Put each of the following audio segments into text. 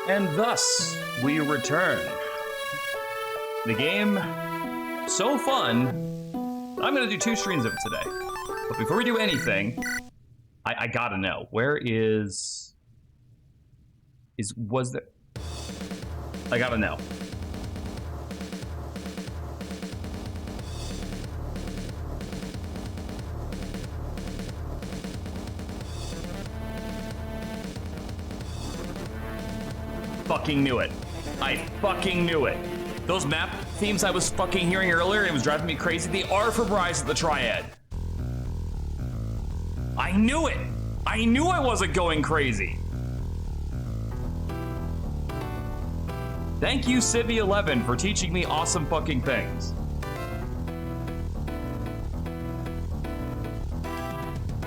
And thus, we return. The game, so fun. I'm gonna do 2 streams of it today. But before we do anything, I gotta know, where was there? I gotta know. Fucking knew it. I fucking knew it. Those map themes I was fucking hearing earlier, it was driving me crazy. They are from Rise of the Triad. I knew it. I knew I wasn't going crazy. Thank you, Civi11, for teaching me awesome fucking things.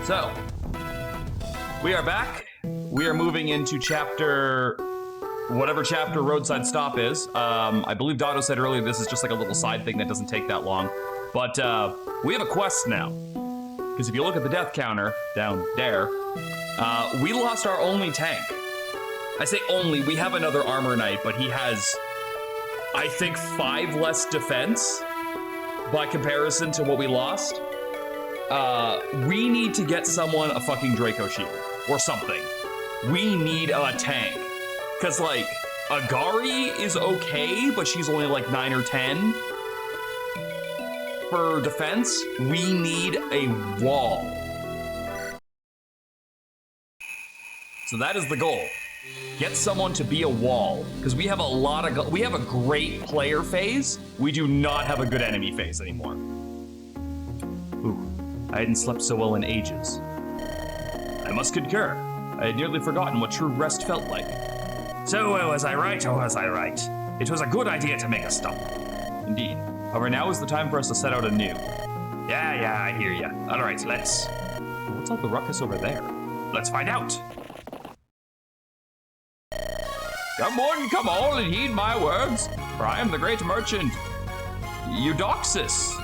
So, we are back. We are moving into whatever chapter Roadside Stop is. I believe Dotto said earlier this is just like a little side thing that doesn't take that long. But we have a quest now. Because if you look at the death counter down there, we lost our only tank. I say only, we have another armor knight, but he has, I think, 5 less defense by comparison to what we lost. We need to get someone a fucking Draco shield or something. We need a tank. Because, like, Agari is okay, but she's only like 9 or 10 for defense. We need a wall. So that is the goal. Get someone to be a wall, because we have we have a great player phase. We do not have a good enemy phase anymore. Ooh, I hadn't slept so well in ages. I must concur. I had nearly forgotten what true rest felt like. So, was I right, or was I right? It was a good idea to make a stop. Indeed. However, now is the time for us to set out anew. Yeah, I hear ya. All right, let's... What's all the ruckus over there? Let's find out. Come on, and heed my words, for I am the great merchant, Eudoxus.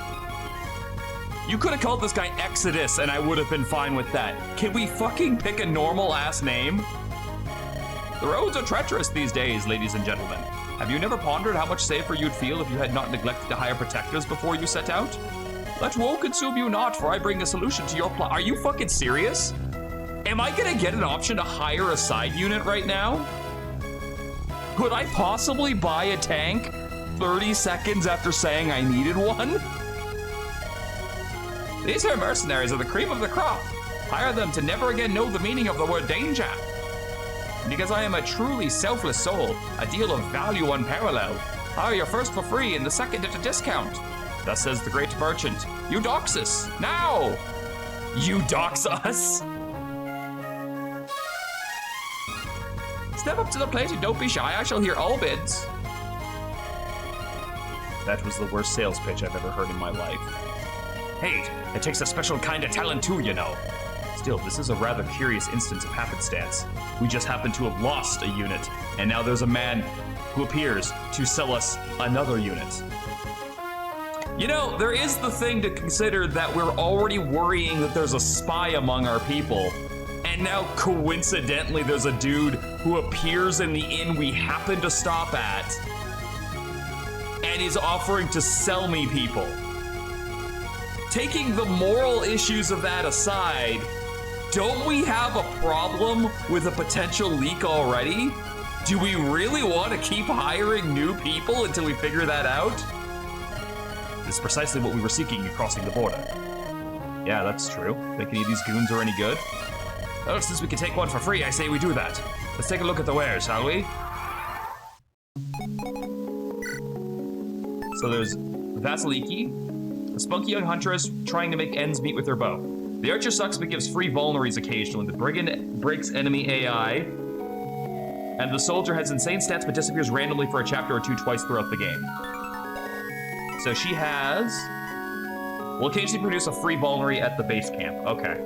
You could have called this guy Exodus, and I would have been fine with that. Can we fucking pick a normal-ass name? The roads are treacherous these days, ladies and gentlemen. Have you never pondered how much safer you'd feel if you had not neglected to hire protectors before you set out? Let woe consume you not, for I bring a solution to your plot. Are you fucking serious? Am I gonna get an option to hire a side unit right now? Could I possibly buy a tank 30 seconds after saying I needed one? These here mercenaries are the cream of the crop. Hire them to never again know the meaning of the word danger. Because I am a truly selfless soul, a deal of value unparalleled. Hire your first for free and the second at a discount. Thus says the great merchant, Eudoxus, now! You dox us? Step up to the plate and don't be shy, I shall hear all bids. That was the worst sales pitch I've ever heard in my life. Hey, it takes a special kind of talent too, you know. Still, this is a rather curious instance of happenstance. We just happen to have lost a unit, and now there's a man who appears to sell us another unit. You know, there is the thing to consider that we're already worrying that there's a spy among our people, and now coincidentally there's a dude who appears in the inn we happen to stop at and is offering to sell me people. Taking the moral issues of that aside, don't we have a problem with a potential leak already? Do we really want to keep hiring new people until we figure that out? This is precisely what we were seeking in crossing the border. Yeah, that's true. Think any of these goons are any good? Well, since we can take one for free, I say we do that. Let's take a look at the wares, shall we? So there's Vasiliki, a spunky young huntress trying to make ends meet with her bow. The archer sucks but gives free vulneraries occasionally. The brigand breaks enemy AI. And the soldier has insane stats but disappears randomly for a chapter or two twice throughout the game. So she will occasionally produce a free vulnerary at the base camp. Okay.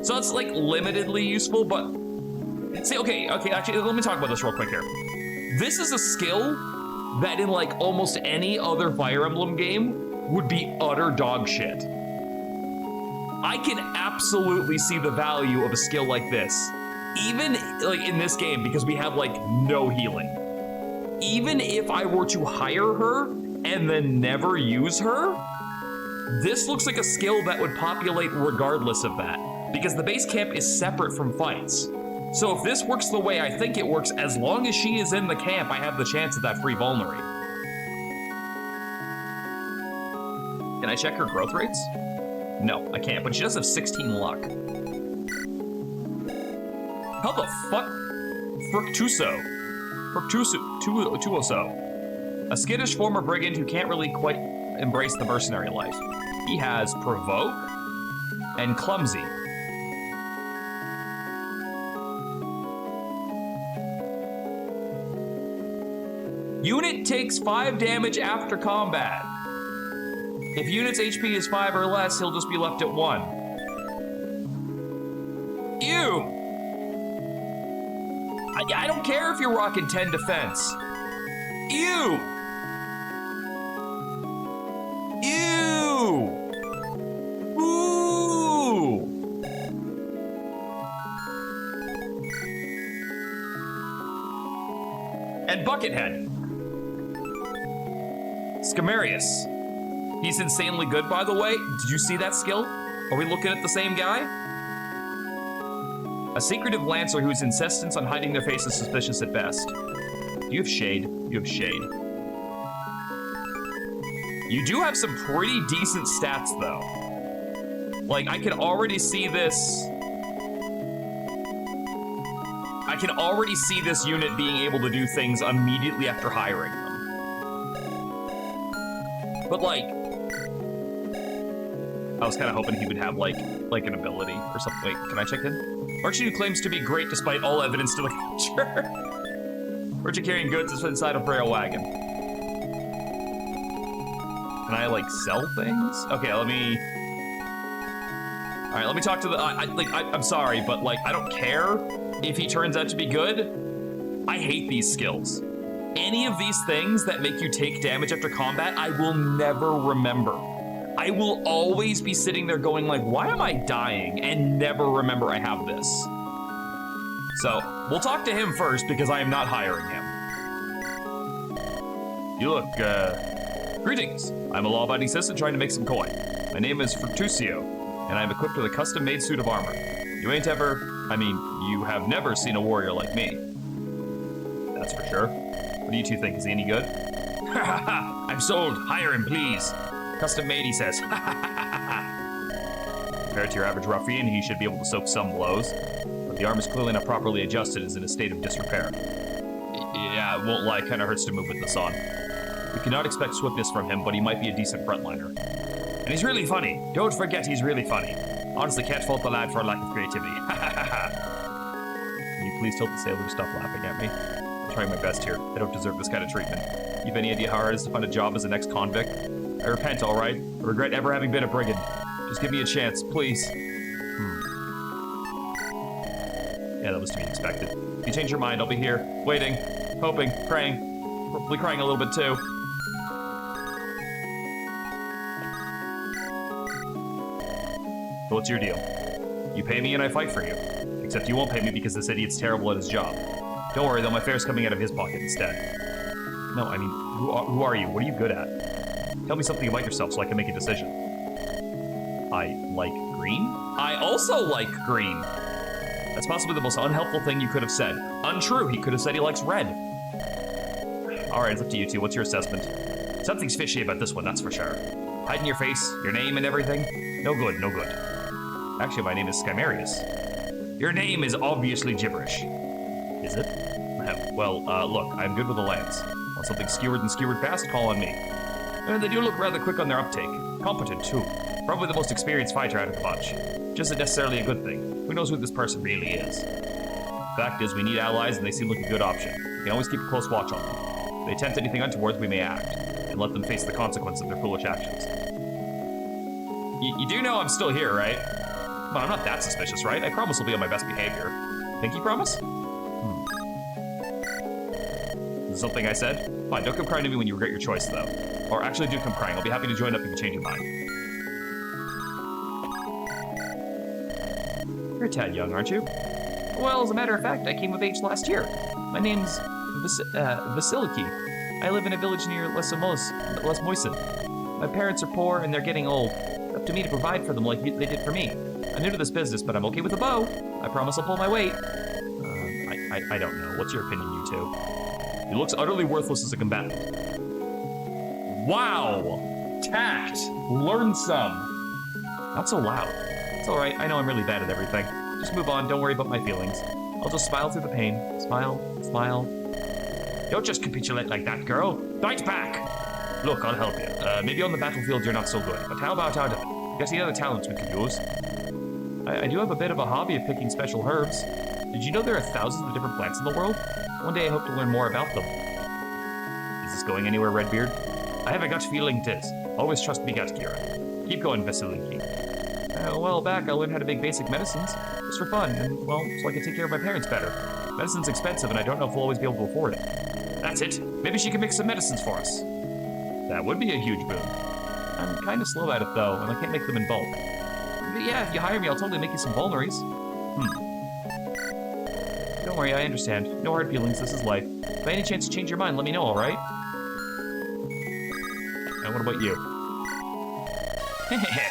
So it's like limitedly useful, but see, okay, actually, let me talk about this real quick here. This is a skill that in like almost any other Fire Emblem game would be utter dog shit. I can absolutely see the value of a skill like this even like in this game, because we have like no healing, even if I were to hire her and then never use her, this looks like a skill that would populate regardless of that, because the base camp is separate from fights. So if this works the way I think it works, as long as she is in the camp, I have the chance at that free vulnerary. Can I check her growth rates? No, I can't, but she does have 16 luck. How the fuck? Fructuoso. A skittish former brigand who can't really quite embrace the mercenary life. He has provoke and clumsy. Unit takes 5 damage after combat. If unit's HP is 5 or less, he'll just be left at 1. Ew! I don't care if you're rocking 10 defense. Ew! Ew! Ooh! And Buckethead. Scamarius. He's insanely good, by the way. Did you see that skill? Are we looking at the same guy? A secretive lancer whose insistence on hiding their face is suspicious at best. Do you have shade? You have shade. You do have some pretty decent stats, though. Like, I can already see this. I can already see this unit being able to do things immediately after hiring them. But, like, I was kind of hoping he would have, like an ability or something. Wait, can I check in? Merchant who claims to be great despite all evidence to the contrary. Merchant carrying goods is inside a frail wagon. Can I, like, sell things? Okay, let me... All right, let me talk to the... I'm sorry, but, like, I don't care if he turns out to be good. I hate these skills. Any of these things that make you take damage after combat, I will never remember. I will always be sitting there going like, why am I dying? And never remember I have this. So, we'll talk to him first because I am not hiring him. You look, greetings. I'm a law-abiding citizen trying to make some coin. My name is Fructuoso, and I'm equipped with a custom-made suit of armor. You you have never seen a warrior like me. That's for sure. What do you two think? Is he any good? Ha ha ha! I'm sold. Hire him, please. Custom made, he says. Compared to your average ruffian, he should be able to soak some blows. But the arm is clearly not properly adjusted, is in a state of disrepair. Yeah, I won't lie, kinda hurts to move with this on. We cannot expect swiftness from him, but he might be a decent frontliner. And he's really funny. Don't forget he's really funny. Honestly, can't fault the lad for a lack of creativity. Can you please tell the sailor to stop laughing at me? I'm trying my best here. I don't deserve this kind of treatment. You have any idea how hard it is to find a job as an ex-convict? I repent, all right? I regret ever having been a brigand. Just give me a chance, please. Yeah, that was to be expected. If you change your mind, I'll be here, waiting, hoping, praying, probably crying a little bit too. So what's your deal? You pay me and I fight for you. Except you won't pay me because this idiot's terrible at his job. Don't worry though, my fare's coming out of his pocket instead. No, I mean, who are you? What are you good at? Tell me something about yourself so I can make a decision. I like green? I also like green. That's possibly the most unhelpful thing you could have said. Untrue, he could have said he likes red. All right, it's up to you two. What's your assessment? Something's fishy about this one, that's for sure. Hiding your face, your name and everything? No good, no good. Actually, my name is Scamarius. Your name is obviously gibberish. Is it? Well, look, I'm good with the lance. Want something skewered and skewered fast? Call on me. And they do look rather quick on their uptake. Competent, too. Probably the most experienced fighter out of the bunch. Which isn't necessarily a good thing. Who knows who this person really is? Fact is, we need allies, and they seem like a good option. We can always keep a close watch on them. If they attempt anything untoward, we may act, and let them face the consequence of their foolish actions. You do know I'm still here, right? Well, I'm not that suspicious, right? I promise I'll be on my best behavior. Pinky promise? Is this something I said? Fine, don't come crying to me when you regret your choice, though. Or actually, do come crying. I'll be happy to join up if you change your mind. You're a tad young, aren't you? Well, as a matter of fact, I came of age last year. My name's Vasiliki. I live in a village near Les Moisin. My parents are poor and they're getting old. It's up to me to provide for them like they did for me. I'm new to this business, but I'm okay with a bow. I promise I'll pull my weight. I don't know. What's your opinion, you two? He looks utterly worthless as a combatant. Wow! Tact! Learn some! Not so loud. It's alright, I know I'm really bad at everything. Just move on, don't worry about my feelings. I'll just smile through the pain. Smile, smile. Don't just capitulate like that, girl. Fight back! Look, I'll help you. Maybe on the battlefield you're not so good, but how about out of it? Got any other talents we could use? I do have a bit of a hobby of picking special herbs. Did you know there are thousands of different plants in the world? One day I hope to learn more about them. Is this going anywhere, Redbeard? I have a gut feeling it is. Always trust me, gut, KYRA. Keep going, Vasiliki. A while back, I learned how to make basic medicines, just for fun, and, well, so I could take care of my parents better. Medicine's expensive, and I don't know if we'll always be able to afford it. That's it. Maybe she can make some medicines for us. That would be a huge boon. I'm kind of slow at it, though, and I can't make them in bulk. But yeah, if you hire me, I'll totally make you some vulneries. Don't worry, I understand. No hard feelings, this is life. If by any chance you change your mind, let me know, alright? And what about you?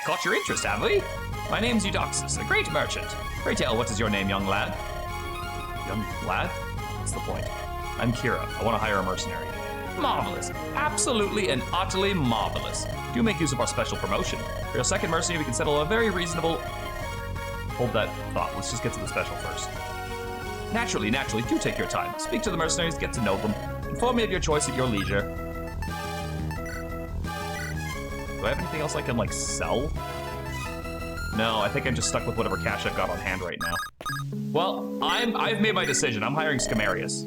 Caught your interest, have we? My name's Eudoxus, a great merchant. Pray tell, what is your name, young lad? Young lad? What's the point? I'm KYRA. I want to hire a mercenary. Marvelous. Absolutely and utterly marvelous. Do make use of our special promotion. For your second mercenary, we can settle a very reasonable... Hold that thought. Let's just get to the special first. Naturally, do take your time. Speak to the mercenaries, get to know them. Inform me of your choice at your leisure. Do I have anything else I can, like, sell? No, I think I'm just stuck with whatever cash I've got on hand right now. Well, I've made my decision. I'm hiring Scamarius.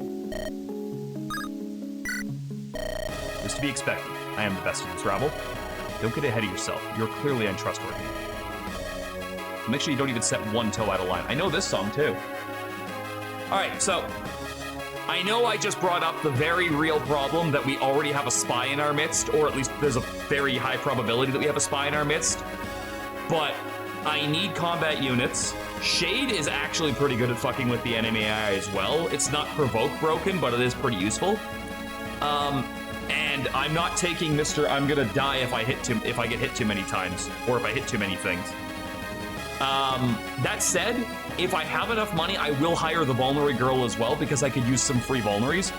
It was to be expected. I am the best of this rabble. Don't get ahead of yourself. You're clearly untrustworthy. Make sure you don't even set one toe out of line. I know this song, too. All right, so I know I just brought up the very real problem that we already have a spy in our midst, or at least there's a very high probability that we have a spy in our midst, but I need combat units. Shade is actually pretty good at fucking with the enemy AI as well. It's not provoke broken, but it is pretty useful. And I'm not taking Mr. I'm gonna die if I get hit too many times, or if I hit too many things. That said, if I have enough money, I will hire the Vulnerary Girl as well, because I could use some free Vulneraries,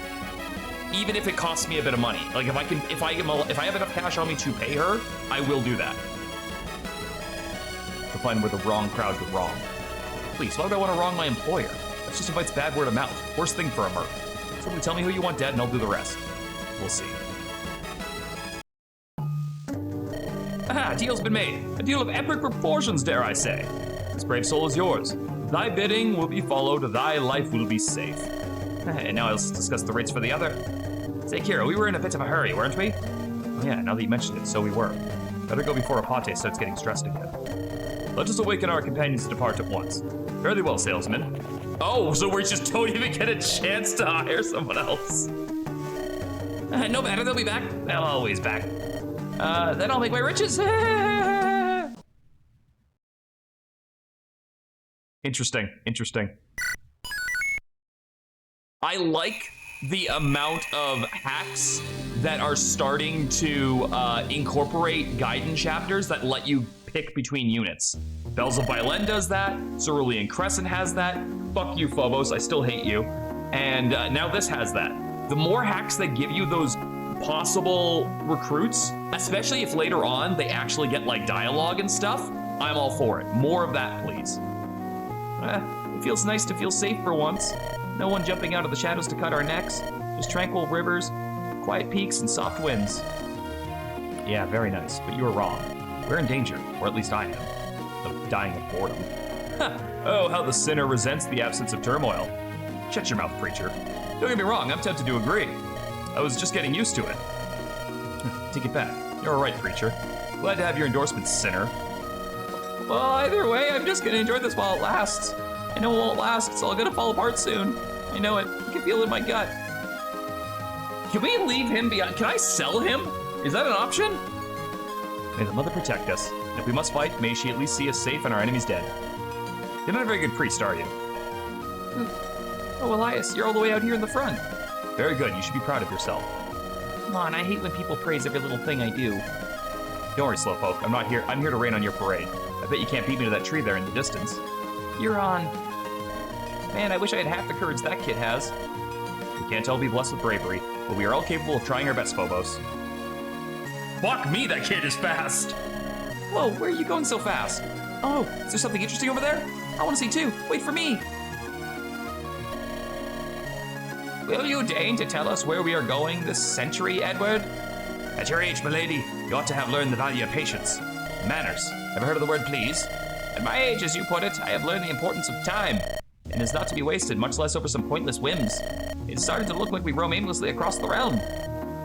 even if it costs me a bit of money. Like, if I have enough cash on me to pay her, I will do that. To find where the wrong crowd go wrong. Please, why would I want to wrong my employer? That just invites bad word of mouth. Worst thing for a merc. Simply tell me who you want dead and I'll do the rest. We'll see. Aha, deal's been made. A deal of epic proportions, dare I say. This brave soul is yours. Thy bidding will be followed, thy life will be safe. And now let's discuss the rates for the other. Say, KYRA, we were in a bit of a hurry, weren't we? Oh yeah, now that you mentioned it, so we were. Better go before Apate starts getting stressed again. Let us awaken our companions to depart at once. Fairly well, salesman. Oh, so we just don't even get a chance to hire someone else. No matter, they'll be back. They're always back. Then I'll make my riches. Interesting. I like the amount of hacks that are starting to incorporate guidance chapters that let you pick between units. Bells of Bailen does that, Cerulean Crescent has that, fuck you Phobos, I still hate you, and now this has that. The more hacks that give you those possible recruits, especially if later on they actually get like dialogue and stuff, I'm all for it. More of that, please. It feels nice to feel safe for once. No one jumping out of the shadows to cut our necks. Just tranquil rivers, quiet peaks, and soft winds. Yeah, very nice, but you were wrong. We're in danger, or at least I am, of dying of boredom. Oh, how the sinner resents the absence of turmoil. Shut your mouth, preacher. Don't get me wrong, I'm tempted to agree. I was just getting used to it. Take it back. You're all right, preacher. Glad to have your endorsement, sinner. Well, either way, I'm just gonna enjoy this while it lasts. I know it won't last, it's all gonna fall apart soon. I know it, I can feel it in my gut. Can we leave him behind? Can I sell him? Is that an option? May the mother protect us. And if we must fight, may she at least see us safe and our enemies dead. You're not a very good priest, are you? Oh, Elias, you're all the way out here in the front. Very good. You should be proud of yourself. Come on, I hate when people praise every little thing I do. Don't worry, Slowpoke. I'm not here. I'm here to rain on your parade. I bet you can't beat me to that tree there in the distance. You're on. Man, I wish I had half the courage that kid has. We can't all be blessed with bravery, but we are all capable of trying our best, Phobos. Fuck me, that kid is fast! Whoa, where are you going so fast? Oh, is there something interesting over there? I want to see too. Wait for me. Will you deign to tell us where we are going this century, Edward? At your age, milady, you ought to have learned the value of patience. Manners. Ever heard of the word please? At my age, as you put it, I have learned the importance of time, and is not to be wasted, much less over some pointless whims. It's starting to look like we roam aimlessly across the realm.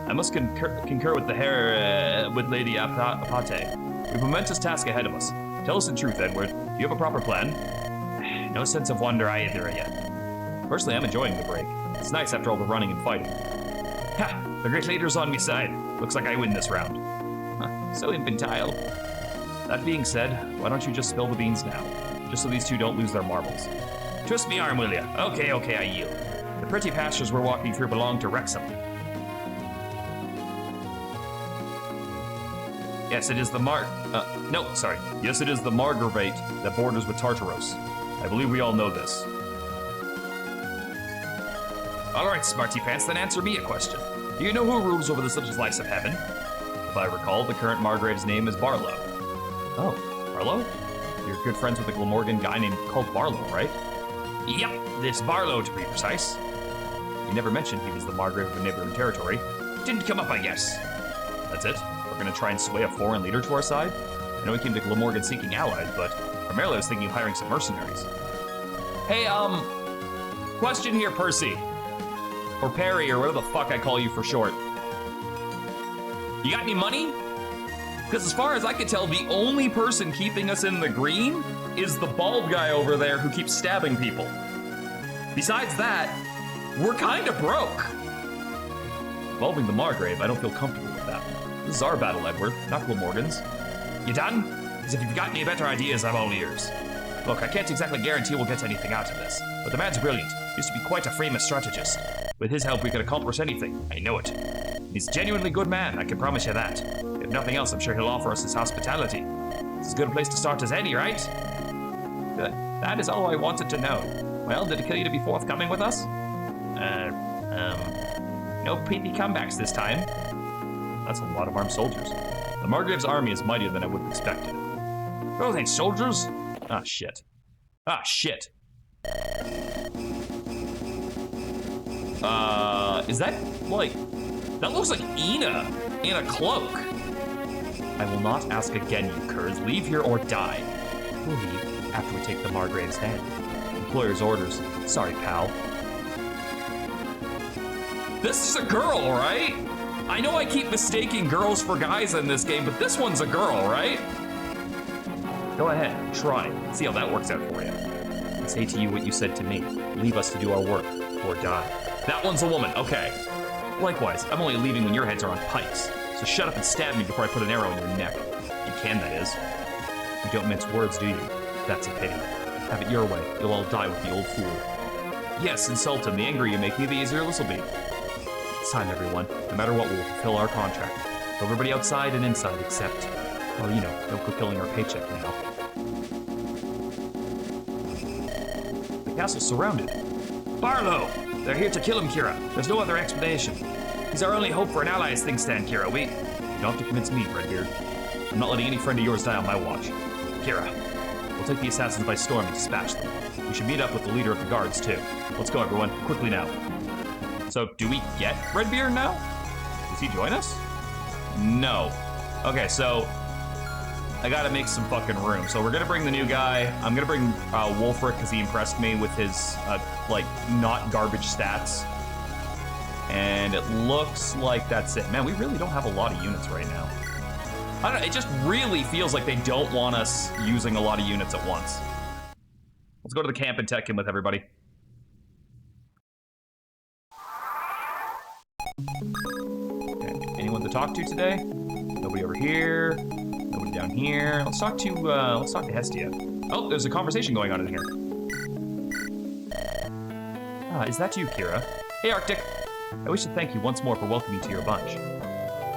I must concur with the hair, with Lady Apate. We have a momentous task ahead of us. Tell us the truth, Edward. Do you have a proper plan? No sense of wonder either yet. Personally, I'm enjoying the break. It's nice after all the running and fighting. Ha! The great leader's on my side. Looks like I win this round. Huh, so infantile. That being said, why don't you just spill the beans now? Just so these two don't lose their marbles. Twist me arm, will ya? Okay, I yield. The pretty pastures we're walking through belong to Wrexham. Yes, it is the Yes, it is the Margravate that borders with Tartaros. I believe we all know this. All right, smarty pants, then answer me a question. Do you know who rules over this little slice of heaven? If I recall, the current Margrave's name is Barlow. Oh, Barlow? You're good friends with a Glamorgan guy named Colt Barlow, right? Yep, this Barlow to be precise. You never mentioned he was the Margrave of a neighboring territory. Didn't come up, I guess. That's it? We're gonna try and sway a foreign leader to our side? I know we came to Glamorgan seeking allies, but primarily I was thinking of hiring some mercenaries. Hey, question here, Percy. Or Perry, or whatever the fuck I call you for short. You got any money? Because as far as I can tell, the only person keeping us in the green is the bald guy over there who keeps stabbing people. Besides that, we're kind of broke. Involving the Margrave, I don't feel comfortable with that. This is our battle, Edward, not Glamorgan's. You done? Because if you've got any better ideas, I'm all ears. Look, I can't exactly guarantee we'll get anything out of this, but the man's brilliant. Used to be quite a famous strategist. With his help, we could accomplish anything. I know it. He's a genuinely good man, I can promise you that. If nothing else, I'm sure he'll offer us his hospitality. It's as good a place to start as any, right? Good. That is all I wanted to know. Well, did it kill you to be forthcoming with us? No peepy comebacks this time. That's a lot of armed soldiers. The Margrave's army is mightier than I would have expected. Those ain't soldiers. Ah, shit. Is that, like... That looks like Ina in a cloak. I will not ask again, you curs. Leave here or die. We'll leave after we take the Margrave's head. Employer's orders. Sorry, pal. This is a girl, right? I know I keep mistaking girls for guys in this game, but this one's a girl, right? Go ahead, try. See how that works out for you. I say to you what you said to me. Leave us to do our work, or die. That one's a woman, okay. Likewise, I'm only leaving when your heads are on pikes. So shut up and stab me before I put an arrow in your neck. You can, that is. You don't mince words, do you? That's a pity. Have it your way. You'll all die with the old fool. Yes, insult him. The angrier you make me, the easier this will be. It's time, everyone. No matter what, we'll fulfill our contract. Everybody outside and inside, except... well, you know, don't go killing our paycheck now. The castle's surrounded. Barlow! They're here to kill him, KYRA. There's no other explanation. He's our only hope for an ally as things stand, KYRA. You don't have to convince me, Redbeard. I'm not letting any friend of yours die on my watch. KYRA. We'll take the assassins by storm and dispatch them. We should meet up with the leader of the guards, too. Let's go, everyone. Quickly now. So, do we get Redbeard now? Does he join us? No. Okay, so... I gotta make some fucking room. So we're gonna bring the new guy. I'm gonna bring Wolfric because he impressed me with his, like, not garbage stats. And it looks like that's it. Man, we really don't have a lot of units right now. I don't know, it just really feels like they don't want us using a lot of units at once. Let's go to the camp and tech in with everybody. Okay, anyone to talk to today? Nobody over here. Nobody down here. Let's talk to Hestia. Oh, there's a conversation going on in here. Is that you, KYRA? Hey, Arctic. I wish to thank you once more for welcoming me to your bunch.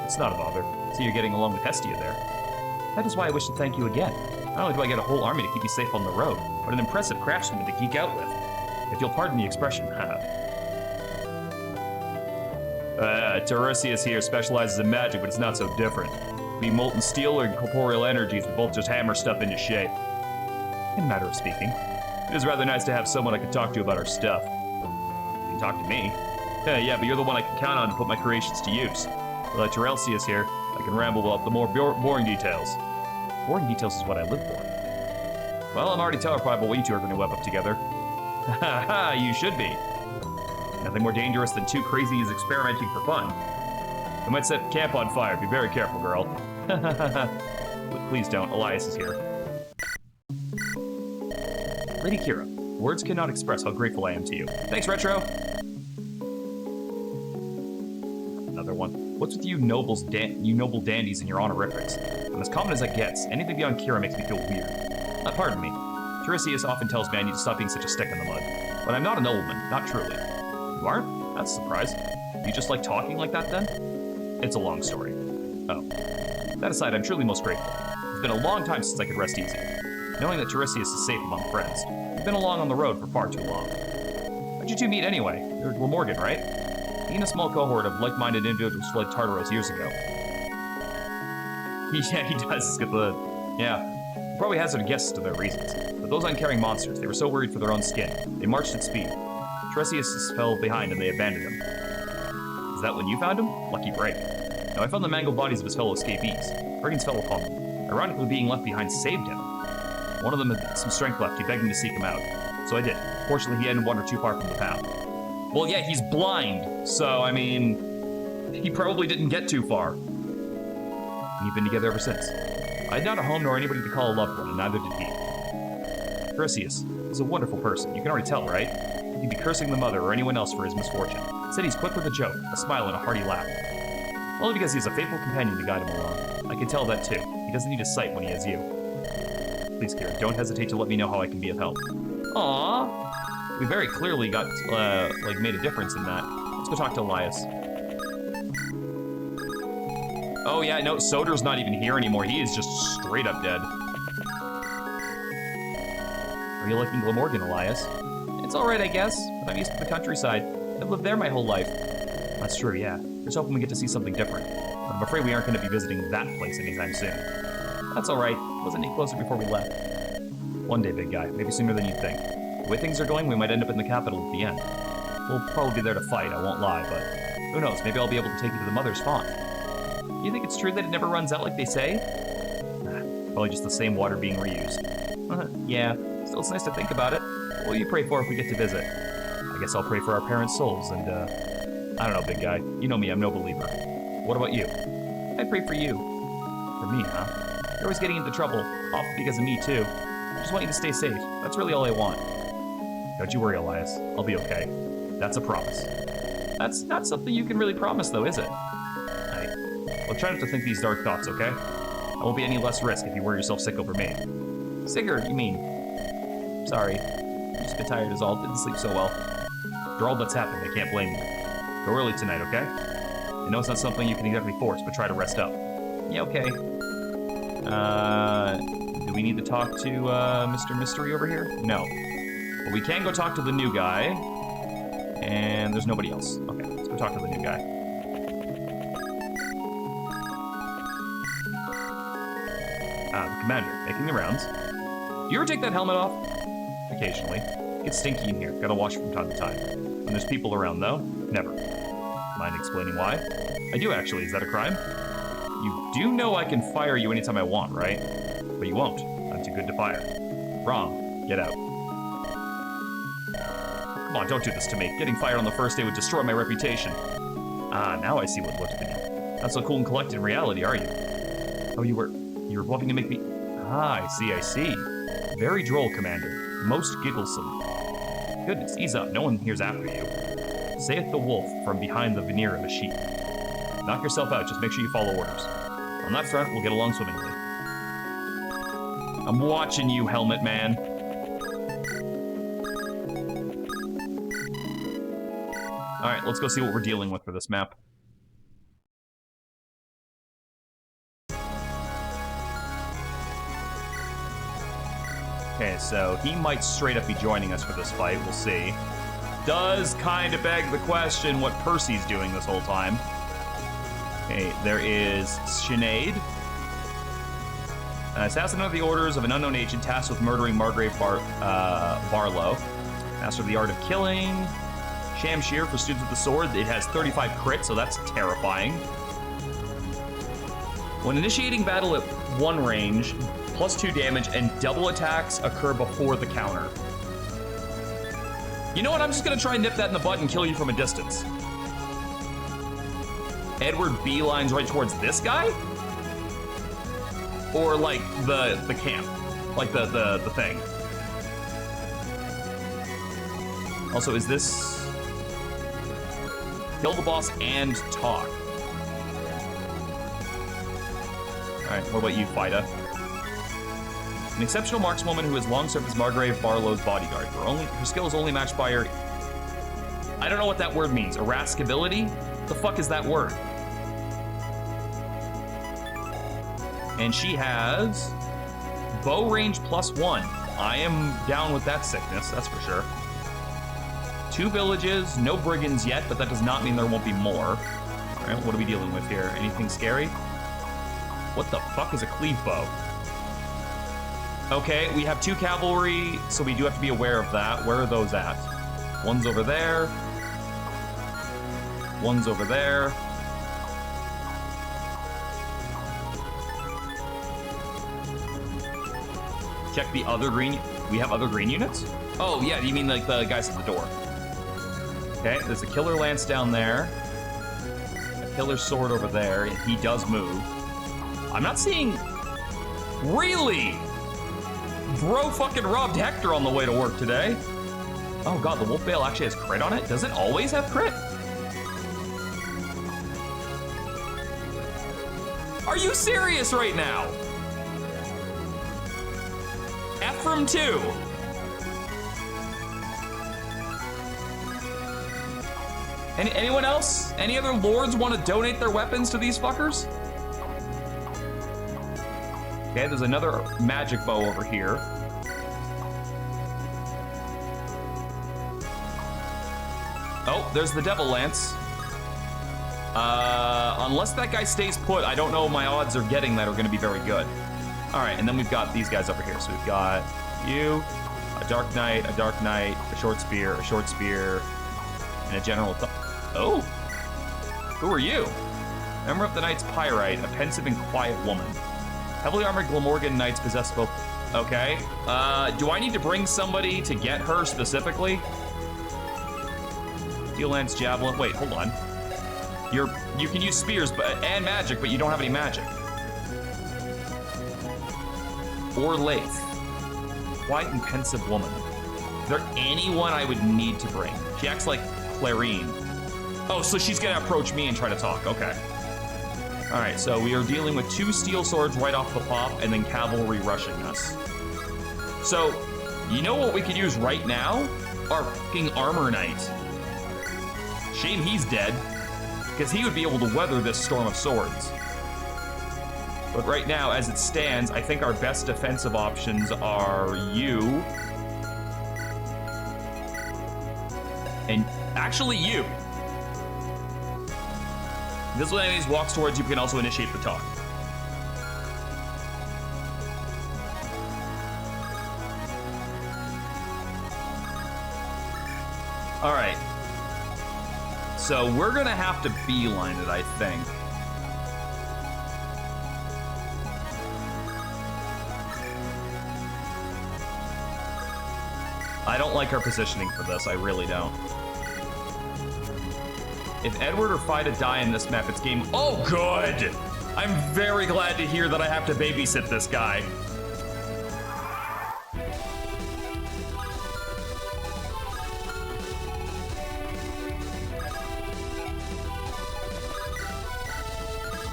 It's not a bother. See you're getting along with Hestia there. That is why I wish to thank you again. Not only do I get a whole army to keep you safe on the road, but an impressive craftsman to geek out with. If you'll pardon the expression, Tiresias here specializes in magic, but it's not so different. Be molten steel or incorporeal energies, we both just hammer stuff into shape. In a matter of speaking, it is rather nice to have someone I can talk to about our stuff. You can talk to me? Yeah, but you're the one I can count on to put my creations to use. Like Tiresias here, I can ramble about the more boring details. Boring details is what I live for. Well, I'm already terrified about what you two are going to web up together. Ha you should be. Nothing more dangerous than two crazies experimenting for fun. I might set camp on fire. Be very careful, girl. Please don't. Elias is here. Lady KYRA, words cannot express how grateful I am to you. Thanks, Retro. Another one. What's with you noble dandies and your honorifics? I'm as common as it gets. Anything beyond KYRA makes me feel weird. Pardon me. Tiresias often tells me I need to stop being such a stick in the mud. But I'm not a nobleman, not truly. You aren't? That's a surprise. You just like talking like that, then? It's a long story. Oh. That aside, I'm truly most grateful. It's been a long time since I could rest easy. Knowing that Tiresias is safe among friends. We've been along on the road for far too long. How'd you two meet anyway? You're Glamorgan, right? He and a small cohort of like-minded individuals fled Tartaros years ago. Yeah, he does. He's got the... Yeah. He probably hazard a guess to their reasons. But those uncaring monsters, they were so worried for their own skin. They marched at speed. Tiresias fell behind and they abandoned him. Is that when you found him? Lucky break. No, I found the mangled bodies of his fellow escapees. Brigands fell upon them. Ironically, being left behind saved him. One of them had some strength left. He begged me to seek him out. So I did. Fortunately, he hadn't wandered too far from the path. Well, yeah, he's blind. So, I mean, he probably didn't get too far. And you've been together ever since. I had not a home nor anybody to call a loved one, and neither did he. Tiresias is a wonderful person. You can already tell, right? He'd be cursing the mother or anyone else for his misfortune. Instead, he's quick with a joke, a smile, and a hearty laugh. Only because he has a faithful companion to guide him along. I can tell that, too. He doesn't need a sight when he has you. Please, KYRA, don't hesitate to let me know how I can be of help. Aww. We very clearly got, made a difference in that. Let's go talk to Elias. Oh, yeah, no, Soder's not even here anymore. He is just straight up dead. Are you liking Glamorgan, Elias? It's alright, I guess, but I'm used to the countryside. I've lived there my whole life. That's true, yeah. Just hoping we get to see something different. But I'm afraid we aren't going to be visiting that place anytime soon. That's alright. Wasn't any closer before we left. One day, big guy. Maybe sooner than you'd think. The way things are going, we might end up in the capital at the end. We'll probably be there to fight, I won't lie, but who knows, maybe I'll be able to take you to the Mother's Font. Do you think it's true that it never runs out like they say? Probably just the same water being reused. Yeah, still it's nice to think about it. What will you pray for if we get to visit? I guess I'll pray for our parents' souls, and, I don't know, big guy. You know me, I'm no believer. What about you? I pray for you. For me, huh? You're always getting into trouble, often because of me, too. I just want you to stay safe. That's really all I want. Don't you worry, Elias. I'll be okay. That's a promise. That's not something you can really promise, though, is it? Well, try not to think these dark thoughts, okay? I won't be any less risk if you worry yourself sick over me. Sicker, you mean? Sorry. I'm just a bit tired is all. Didn't sleep so well. After all that's happened, I can't blame you. Go early tonight, okay? I know it's not something you can exactly force, but try to rest up. Yeah, okay. Do we need to talk to, Mr. Mystery over here? No. But we can go talk to the new guy. And there's nobody else. Okay, let's go talk to the new guy. The commander, making the rounds. Do you ever take that helmet off? Occasionally. It gets stinky in here. Gotta wash it from time to time. When there's people around, though, never. Mind explaining why? I do, actually. Is that a crime? You do know I can fire you anytime I want, right? But you won't. I'm too good to fire. Wrong. Get out. Come on, don't do this to me. Getting fired on the first day would destroy my reputation. Ah, now I see what looked at you. Not so cool and collected in reality, are you? Oh, you were bluffing to make me... Ah, I see. Very droll, Commander. Most gigglesome. Goodness, ease up. No one here's after you. Saith the wolf from behind the veneer of a sheep. Knock yourself out. Just make sure you follow orders. On that front, we'll get along swimmingly. I'm watching you, Helmet Man. All right, let's go see what we're dealing with for this map. Okay, so he might straight up be joining us for this fight. We'll see. Does kind of beg the question what Percy's doing this whole time. Okay, there is Sinead. Assassin under the orders of an unknown agent tasked with murdering Margrave Barlow. Master of the art of killing. Shamshir for students with the sword. It has 35 crit, so that's terrifying. When initiating battle at 1 range, +2 damage and double attacks occur before the counter. You know what? I'm just gonna try and nip that in the butt and kill you from a distance. Edward beelines right towards this guy? Or like the camp, like the thing. Also, is this kill the boss and talk? All right, what about you, Fida? An exceptional markswoman who has long served as Margrave Barlow's bodyguard. Her skill is only matched by her... I don't know what that word means. Irascibility? The fuck is that word? And she has bow range +1. I am down with that sickness, that's for sure. 2 villages, no brigands yet, but that does not mean there won't be more. All right, what are we dealing with here? Anything scary? What the fuck is a cleave bow? Okay, we have 2 cavalry, so we do have to be aware of that. Where are those at? One's over there. One's over there. Check the other green. We have other green units? Oh, yeah, you mean like the guys at the door. Okay, there's a killer lance down there. A killer sword over there. He does move. I'm not seeing... Really? Bro fucking robbed Hector on the way to work today. Oh god, the wolf bale actually has crit on it? Does it always have crit? Are you serious right now? Ephraim 2. Anyone else? Any other lords want to donate their weapons to these fuckers? Okay, there's another magic bow over here. Oh, there's the devil lance. Unless that guy stays put, I don't know my odds of getting that are going to be very good. All right, and then we've got these guys over here. So we've got you, a dark knight, a short spear, and a general. Oh, who are you? Member of the Knights Pyrite, a pensive and quiet woman. Heavily armored Glamorgan Knights possess both. Okay. Do I need to bring somebody to get her specifically? Steel lance, javelin. Wait, hold on. You can use spears and magic, but you don't have any magic. Or Lathe. Quiet and pensive woman. Is there anyone I would need to bring? She acts like Clarine. Oh, so she's gonna approach me and try to talk. Okay. All right, so we are dealing with 2 steel swords right off the pop and then cavalry rushing us. So, you know what we could use right now? Our fucking armor knight. Shame he's dead, because he would be able to weather this storm of swords. But right now, as it stands, I think our best defensive options are you. And actually you. This when enemies walks towards you, can also initiate the talk. All right. So we're gonna have to beeline it, I think. I don't like our positioning for this, I really don't. If Edward or Fida die in this map, it's game. Oh, good! I'm very glad to hear that I have to babysit this guy.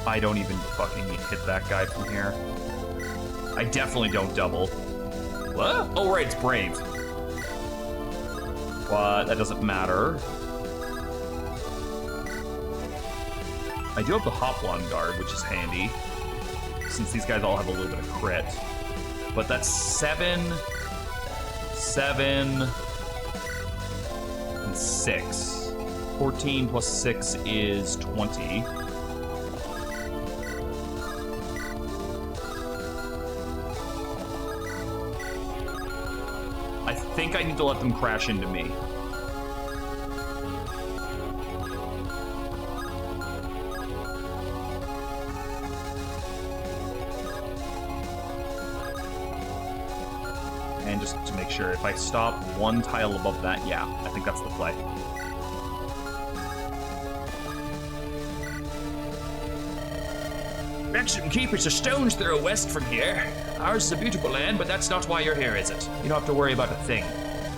I don't even fucking hit that guy from here. I definitely don't double. What? Oh, right, it's brave. But that doesn't matter. I do have the Hoplon Guard, which is handy, since these guys all have a little bit of crit. But that's 7, 7, and 6. 14 plus 6 is 20. I think I need to let them crash into me. And just to make sure, if I stop one tile above that, yeah, I think that's the play. Wrexham Keep is a stone's throw west from here. Ours is a beautiful land, but that's not why you're here, is it? You don't have to worry about a thing.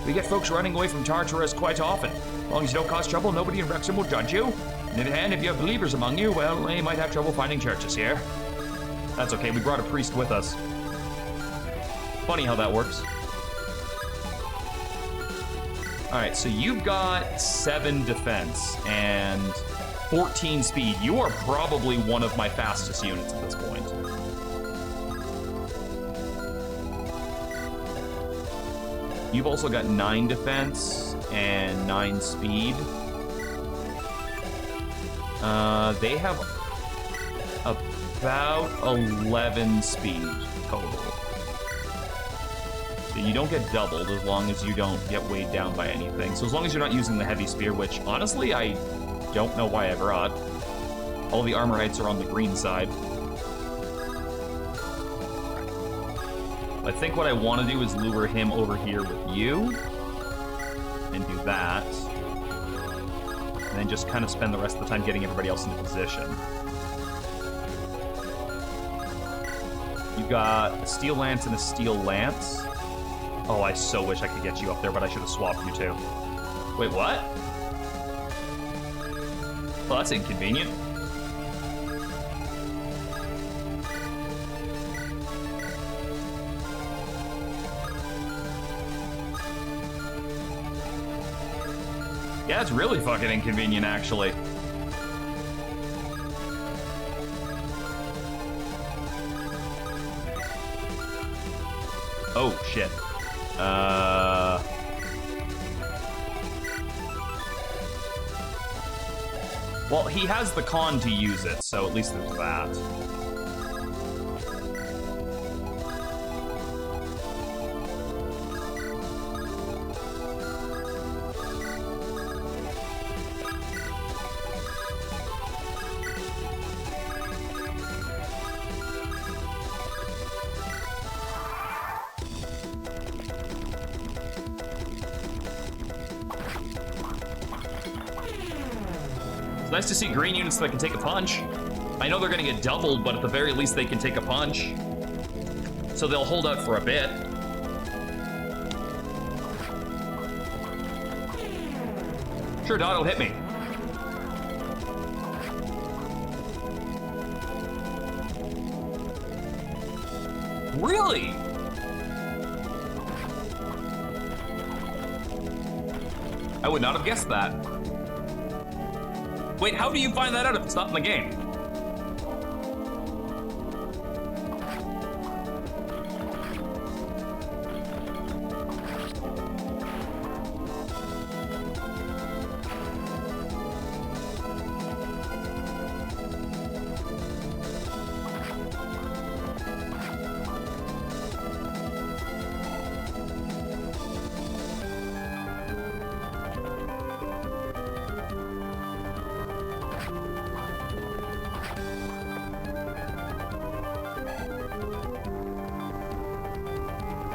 We get folks running away from Tartarus quite often. As long as you don't cause trouble, nobody in Wrexham will judge you. On the other hand, if you have believers among you, well, they might have trouble finding churches here. That's okay, we brought a priest with us. Funny how that works. Alright, so you've got 7 defense and 14 speed. You are probably one of my fastest units at this point. You've also got 9 defense and 9 speed. They have about 11 speed total. So you don't get doubled as long as you don't get weighed down by anything. So as long as you're not using the heavy spear, which honestly I don't know why I brought. All the armorites are on the green side. I think what I want to do is lure him over here with you. And do that. And then just kind of spend the rest of the time getting everybody else into position. You've got a steel lance and a steel lance. Oh, I so wish I could get you up there, but I should have swapped you too. Wait, what? Well, that's inconvenient. Yeah, it's really fucking inconvenient, actually. Oh, shit. Well, he has the con to use it, so at least there's that. It's nice to see green units that can take a punch. I know they're gonna get doubled, but at the very least they can take a punch. So they'll hold out for a bit. Sure, Dot'll hit me. Really? I would not have guessed that. Wait, how do you find that out if it's not in the game?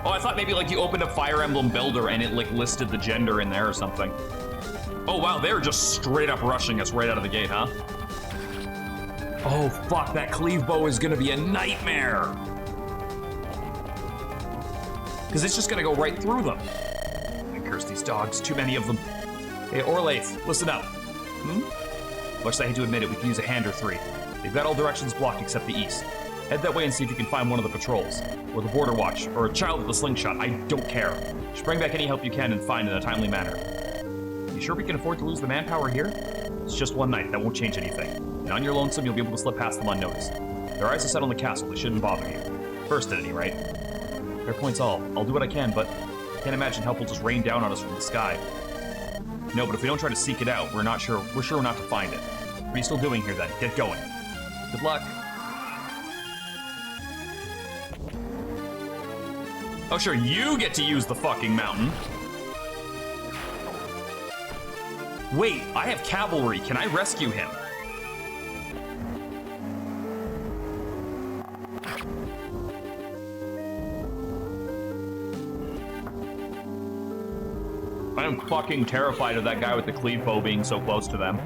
Oh, I thought maybe like you opened a Fire Emblem builder and it like listed the gender in there or something. Oh wow, they're just straight up rushing us right out of the gate, huh? Oh fuck, that cleave bow is gonna be a nightmare. Because it's just gonna go right through them. I curse these dogs, too many of them. Hey, Orlaith, listen up. Much as I hate to admit it, we can use a hand or 3. They've got all directions blocked except the east. Head that way and see if you can find one of the patrols, or the border watch, or a child with a slingshot. I don't care. Just bring back any help you can and find in a timely manner. You sure we can afford to lose the manpower here? It's just one night. That won't change anything. And on your lonesome, you'll be able to slip past them unnoticed. Their eyes are set on the castle. They shouldn't bother you. First, at any rate. Fair point's all. I'll do what I can, but I can't imagine help will just rain down on us from the sky. No, but if we don't try to seek it out, we're sure not to find it. What are you still doing here, then? Get going. Good luck. Oh, sure, you get to use the fucking mountain. Wait, I have cavalry. Can I rescue him? I'm fucking terrified of that guy with the cleave bow being so close to them.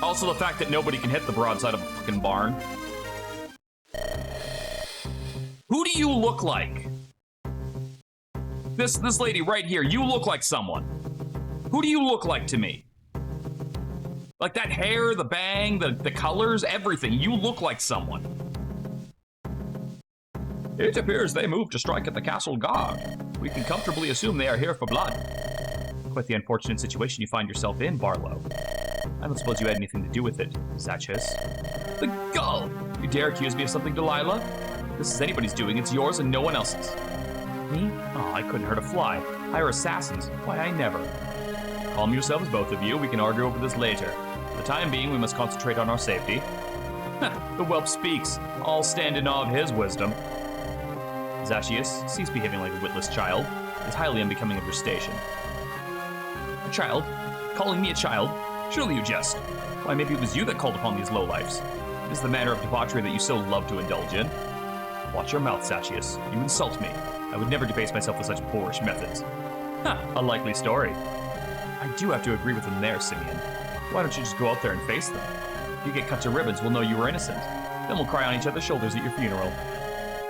Also the fact that nobody can hit the broadside of a fucking barn. Who do you look like? This lady right here, you look like someone. Who do you look like to me? Like that hair, the bang, the colors, everything. You look like someone. It appears they moved to strike at the castle guard. We can comfortably assume they are here for blood. Quite the unfortunate situation you find yourself in, Barlow. I don't suppose you had anything to do with it, Zacchaeus. The gall! You dare accuse me of something, Delilah? This is anybody's doing. It's yours and no one else's. Me? Oh, I couldn't hurt a fly. Hire assassins. Why, I never. Calm yourselves, both of you. We can argue over this later. For the time being, we must concentrate on our safety. The whelp speaks. All stand in awe of his wisdom. Zacchaeus, cease behaving like a witless child. It's highly unbecoming of your station. A child? Calling me a child? Surely you jest. Why, maybe it was you that called upon these lowlifes. This is the manner of debauchery that you so love to indulge in. Watch your mouth, Zacchaeus. You insult me. I would never debase myself with such boorish methods. A likely story. I do have to agree with him there, Simeon. Why don't you just go out there and face them? If you get cut to ribbons, we'll know you were innocent. Then we'll cry on each other's shoulders at your funeral.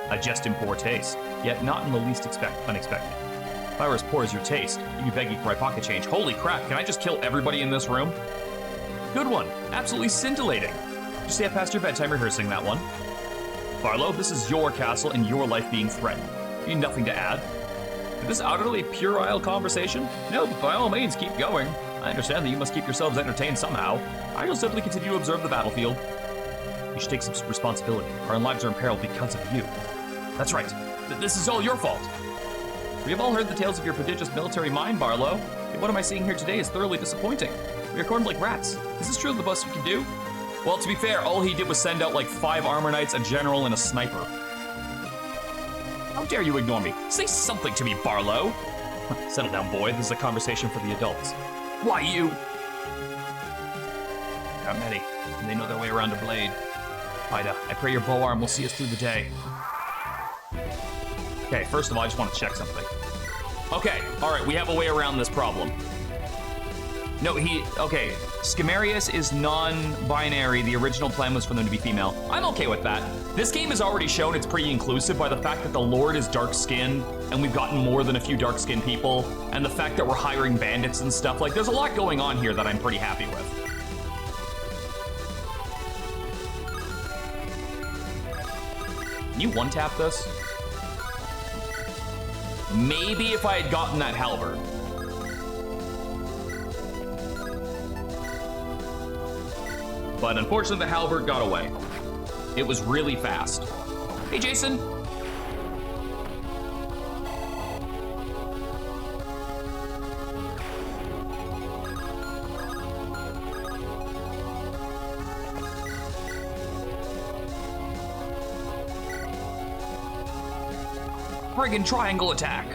A jest in poor taste, yet not in the least unexpected. If I were as poor as your taste, you'd be begging for my pocket change. Holy crap, can I just kill everybody in this room? Good one. Absolutely scintillating. Did you stay up past your bedtime rehearsing that one? Barlow, this is your castle and your life being threatened. You need nothing to add. Is this utterly puerile conversation? No, but by all means, keep going. I understand that you must keep yourselves entertained somehow. I shall simply continue to observe the battlefield. You should take some responsibility. Our lives are in peril because of you. That's right. This is all your fault. We have all heard the tales of your prodigious military mind, Barlow. Yet what am I seeing here today is thoroughly disappointing. We are cornered like rats. Is this truly the best you can do? Well, to be fair, all he did was send out like 5 armor knights, a general, and a sniper. How dare you ignore me? Say something to me, Barlow. Settle down, boy. This is a conversation for the adults. Why, you? Got many, and they know their way around a blade. Ida, I pray your bow arm will see us through the day. Okay, first of all, I just want to check something. Okay, all right, we have a way around this problem. No, okay, Schemarius is non-binary. The original plan was for them to be female. I'm okay with that. This game has already shown it's pretty inclusive by the fact that the Lord is dark-skinned, and we've gotten more than a few dark-skinned people, and the fact that we're hiring bandits and stuff. Like, there's a lot going on here that I'm pretty happy with. Can you one-tap this? Maybe if I had gotten that halberd. But unfortunately, the halberd got away. It was really fast. Hey, Jason. Friggin' triangle attack.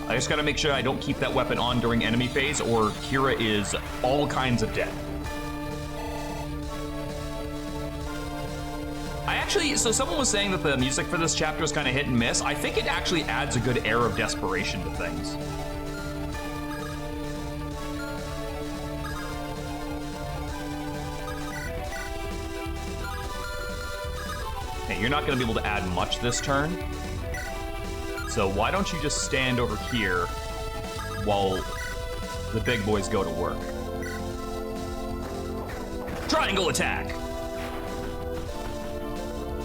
I just gotta make sure I don't keep that weapon on during enemy phase, or KYRA is all kinds of dead. So someone was saying that the music for this chapter is kind of hit and miss. I think it actually adds a good air of desperation to things. Hey, you're not gonna be able to add much this turn. So why don't you just stand over here while the big boys go to work? Triangle attack!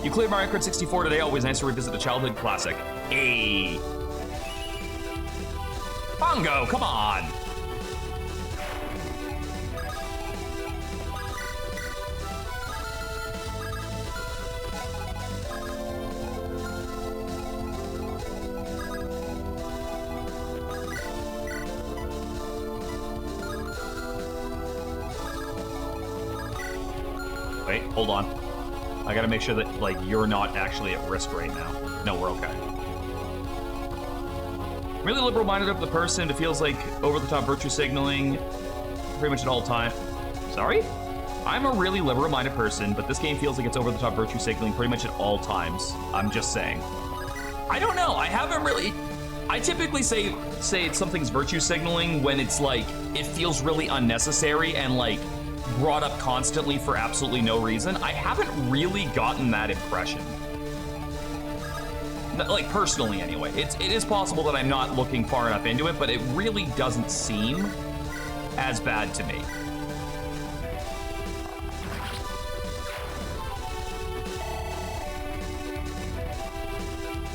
You cleared Mario Kart 64 today. Always nice to revisit a childhood classic. Hey. Bongo, come on. Wait, hold on. I gotta make sure that, like, you're not actually at risk right now. No, we're okay. Really liberal-minded of the person. It feels like over-the-top virtue signaling pretty much at all time. Sorry? I'm a really liberal-minded person, but this game feels like it's over-the-top virtue signaling pretty much at all times. I'm just saying. I don't know. I haven't really... I typically say something's virtue signaling when it's, like, it feels really unnecessary and, like, brought up constantly for absolutely no reason. I haven't really gotten that impression. Like, personally, anyway. It is possible that I'm not looking far enough into it, but it really doesn't seem as bad to me.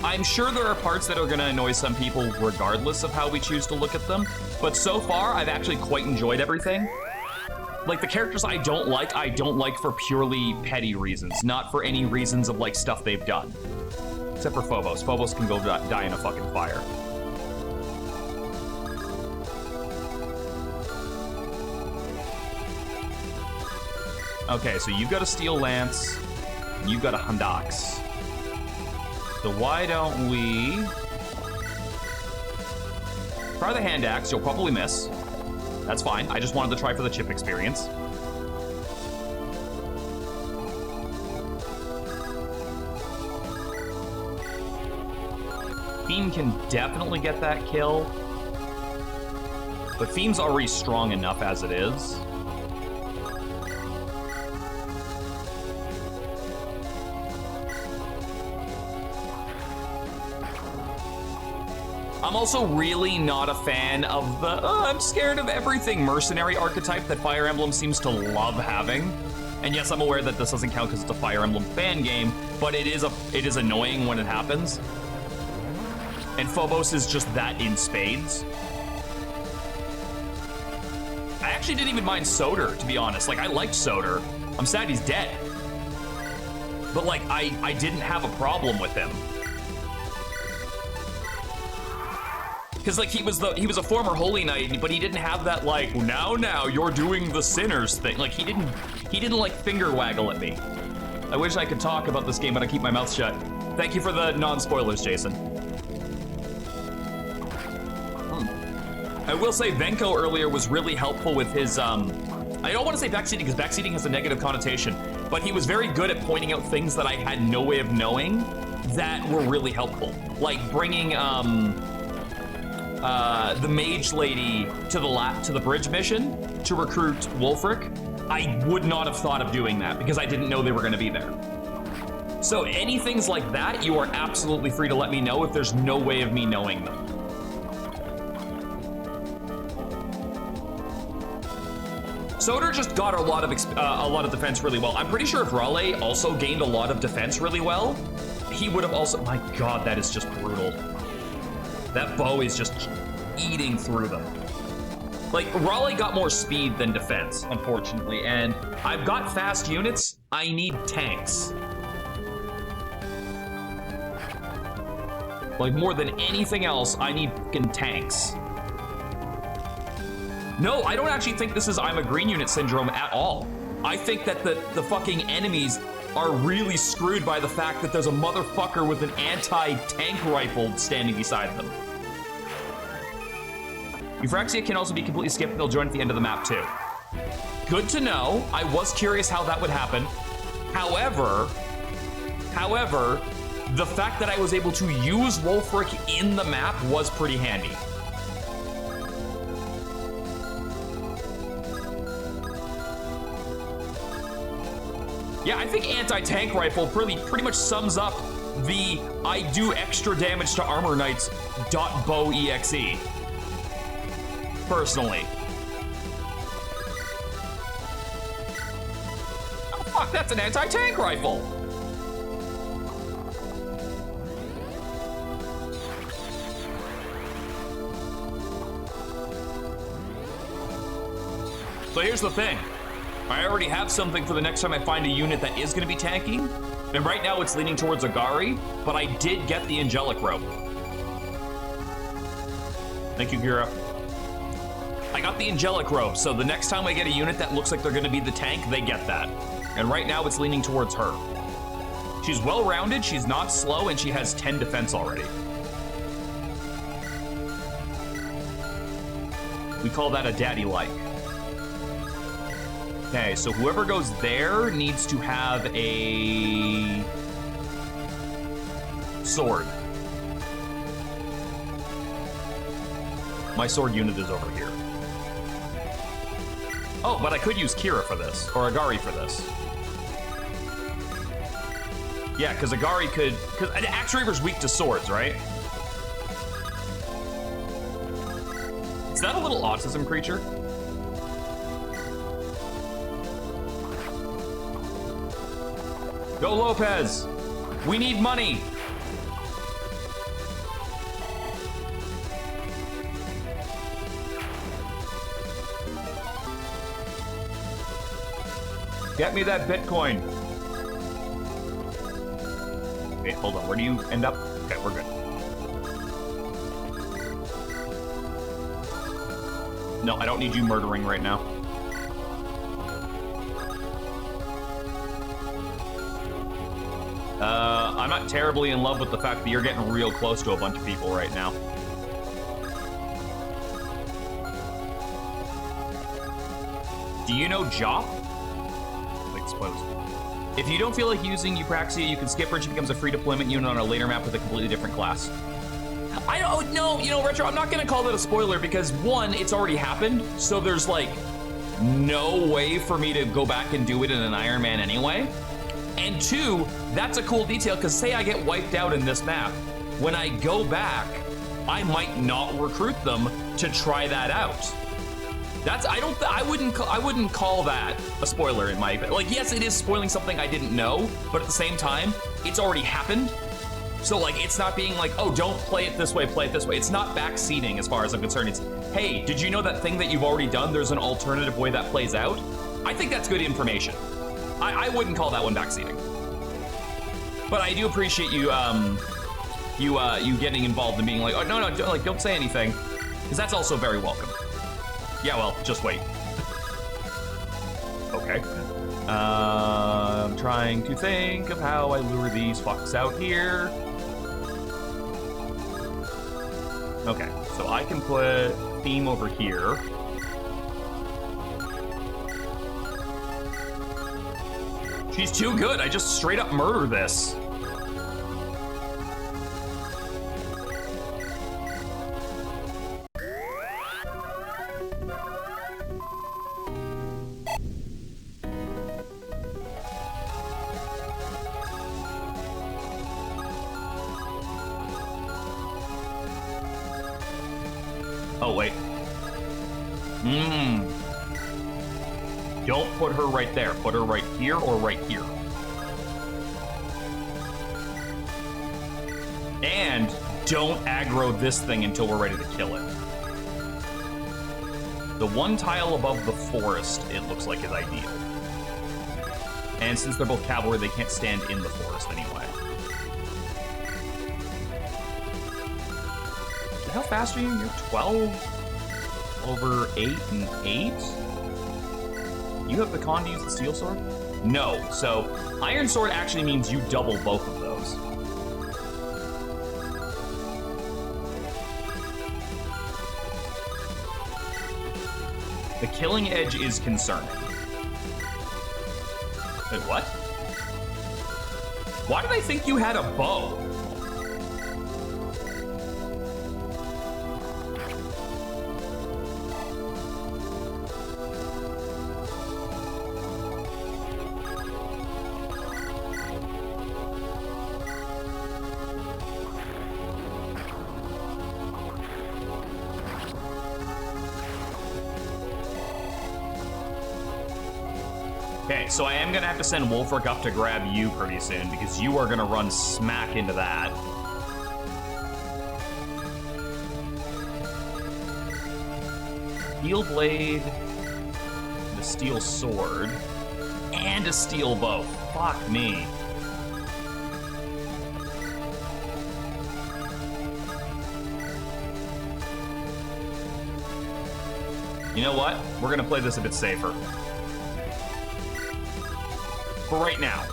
I'm sure there are parts that are going to annoy some people regardless of how we choose to look at them, but so far, I've actually quite enjoyed everything. Like, the characters I don't like for purely petty reasons, not for any reasons of, like, stuff they've done. Except for Phobos. Phobos can go die in a fucking fire. Okay, so you've got a Steel Lance, and you've got a Hondax. So why don't we... try the Hand Axe, you'll probably miss. That's fine, I just wanted to try for the chip experience. Fiend can definitely get that kill. But Fiend's already strong enough as it is. I'm also really not a fan of the I'm scared of everything mercenary archetype that Fire Emblem seems to love having. And yes, I'm aware that this doesn't count because it's a Fire Emblem fan game, but it is annoying when it happens. And Phobos is just that in spades. I actually didn't even mind Soder, to be honest. Like, I liked Soder. I'm sad he's dead. But, like, I didn't have a problem with him. Because, like, he was a former Holy Knight, but he didn't have that, like, now you're doing the sinners thing. Like, he didn't like finger waggle at me. I wish I could talk about this game, but I keep my mouth shut. Thank you for the non-spoilers, Jason. I will say Venko earlier was really helpful with his, I don't want to say backseating because backseating has a negative connotation, but he was very good at pointing out things that I had no way of knowing that were really helpful. Like bringing, the mage lady to the bridge mission to recruit Wulfric. I would not have thought of doing that because I didn't know they were going to be there. So anything like that, you are absolutely free to let me know if there's no way of me knowing them. Soder just got a lot of defense really well. I'm pretty sure if Raleigh also gained a lot of defense really well, he would have also. My God, that is just brutal. That bow is just eating through them. Like, Raleigh got more speed than defense, unfortunately, and I've got fast units. I need tanks. Like, more than anything else, I need fucking tanks. No, I don't actually think this is I'm a green unit syndrome at all. I think that the fucking enemies are really screwed by the fact that there's a motherfucker with an anti-tank rifle standing beside them. Euphraxia can also be completely skipped and they'll join at the end of the map too. Good to know. I was curious how that would happen. However, the fact that I was able to use Wulfric in the map was pretty handy. Yeah, I think anti-tank rifle pretty much sums up the I do extra damage to armor knights .bow exe. Personally. Oh fuck, that's an anti-tank rifle. So here's the thing. I already have something for the next time I find a unit that is going to be tanky. And right now it's leaning towards Agari, but I did get the Angelic Robe. Thank you, KYRA. I got the Angelic Robe, so the next time I get a unit that looks like they're going to be the tank, they get that. And right now it's leaning towards her. She's well-rounded, she's not slow, and she has 10 defense already. We call that a daddy-like. Okay, so whoever goes there needs to have a sword. My sword unit is over here. Oh, but I could use KYRA for this, or Agari for this. Yeah, because Agari could... Because Axe Reaver's weak to swords, right? Is that a little autism creature? Go Lopez! We need money! Get me that Bitcoin. Wait, hold on. Where do you end up? Okay, we're good. No, I don't need you murdering right now. I'm not terribly in love with the fact that you're getting real close to a bunch of people right now. Do you know Jop? If you don't feel like using Eupraxia, you can skip her and she becomes a free deployment unit on a later map with a completely different class. I don't know, you know, Retro, I'm not gonna call that a spoiler because one, it's already happened, so there's like no way for me to go back and do it in an Ironman anyway. And two, that's a cool detail because say I get wiped out in this map, when I go back, I might not recruit them to try that out. That's I wouldn't call that a spoiler in my like. Yes, it is spoiling something I didn't know, but at the same time, it's already happened. So like, it's not being like, oh, don't play it this way, play it this way. It's not backseating as far as I'm concerned. It's, hey, did you know that thing that you've already done? There's an alternative way that plays out. I think that's good information. I wouldn't call that one backseating. But I do appreciate you you getting involved and being like, oh no, don't say anything, because that's also very welcome. Yeah, well, just wait. Okay. I'm trying to think of how I lure these fucks out here. Okay, so I can put Theme over here. She's too good. I just straight up murder this. Oh, wait. Don't put her right there. Put her right here or right here. And don't aggro this thing until we're ready to kill it. The one tile above the forest, it looks like, is ideal. And since they're both cavalry, they can't stand in the forest anyway. How fast are you? You're 12 over 8 and 8? You have the con to use the steel sword? No, so iron sword actually means you double both of those. The killing edge is concerning. Wait, what? Why did I think you had a bow? Okay, so I am gonna have to send Wolfric up to grab you pretty soon because you are gonna run smack into that. Steel Blade, steel sword, and a steel bow. Fuck me. You know what? We're gonna play this a bit safer. For right now.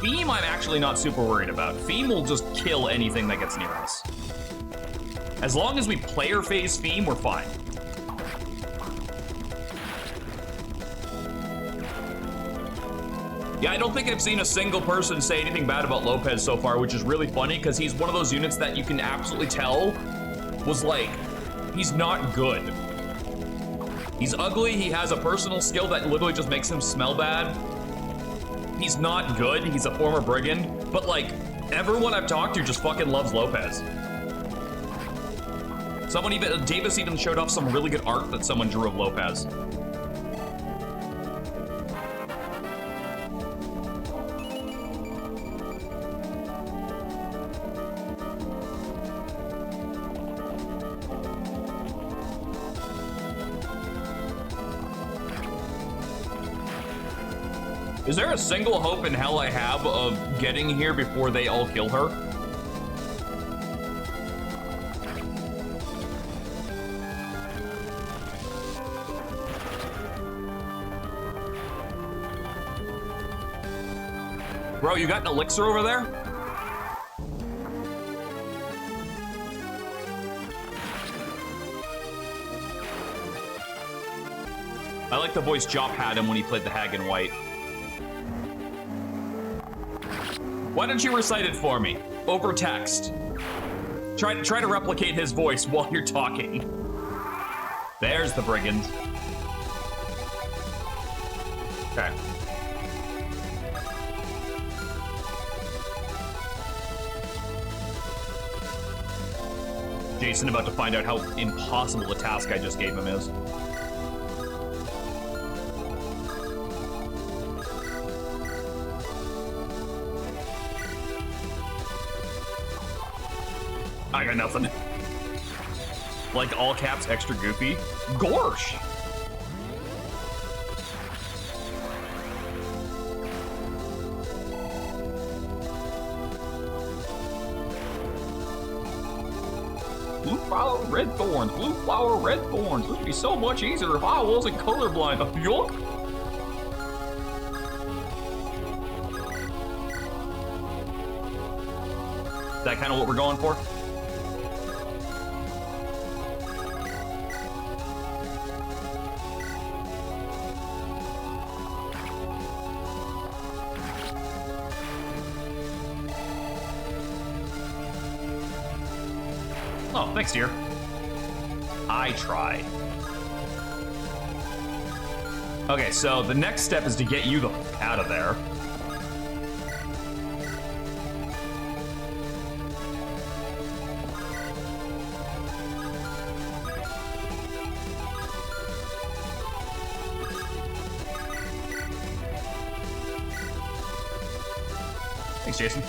Beam I'm actually not super worried about. Feem will just kill anything that gets near us. As long as we player phase Feem, we're fine. Yeah, I don't think I've seen a single person say anything bad about Lopez so far, which is really funny because he's one of those units that you can absolutely tell was like, he's not good. He's ugly, he has a personal skill that literally just makes him smell bad. He's not good, he's a former brigand, but like, everyone I've talked to just fucking loves Lopez. Davis even showed off some really good art that someone drew of Lopez. Is there a single hope in hell I have of getting here before they all kill her? Bro, you got an elixir over there? I like the voice Jop had him when he played the Hag in White. Why don't you recite it for me? Over text. Try to replicate his voice while you're talking. There's the brigand. Okay. Jason about to find out how impossible a task I just gave him is. I got nothing. Like all caps, extra goofy. Gorsh! Blue flower, red thorns. Blue flower, red thorns. This would be so much easier if I wasn't colorblind. Yuck! Is that kind of what we're going for? Oh, thanks, dear. I tried. Okay, so the next step is to get you the f out of there. Thanks, Jason.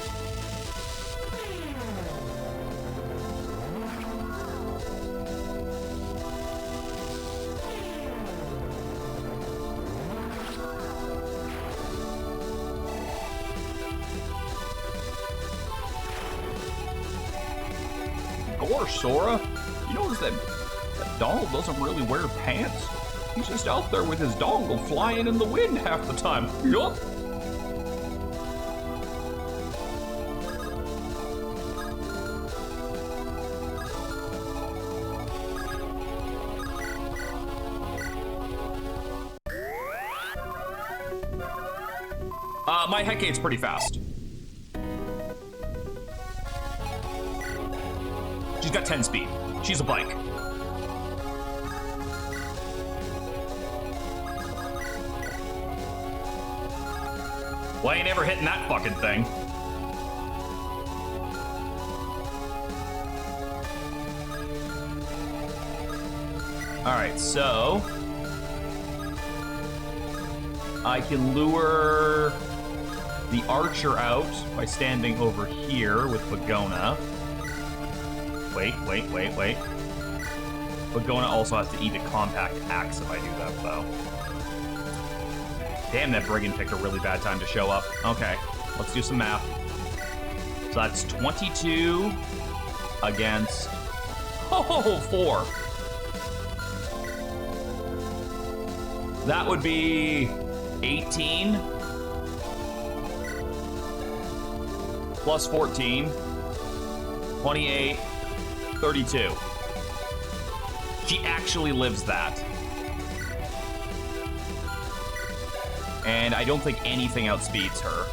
Gosh, Sora, you notice that Donald doesn't really wear pants? He's just out there with his dongle flying in the wind half the time. Yup. My Hecate's pretty fast. She's got 10 speed. She's a bike. Well, I ain't ever hitting that fucking thing. Alright, so I can lure the archer out by standing over here with Bagona. Wait. Bagona also has to eat a compact axe if I do that, though. Damn, that brigand picked a really bad time to show up. Okay, let's do some math. So that's 22 against... Oh, 4. That would be 18 plus 14, 28, 32. She actually lives that. And I don't think anything outspeeds her.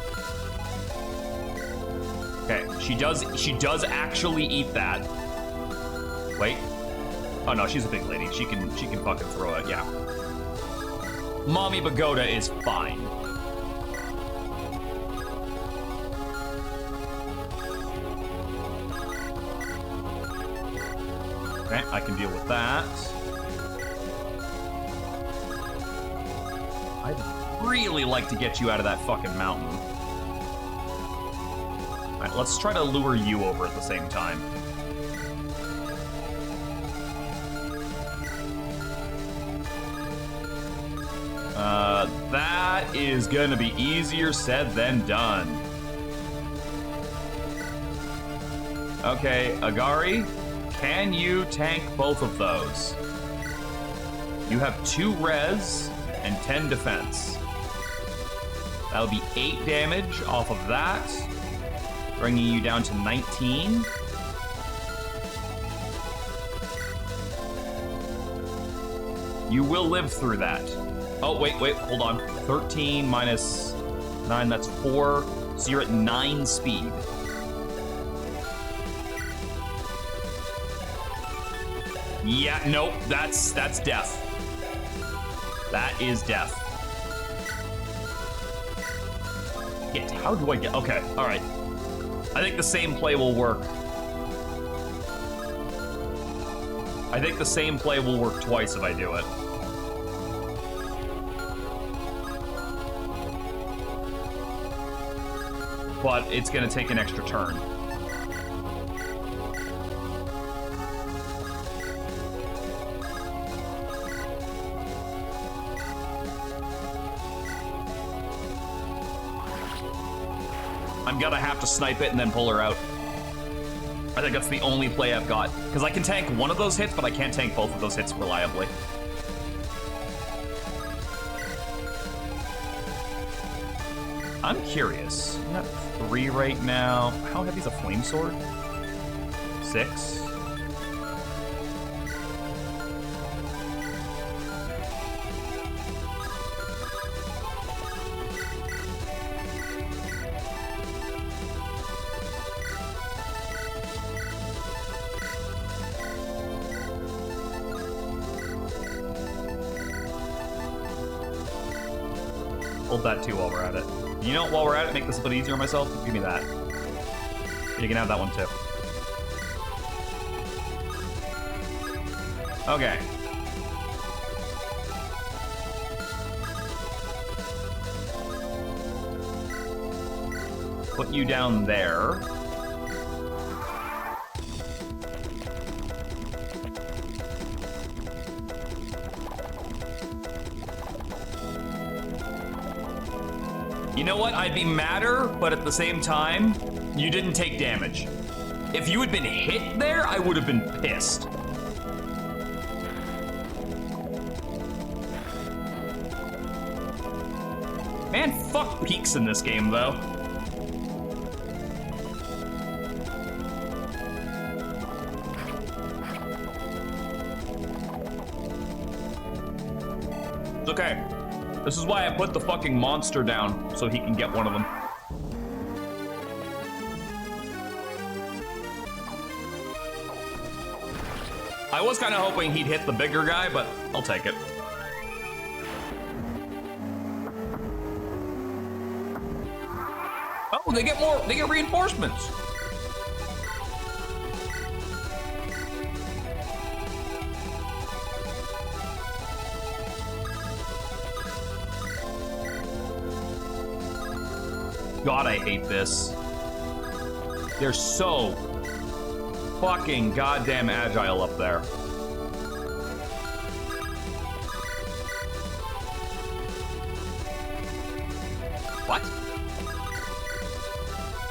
Okay, she does actually eat that. Wait. Oh no, she's a big lady. She can fucking throw it, yeah. Mommy Pagoda is fine. Okay, I can deal with that. I'd really like to get you out of that fucking mountain. All right, let's try to lure you over at the same time. That is gonna be easier said than done. Okay, Agari, can you tank both of those? You have 2 res and 10 defense. That'll be 8 damage off of that, bringing you down to 19. You will live through that. Oh, wait, hold on. 13 minus 9, that's 4. So you're at 9 speed. Yeah, nope, that's death. That is death. Shit, how do I get... Okay, all right. I think the same play will work. I think the same play will work twice if I do it. But it's gonna take an extra turn. I'm gonna have to snipe it and then pull her out. I think that's the only play I've got. Because I can tank one of those hits, but I can't tank both of those hits reliably. I'm curious. I'm at 3 right now. How heavy is a flame sword? 6. Hold that too while we're at it. You know, while we're at it, make this a bit easier on myself. Give me that. You can have that one too. Okay. Put you down there. You know what? I'd be madder, but at the same time, you didn't take damage. If you had been hit there, I would have been pissed. Man, fuck peaks in this game, though. It's okay. This is why I put the fucking monster down, so he can get one of them. I was kind of hoping he'd hit the bigger guy, but I'll take it. Oh, they get reinforcements. God, I hate this. They're so fucking goddamn agile up there. What?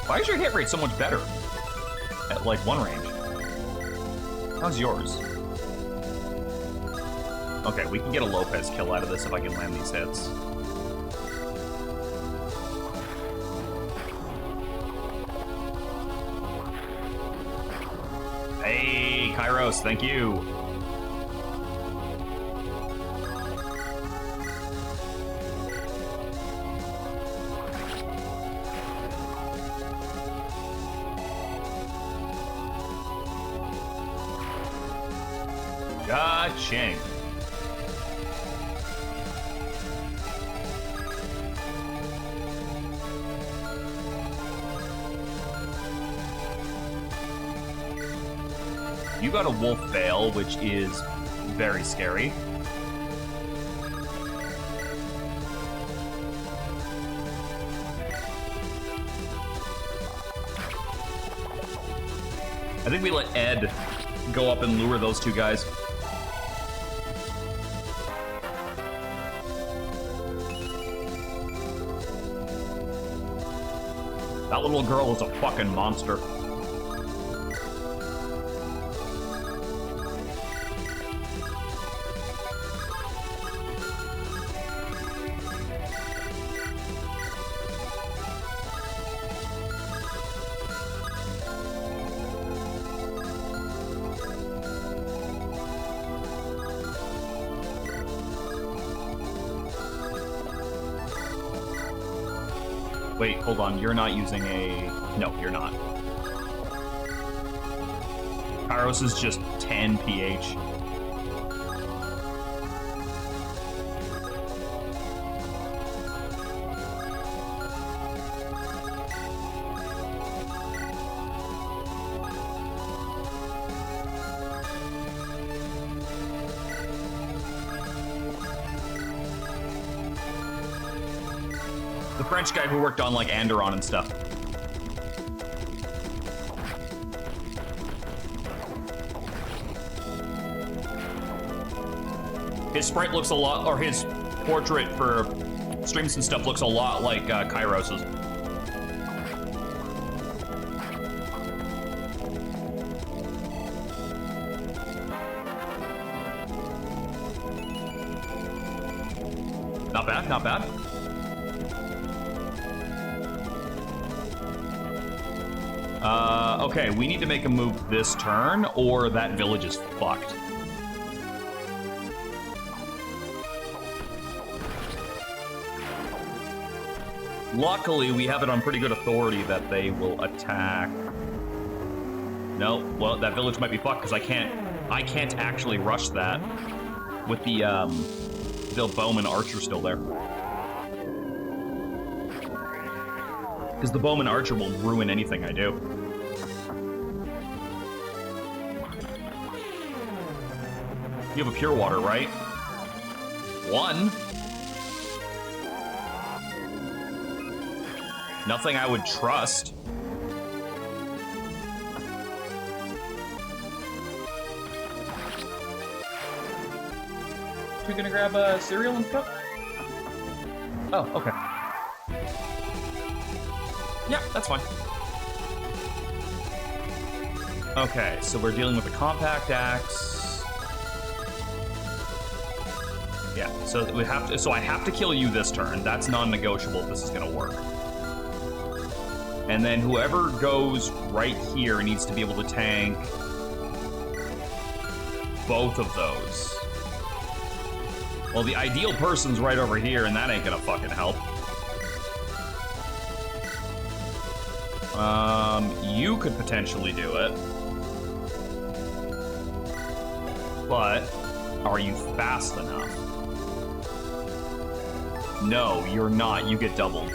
Why is your hit rate so much better at like one range? How's yours? Okay, we can get a Lopez kill out of this if I can land these hits. Hey, Kairos, thank you. Cha-ching. You got a wolf veil, which is very scary. I think we let Ed go up and lure those two guys. That little girl is a fucking monster. Wait, hold on. You're not using a... No, you're not. Kairos is just 10 pH. The French guy who worked on like Anderon and stuff. His sprite looks a lot, or his portrait for streams and stuff looks a lot like Kairos's. Not bad, not bad. Okay, we need to make a move this turn, or that village is fucked. Luckily, we have it on pretty good authority that they will attack. No, well, that village might be fucked because I can't actually rush that with the bowman archer still there. Because the bowman archer will ruin anything I do. You have a pure water, right? One. Nothing I would trust. We're gonna grab cereal and stuff? Oh, okay. Yeah, that's fine. Okay, so we're dealing with a compact axe. Yeah, so we have to. So I have to kill you this turn. That's non-negotiable if this is gonna work. And then whoever goes right here needs to be able to tank both of those. Well, the ideal person's right over here, and that ain't gonna fucking help. You could potentially do it. But are you fast enough? No, you're not. You get doubled.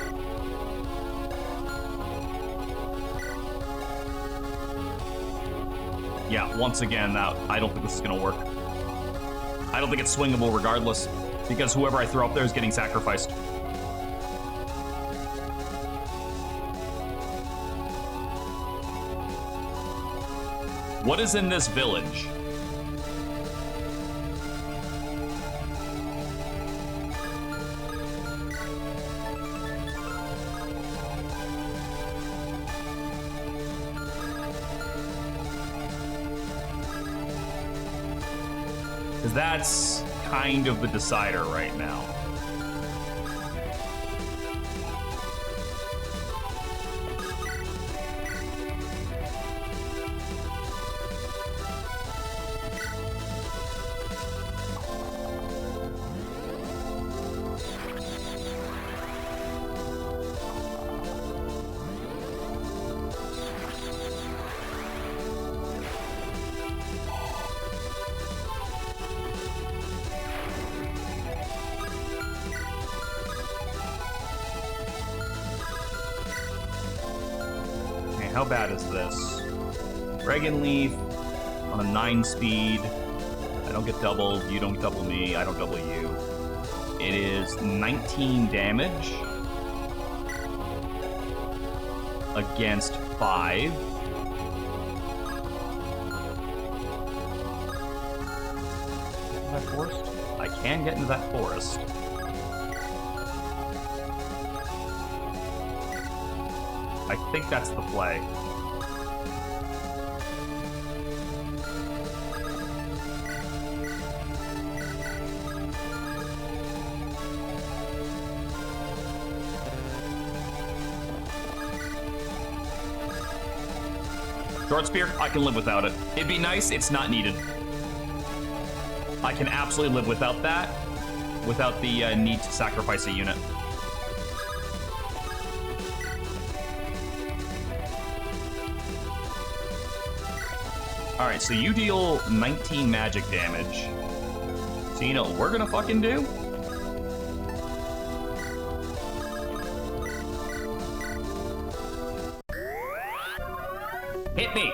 Yeah, once again, I don't think this is gonna work. I don't think it's swingable regardless, because whoever I throw up there is getting sacrificed. What is in this village? Because that's kind of the decider right now. How bad is this? Dragon Leaf on a 9 speed. I don't get doubled. You don't double me. I don't double you. It is 19 damage against 5. Into that forest? I can get into that forest. I think that's the play. Short spear, I can live without it. It'd be nice, it's not needed. I can absolutely live without that, without the need to sacrifice a unit. Alright, so you deal 19 magic damage. So you know what we're gonna fucking do? Hit me!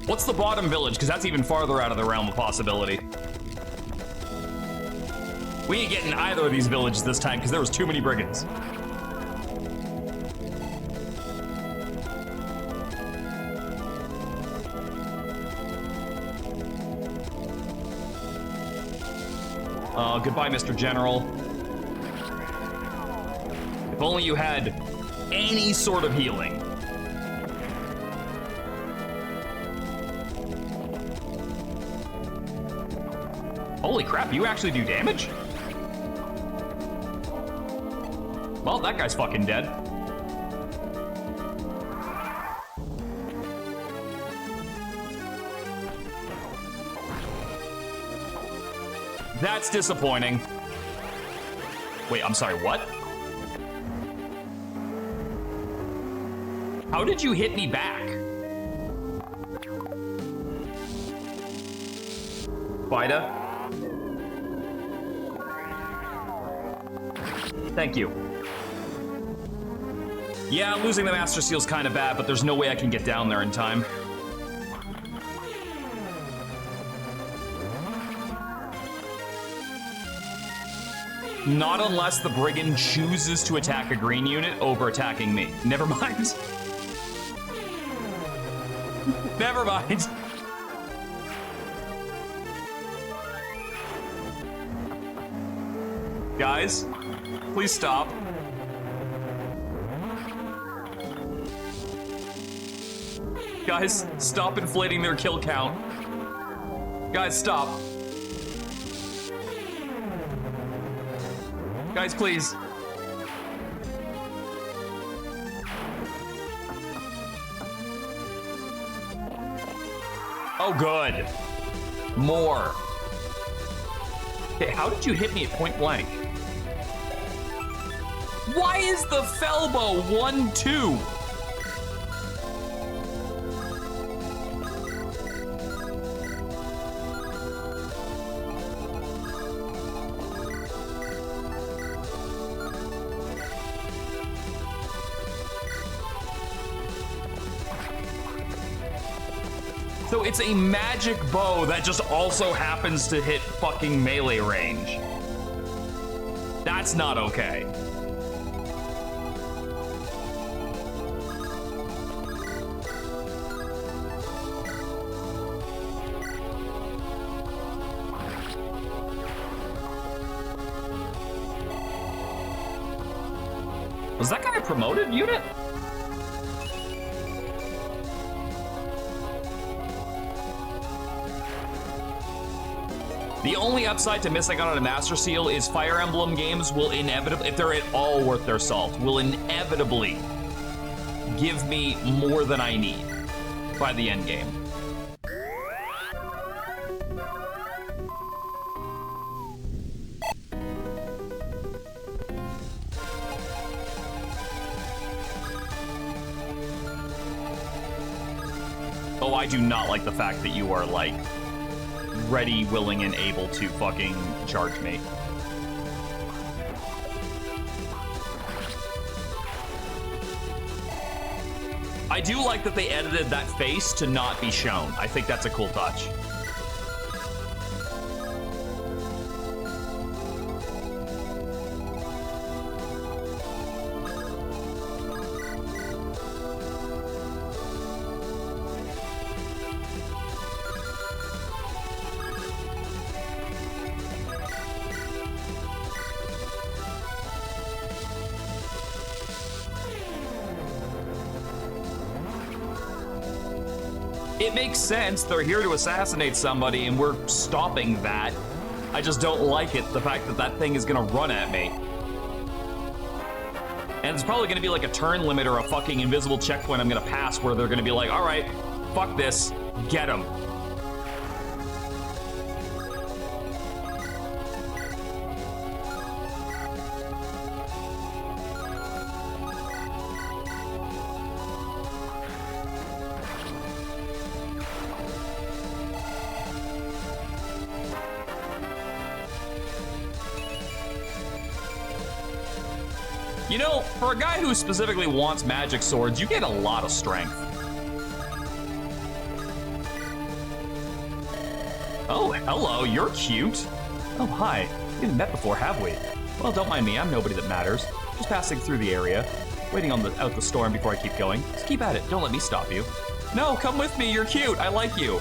What's the bottom village? Because that's even farther out of the realm of possibility. We ain't getting either of these villages this time because there was too many brigands. Goodbye, Mr. General. If only you had any sort of healing. Holy crap, you actually do damage? Well, that guy's fucking dead. That's disappointing. Wait, I'm sorry, what? How did you hit me back? Vida? Thank you. Yeah, losing the Master Seal's kind of bad, but there's no way I can get down there in time. Not unless the Brigand chooses to attack a green unit over attacking me. Never mind. Never mind. Guys, please stop. Guys, stop inflating their kill count. Guys, stop. Guys, please. Oh, good. More. Okay, how did you hit me at point blank? Why is the Felbow 1-2? So it's a magic bow that just also happens to hit fucking melee range. That's not okay. Was that guy a promoted unit? The only upside to missing out on a Master Seal is Fire Emblem games will inevitably, if they're at all worth their salt, will inevitably give me more than I need by the end game. Oh, I do not like the fact that you are like ready, willing, and able to fucking charge me. I do like that they edited that face to not be shown. I think that's a cool touch. It makes sense. They're here to assassinate somebody, and we're stopping that. I just don't like it, the fact that that thing is gonna run at me. And it's probably gonna be like a turn limit or a fucking invisible checkpoint I'm gonna pass where they're gonna be like, all right, fuck this, get him. You know, for a guy who specifically wants magic swords, you get a lot of strength. Oh, hello, you're cute. Oh, hi. We haven't met before, have we? Well, don't mind me, I'm nobody that matters. Just passing through the area, waiting on out the storm before I keep going. Just keep at it, don't let me stop you. No, come with me, you're cute, I like you.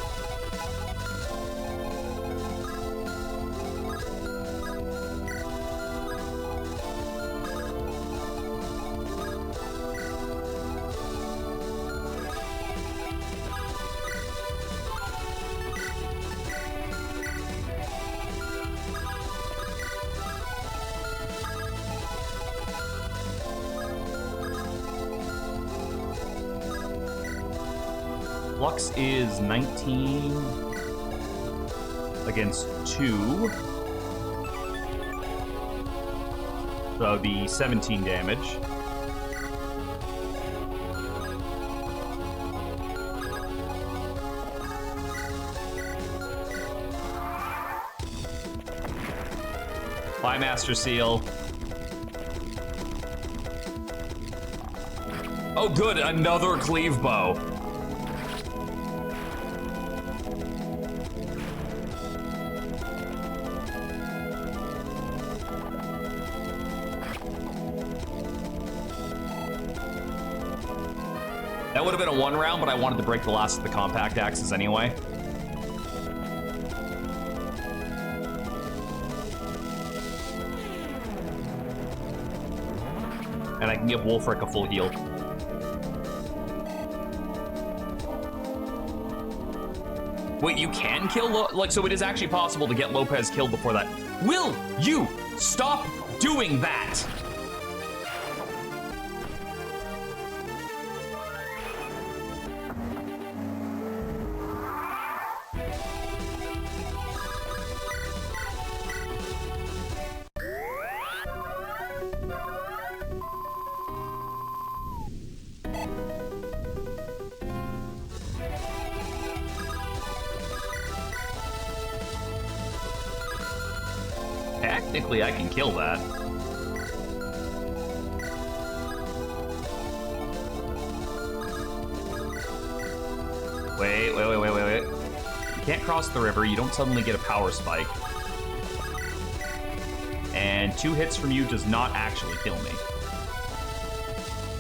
Lux is 19 against 2. So that would be 17 damage. Bye, Master Seal. Oh, good, another cleave bow. That would have been a 1 round, but I wanted to break the last of the compact axes anyway. And I can give Wolfric a full heal. Wait, you can kill so it is actually possible to get Lopez killed before that. Will you stop doing that? technically I can kill that. Wait. You can't cross the river. You don't suddenly get a power spike. And 2 hits from you does not actually kill me.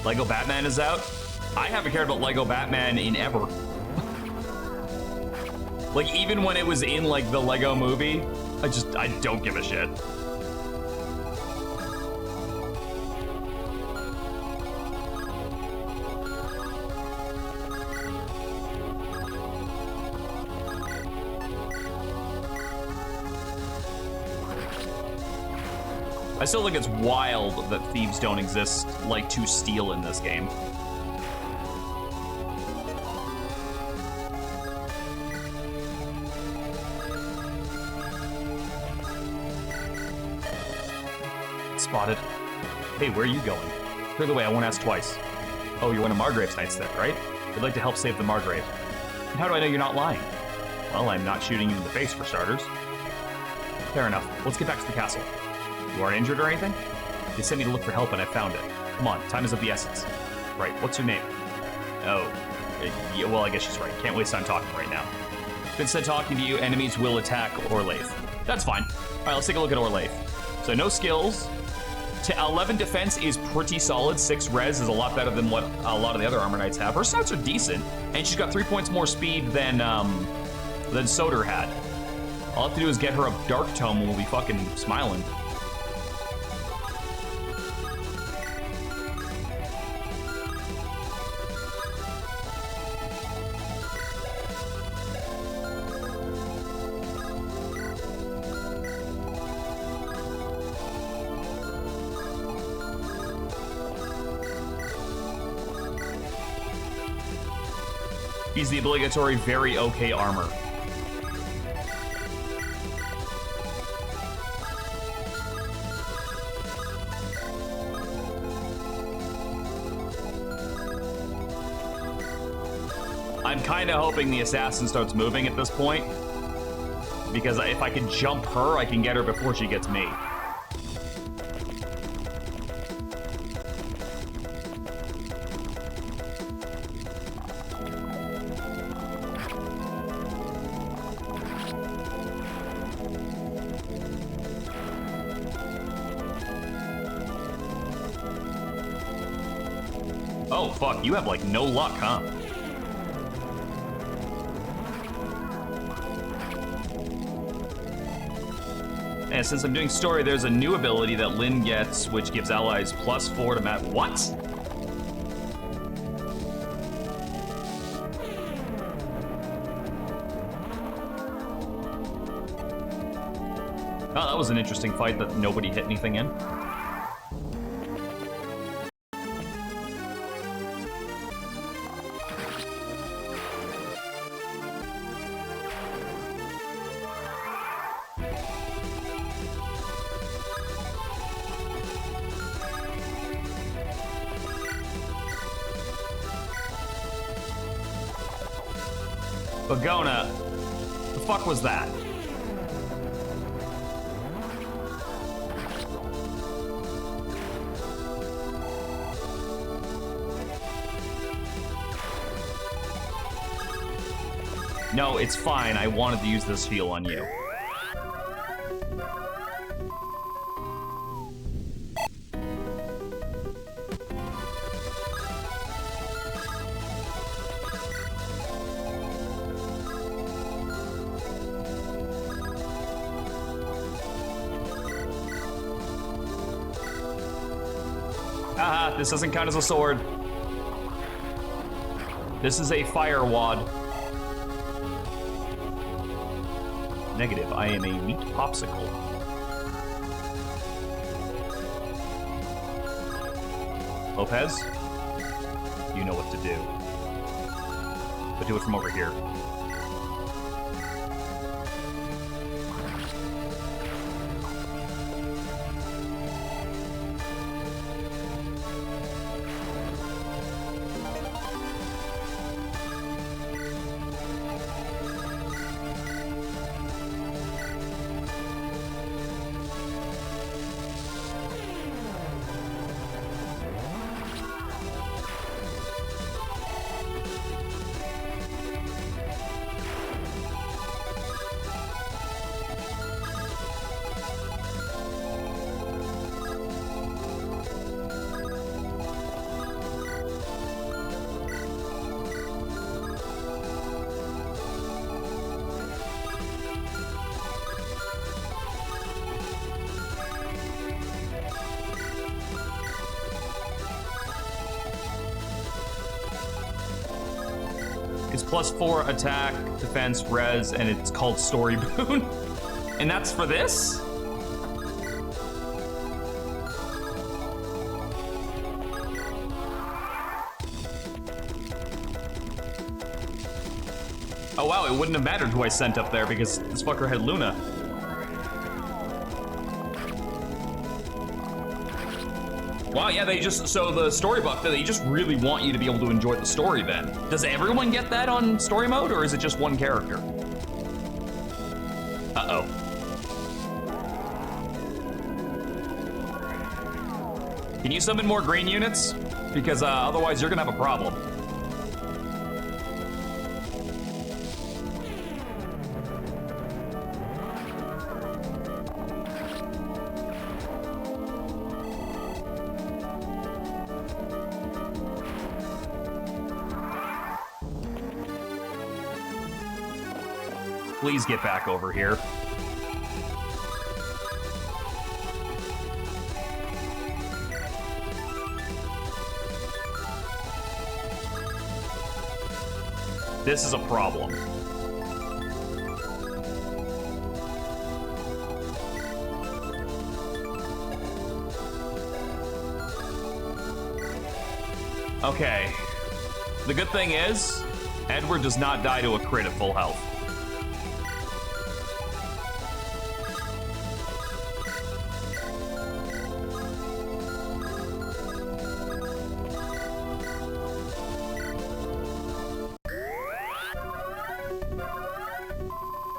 Lego Batman is out. I haven't cared about Lego Batman in ever. Like, even when it was in, like, the Lego movie, I don't give a shit. I still think it's wild that thieves don't exist, like, to steal in this game. Spotted. Hey, where are you going? Clear the way, I won't ask twice. Oh, you're one of Margrave's knights then, right? I'd like to help save the Margrave. And how do I know you're not lying? Well, I'm not shooting you in the face, for starters. Fair enough. Let's get back to the castle. You aren't injured or anything? They sent me to look for help and I found it. Come on, time is of the essence. Right, what's your name? Oh, yeah, well, I guess she's right. Can't waste time talking right now. Instead of talking to you, enemies will attack Orlaith. That's fine. All right, let's take a look at Orlaith. So no skills. 11 defense is pretty solid. 6 res is a lot better than what a lot of the other armor knights have. Her stats are decent, and she's got 3 points more speed than Soder had. All I have to do is get her a Dark Tome and we'll be fucking smiling. He's the obligatory very okay armor. I'm kind of hoping the assassin starts moving at this point, because if I can jump her, I can get her before she gets me. Oh, fuck, you have, like, no luck, huh? And since I'm doing story, there's a new ability that Lynn gets, which gives allies +4 to mat. What? Oh, that was an interesting fight that nobody hit anything in. Bagona, the fuck was that? No, it's fine. I wanted to use this heal on you. Haha, this doesn't count as a sword. This is a fire wad. Negative, I am a meat popsicle. Lopez, you know what to do. But do it from over here. is +4 attack, defense, res, and it's called Story Boon. And that's for this? Oh wow, it wouldn't have mattered who I sent up there because this fucker had Luna. Wow, yeah, so the story buff, they just really want you to be able to enjoy the story then. Does everyone get that on story mode, or is it just one character? Uh-oh. Can you summon more green units? Because otherwise you're gonna have a problem. Please get back over here. This is a problem. Okay. The good thing is, Edward does not die to a crit at full health.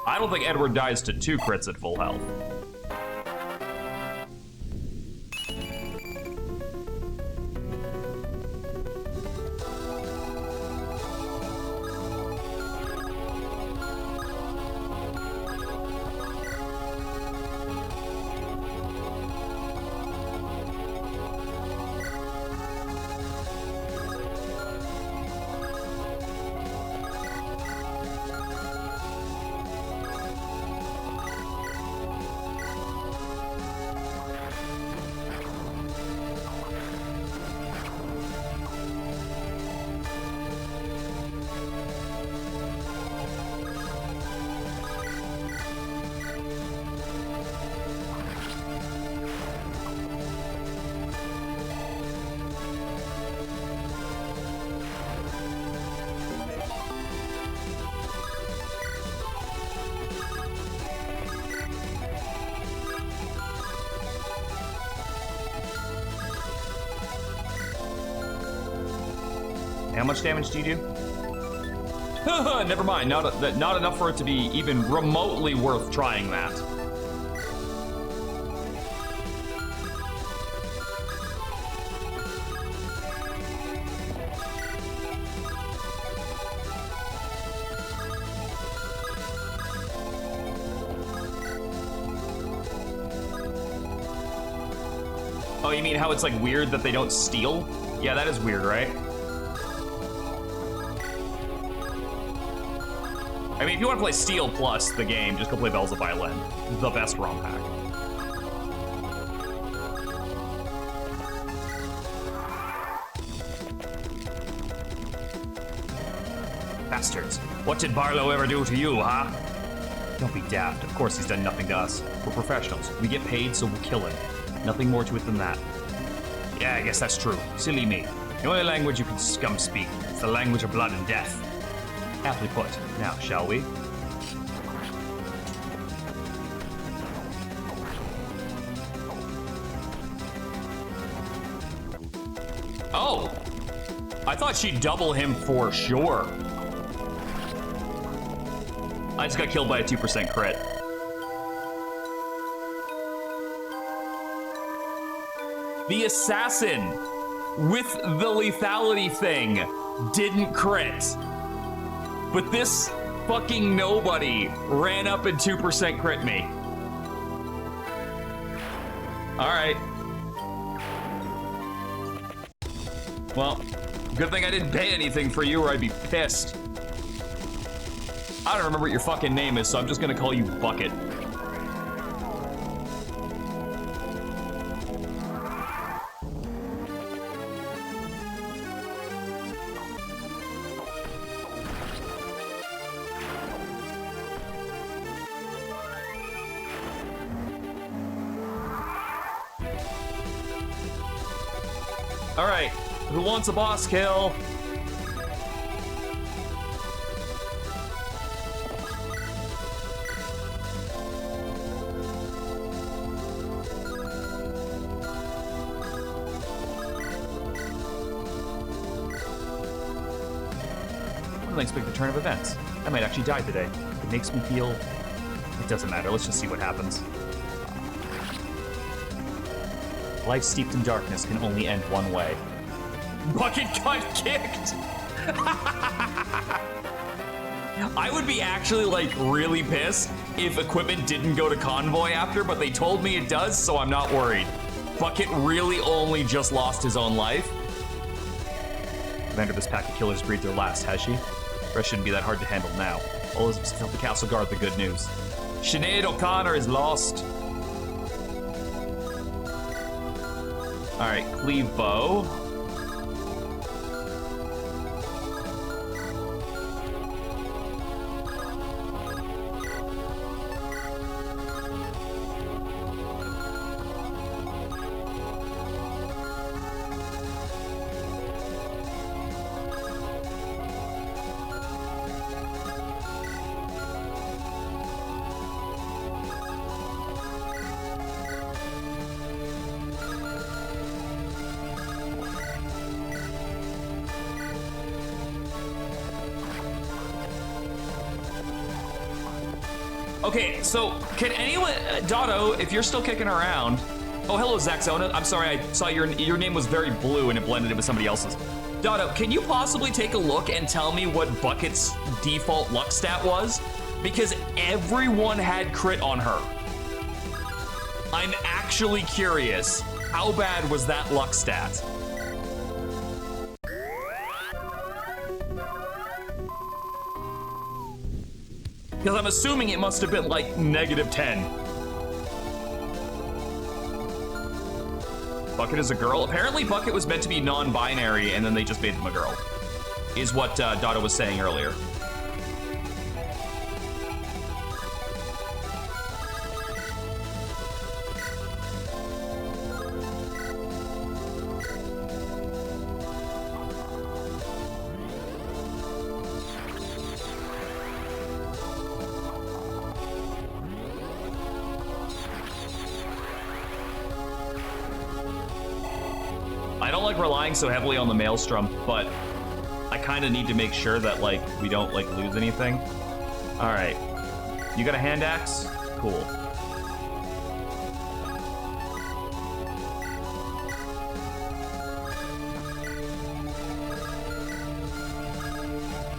I don't think Edward dies to 2 crits at full health. How much damage do you do? Never mind, not enough for it to be even remotely worth trying that. Oh, you mean how it's like weird that they don't steal? Yeah, that is weird, right? I mean, if you want to play Steel plus the game, just go play Bells of Violin. The best ROM hack. Bastards. What did Barlow ever do to you, huh? Don't be daft. Of course he's done nothing to us. We're professionals. We get paid, so we'll kill him. Nothing more to it than that. Yeah, I guess that's true. Silly me. The only language you can scum speak is the language of blood and death. Aptly put. Now, shall we? Oh! I thought she'd double him for sure. I just got killed by a 2% crit. The assassin with the lethality thing didn't crit. But this fucking nobody ran up and 2% crit me. Alright. Well, good thing I didn't pay anything for you or I'd be pissed. I don't remember what your fucking name is, so I'm just gonna call you Bucket. All right, who wants a boss kill? Unexpected turn of events. I might actually die today. It makes me feel... It doesn't matter. Let's just see what happens. Life steeped in darkness can only end one way. Bucket got kicked! I would be actually, like, really pissed if equipment didn't go to Convoy after, but they told me it does, so I'm not worried. Bucket really only just lost his own life. Commander, this pack of killers breathed their last, has she? Rest shouldn't be that hard to handle now. Elizabeth's helped the castle guard the good news. Sinead O'Connor is lost. Alright, cleave bow. Okay, so can anyone, Dotto, if you're still kicking around. Oh, hello, Zaxona. I'm sorry, I saw your name was very blue and it blended in with somebody else's. Dotto, can you possibly take a look and tell me what Bucket's default luck stat was? Because everyone had crit on her. I'm actually curious. How bad was that luck stat? Because I'm assuming it must have been like -10. Bucket is a girl. Apparently Bucket was meant to be non-binary and then they just made him a girl. Is what Dotto was saying earlier. I don't like relying so heavily on the Maelstrom, but I kind of need to make sure that, like, we don't, like, lose anything. All right. You got a hand axe? Cool.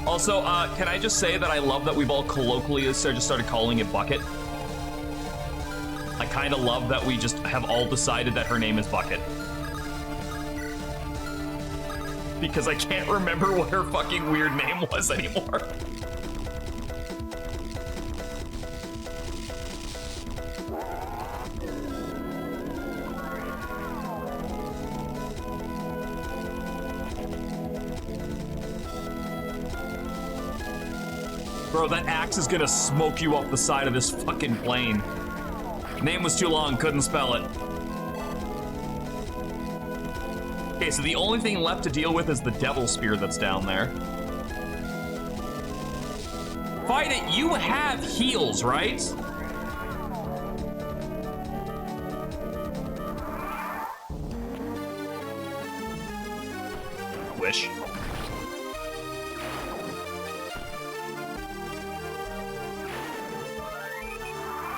Also, can I just say that I love that we've all colloquially just started calling it Bucket? I kind of love that we just have all decided that her name is Bucket. Because I can't remember what her fucking weird name was anymore. Bro, that axe is gonna smoke you off the side of this fucking plane. Name was too long, couldn't spell it. Okay, so the only thing left to deal with is the devil spear that's down there. Fight it, you have heals, right? Wish.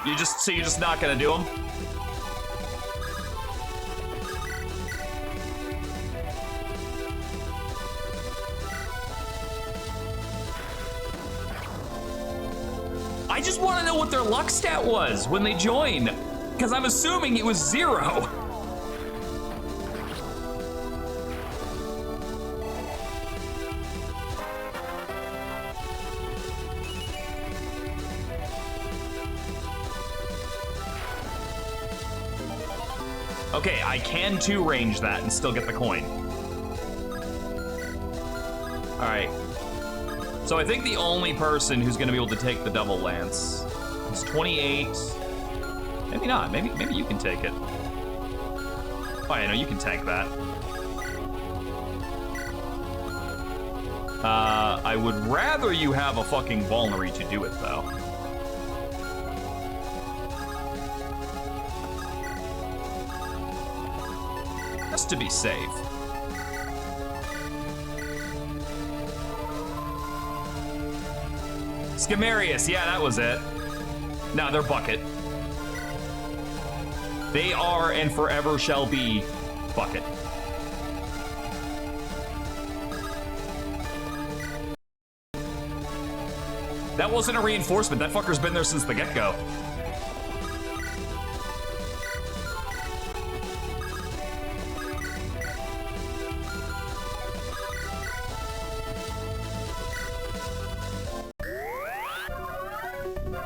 You're just not gonna do them? I just want to know what their luck stat was when they join, because I'm assuming it was 0. Okay, I can 2-range that and still get the coin. All right. So I think the only person who's going to be able to take the double lance is 28. Maybe not. Maybe you can take it. Oh, I know you can tank that. I would rather you have a fucking vulnerary to do it, though. Just to be safe. Schemarius, yeah, that was it. No, they're Bucket. They are and forever shall be Bucket. That wasn't a reinforcement. That fucker's been there since the get-go.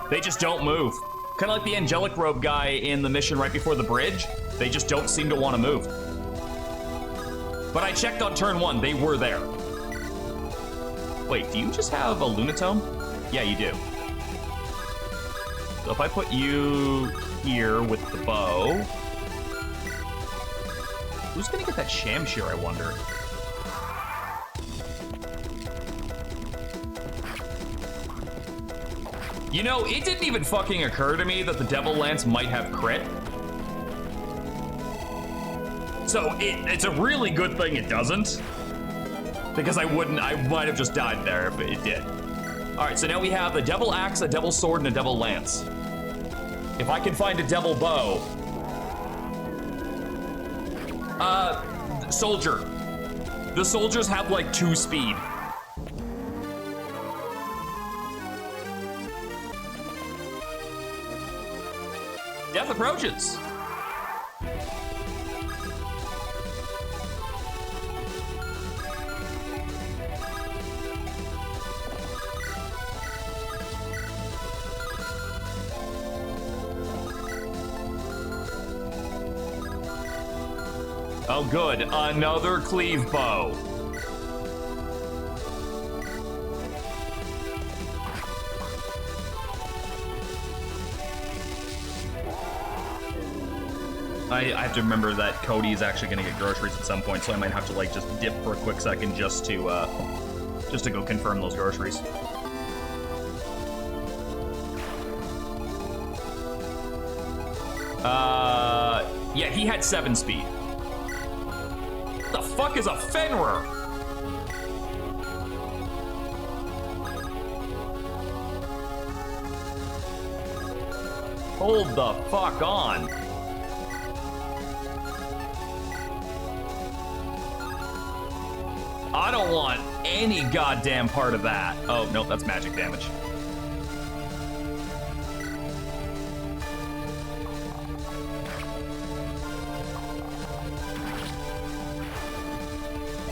They just don't move. Kind of like the angelic robe guy in the mission right before the bridge. They just don't seem to want to move. But I checked on turn 1. They were there. Wait, do you just have a Lunatome? Yeah, you do. So if I put you here with the bow... Who's gonna get that Shamshir, I wonder? You know, it didn't even fucking occur to me that the Devil Lance might have crit. So it's a really good thing it doesn't. Because I might have just died there if it did. All right, so now we have a Devil Axe, a Devil Sword, and a Devil Lance. If I can find a Devil Bow. Soldier. The soldiers have like 2 speed. Death approaches. Oh, good. Another cleave bow. I have to remember that Cody is actually going to get groceries at some point, so I might have to like just dip for a quick second just to go confirm those groceries. Yeah, he had 7 speed. What the fuck is a Fenrir? Hold the fuck on. I don't want any goddamn part of that. Oh, nope, that's magic damage.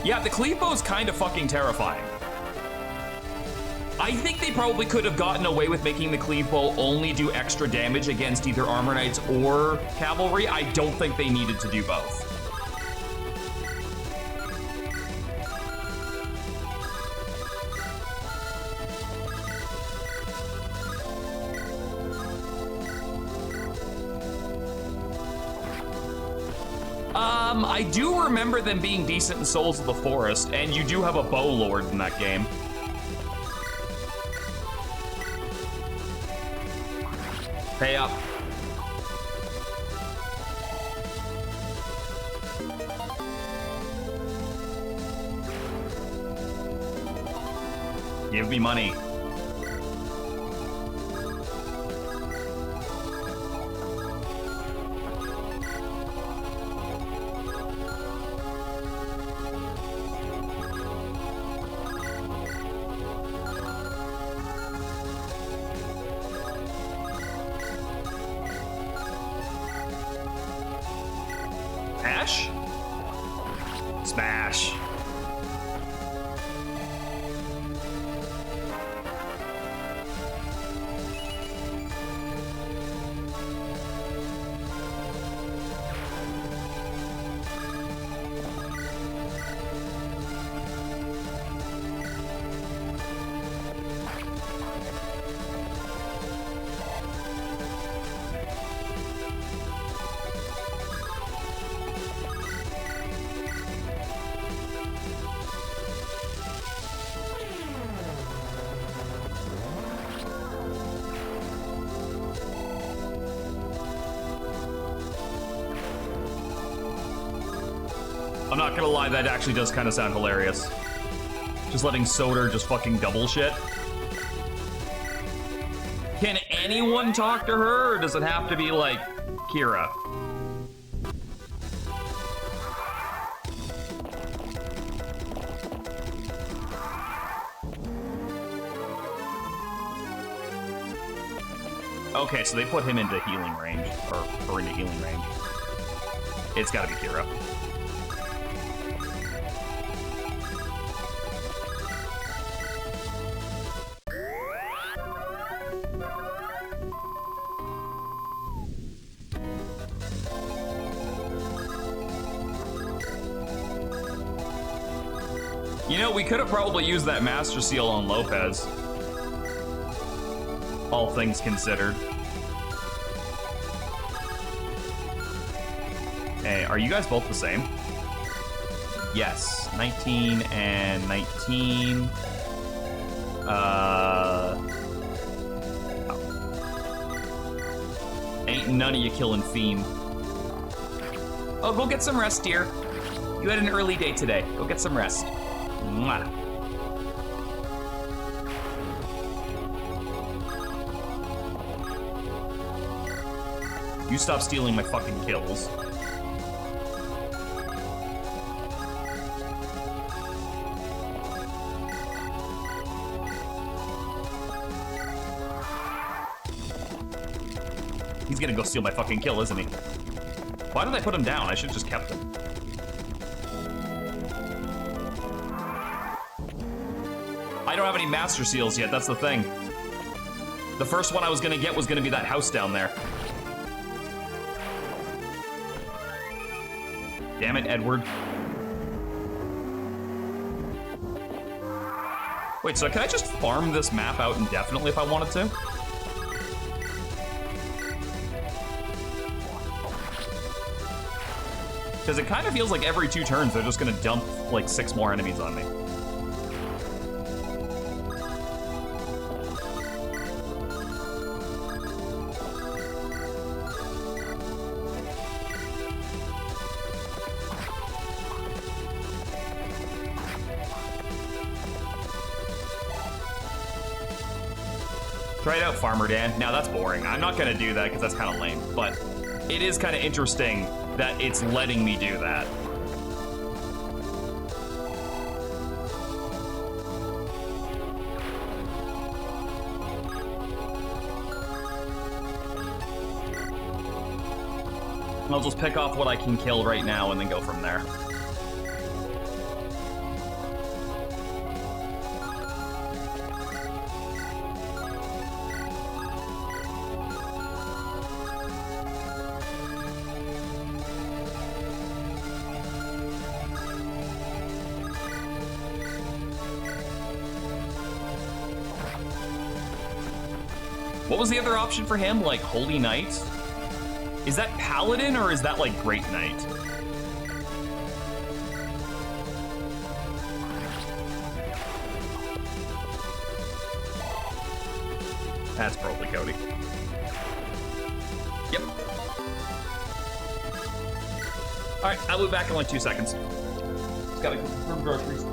Yeah, the cleave bow is kind of fucking terrifying. I think they probably could have gotten away with making the cleave bow only do extra damage against either armor knights or cavalry. I don't think they needed to do both. I do remember them being decent in Souls of the Forest, and you do have a bow lord in that game. Pay up. Give me money. Smash? Smash. I'm not gonna lie, that actually does kind of sound hilarious. Just letting Soder just fucking double shit. Can anyone talk to her, or does it have to be, like, KYRA? Okay, so they put him into healing range, or her into healing range. It's gotta be KYRA. You know, we could have probably used that Master Seal on Lopez. All things considered. Hey, are you guys both the same? Yes, 19 and 19. Ain't none of you killing Fiend. Oh, go get some rest, dear. You had an early day today. Go get some rest. Mwah. You stop stealing my fucking kills. He's gonna go steal my fucking kill, isn't he? Why did I put him down? I should have just kept him. I don't have any Master Seals yet, that's the thing. The first one I was gonna get was gonna be that house down there. Damn it, Edward. Wait, so can I just farm this map out indefinitely if I wanted to? Because it kind of feels like every 2 turns they're just gonna dump like 6 more enemies on me. Try it out, Farmer Dan. Now that's boring. I'm not gonna do that because that's kind of lame, but it is kind of interesting that it's letting me do that. I'll just pick off what I can kill right now and then go from there. What was the other option for him? Like Holy Knight? Is that Paladin or is that like Great Knight? That's probably Cody. Yep. All right, I'll be back in like 2 seconds. Just gotta go from groceries.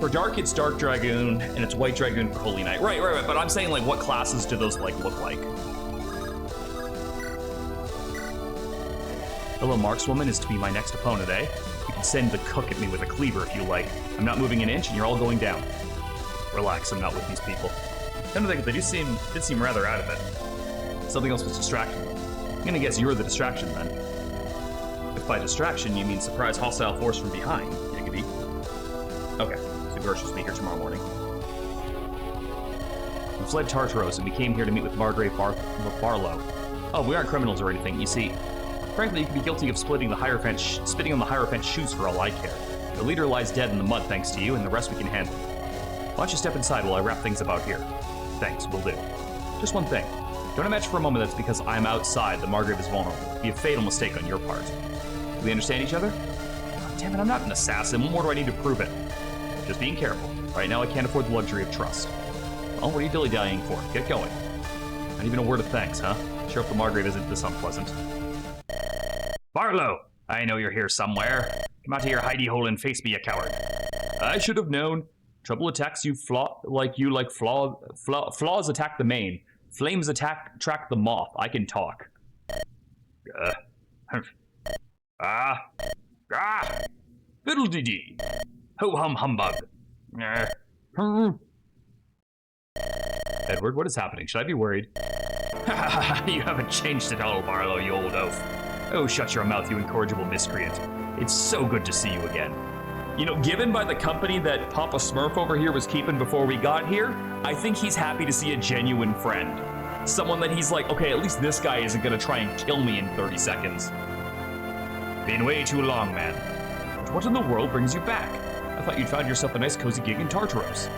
For Dark, it's Dark Dragoon, and it's White Dragoon for Holy Knight. Right. But I'm saying, like, what classes do those, like, look like? The little markswoman is to be my next opponent, eh? You can send the cook at me with a cleaver if you like. I'm not moving an inch, and you're all going down. Relax, I'm not with these people. Come to think of it, they did seem rather out of it. Something else was distracting them. I'm gonna guess you're the distraction, then. If by distraction you mean surprise hostile force from behind, Giggity. Okay, so Gersh's meet here tomorrow morning. We fled Tartaros, and we came here to meet with Margrave Barlow. Oh, we aren't criminals or anything, you see. Frankly, you could be guilty of spitting on the Hierophant's shoes for all I care. The leader lies dead in the mud thanks to you, and the rest we can handle. Why don't you step inside while I wrap things about here? Thanks, will do. Just one thing. Don't imagine for a moment that's because I'm outside that Margrave is vulnerable. It'd be a fatal mistake on your part. Do we understand each other? Oh, damn it, I'm not an assassin. What more do I need to prove it? Just being careful. Right now I can't afford the luxury of trust. Well, what are you dilly-dallying for? Get going. Not even a word of thanks, huh? Sure hope the Margrave isn't this unpleasant. Barlow! I know you're here somewhere. Come out of your hidey hole and face me, you coward. I should have known. Trouble attacks you flaws attack the mane. Flames track the moth. I can talk. Fiddle-dee-dee. Ho-hum humbug. Edward, what is happening? Should I be worried? You haven't changed at all, Barlow, you old oaf. Oh, shut your mouth, you incorrigible miscreant. It's so good to see you again. You know, given by the company that Papa Smurf over here was keeping before we got here, I think he's happy to see a genuine friend. Someone that he's like, okay, at least this guy isn't gonna try and kill me in 30 seconds. Been way too long, man. But what in the world brings you back? I thought you'd found yourself a nice cozy gig in Tartaros.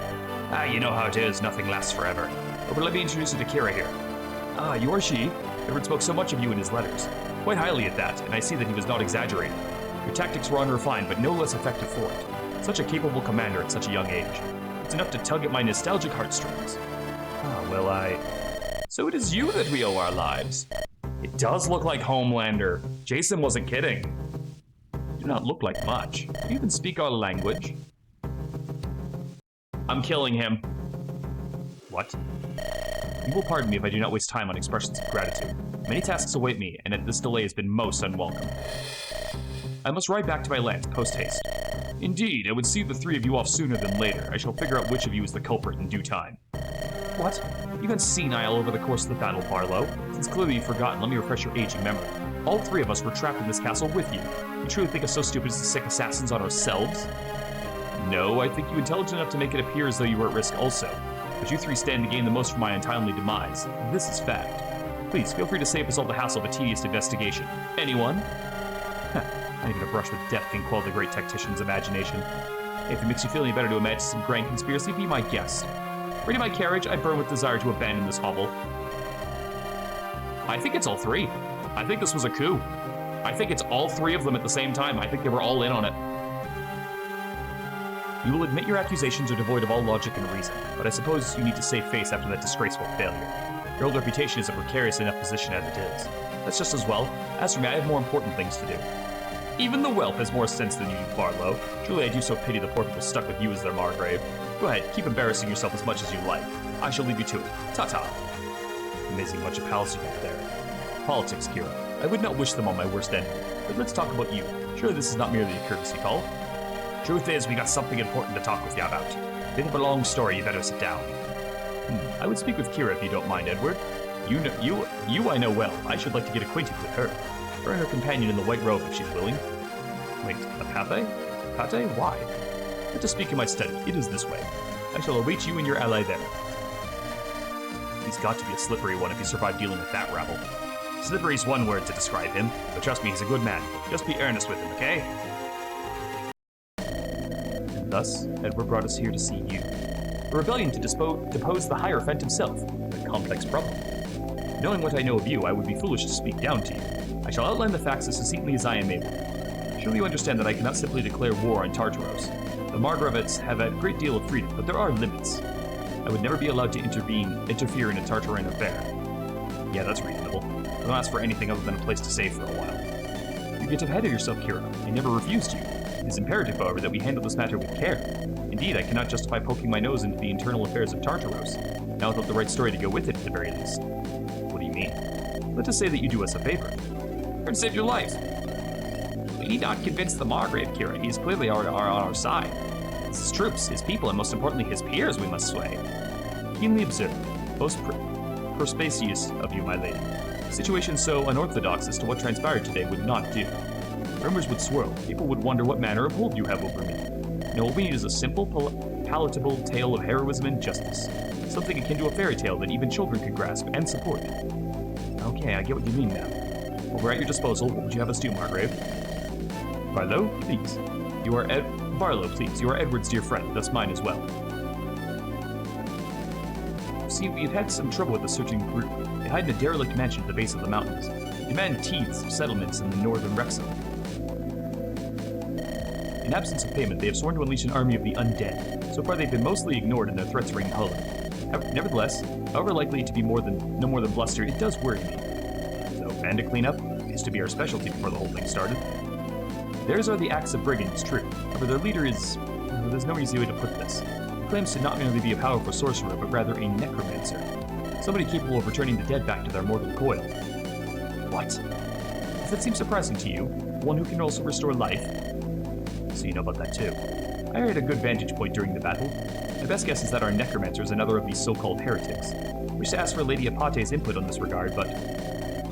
Ah, you know how it is, nothing lasts forever. Oh, but let me introduce you to KYRA here. Ah, you are she. Edward spoke so much of you in his letters. Quite highly at that, and I see that he was not exaggerating. Your tactics were unrefined, but no less effective for it. Such a capable commander at such a young age. It's enough to tug at my nostalgic heartstrings. Ah, well, So it is you that we owe our lives. It does look like Homelander. Jason wasn't kidding. You do not look like much. Do you even speak our language? I'm killing him. What? You will pardon me if I do not waste time on expressions of gratitude. Many tasks await me, and this delay has been most unwelcome. I must ride back to my land, post-haste. Indeed, I would see the three of you off sooner than later. I shall figure out which of you is the culprit in due time. What? You went senile over the course of the battle, Barlow. Since clearly you've forgotten, let me refresh your aging memory. All three of us were trapped in this castle with you. You truly think us so stupid as to sick assassins on ourselves? No, I think you intelligent enough to make it appear as though you were at risk also. But you three stand to gain the most from my untimely demise. This is fact. Please, feel free to save us all the hassle of a tedious investigation. Anyone? Not even a brush with death can quell the great tactician's imagination. If it makes you feel any better to imagine some grand conspiracy, be my guest. Ready my carriage, I burn with desire to abandon this hovel. I think it's all three. I think this was a coup. I think it's all three of them at the same time. I think they were all in on it. You will admit your accusations are devoid of all logic and reason, but I suppose you need to save face after that disgraceful failure. Your old reputation is a precarious enough position as it is. That's just as well. As for me, I have more important things to do. Even the whelp has more sense than you do, Barlow. Truly, I do so pity the poor people stuck with you as their Margrave. Go ahead, keep embarrassing yourself as much as you like. I shall leave you to it. Ta-ta. Amazing bunch of pals you got there. Politics, KYRA. I would not wish them on my worst enemy. But let's talk about you. Surely this is not merely a courtesy call. Truth is, we got something important to talk with you about. Bit of a long story, you better sit down. I would speak with KYRA if you don't mind, Edward. You I know well. I should like to get acquainted with her. Her and her companion in the white robe, if she's willing. Wait, a Pate? Pate? Why? Let us speak in my study. It is this way. I shall await you and your ally there. He's got to be a slippery one if he survived dealing with that rabble. Slippery's one word to describe him, but trust me, he's a good man. Just be earnest with him, okay? And thus, Edward brought us here to see you. A rebellion to depose the Hierophant himself. A complex problem. Knowing what I know of you, I would be foolish to speak down to you. I shall outline the facts as succinctly as I am able. Surely you understand that I cannot simply declare war on Tartaros. The Margravites have a great deal of freedom, but there are limits. I would never be allowed to interfere in a Tartarian affair. Yeah, that's reasonable. I don't ask for anything other than a place to stay for a while. You get ahead of yourself, KYRA. I never refused you. It is imperative, however, that we handle this matter with care. Indeed, Indeed, I cannot justify poking my nose into the internal affairs of Tartaros, now without the right story to go with it at the very least. What do you mean? Let us say that you do us a favor. We're to save your life. We need not convince the Margrave, KYRA. He is clearly on our side. It's his troops, his people, and most importantly, his peers we must sway. Keenly observed. Most perspicacious of you, my lady. Situations so unorthodox as to what transpired today would not do. Rumors would swirl. People would wonder what manner of hold you have over me. No, what we need is a simple, palatable tale of heroism and justice. Something akin to a fairy tale that even children could grasp and support. Okay, I get what you mean now. Well, we're at your disposal. What would you have us do, Margrave? Barlow, please. You are Barlow, please. You are Edward's dear friend, thus mine as well. See, we've had some trouble with the searching group. They hide in a derelict mansion at the base of the mountains. They demand teeths of settlements in the northern Wrexham. In absence of payment, they have sworn to unleash an army of the undead. So far, they've been mostly ignored and their threats ring hollow. Nevertheless, however likely to be no more than bluster, it does worry me. So, bandit cleanup is to be our specialty before the whole thing started. Theirs are the acts of brigands, true. However, their leader is... there's no easy way to put this. He claims to not merely be a powerful sorcerer, but rather a necromancer. Somebody capable of returning the dead back to their mortal coil. What? Does that seem surprising to you? One who can also restore life? So you know about that too. I had a good vantage point during the battle. My best guess is that our necromancer is another of these so-called heretics. We wish to ask for Lady Apate's input on this regard, but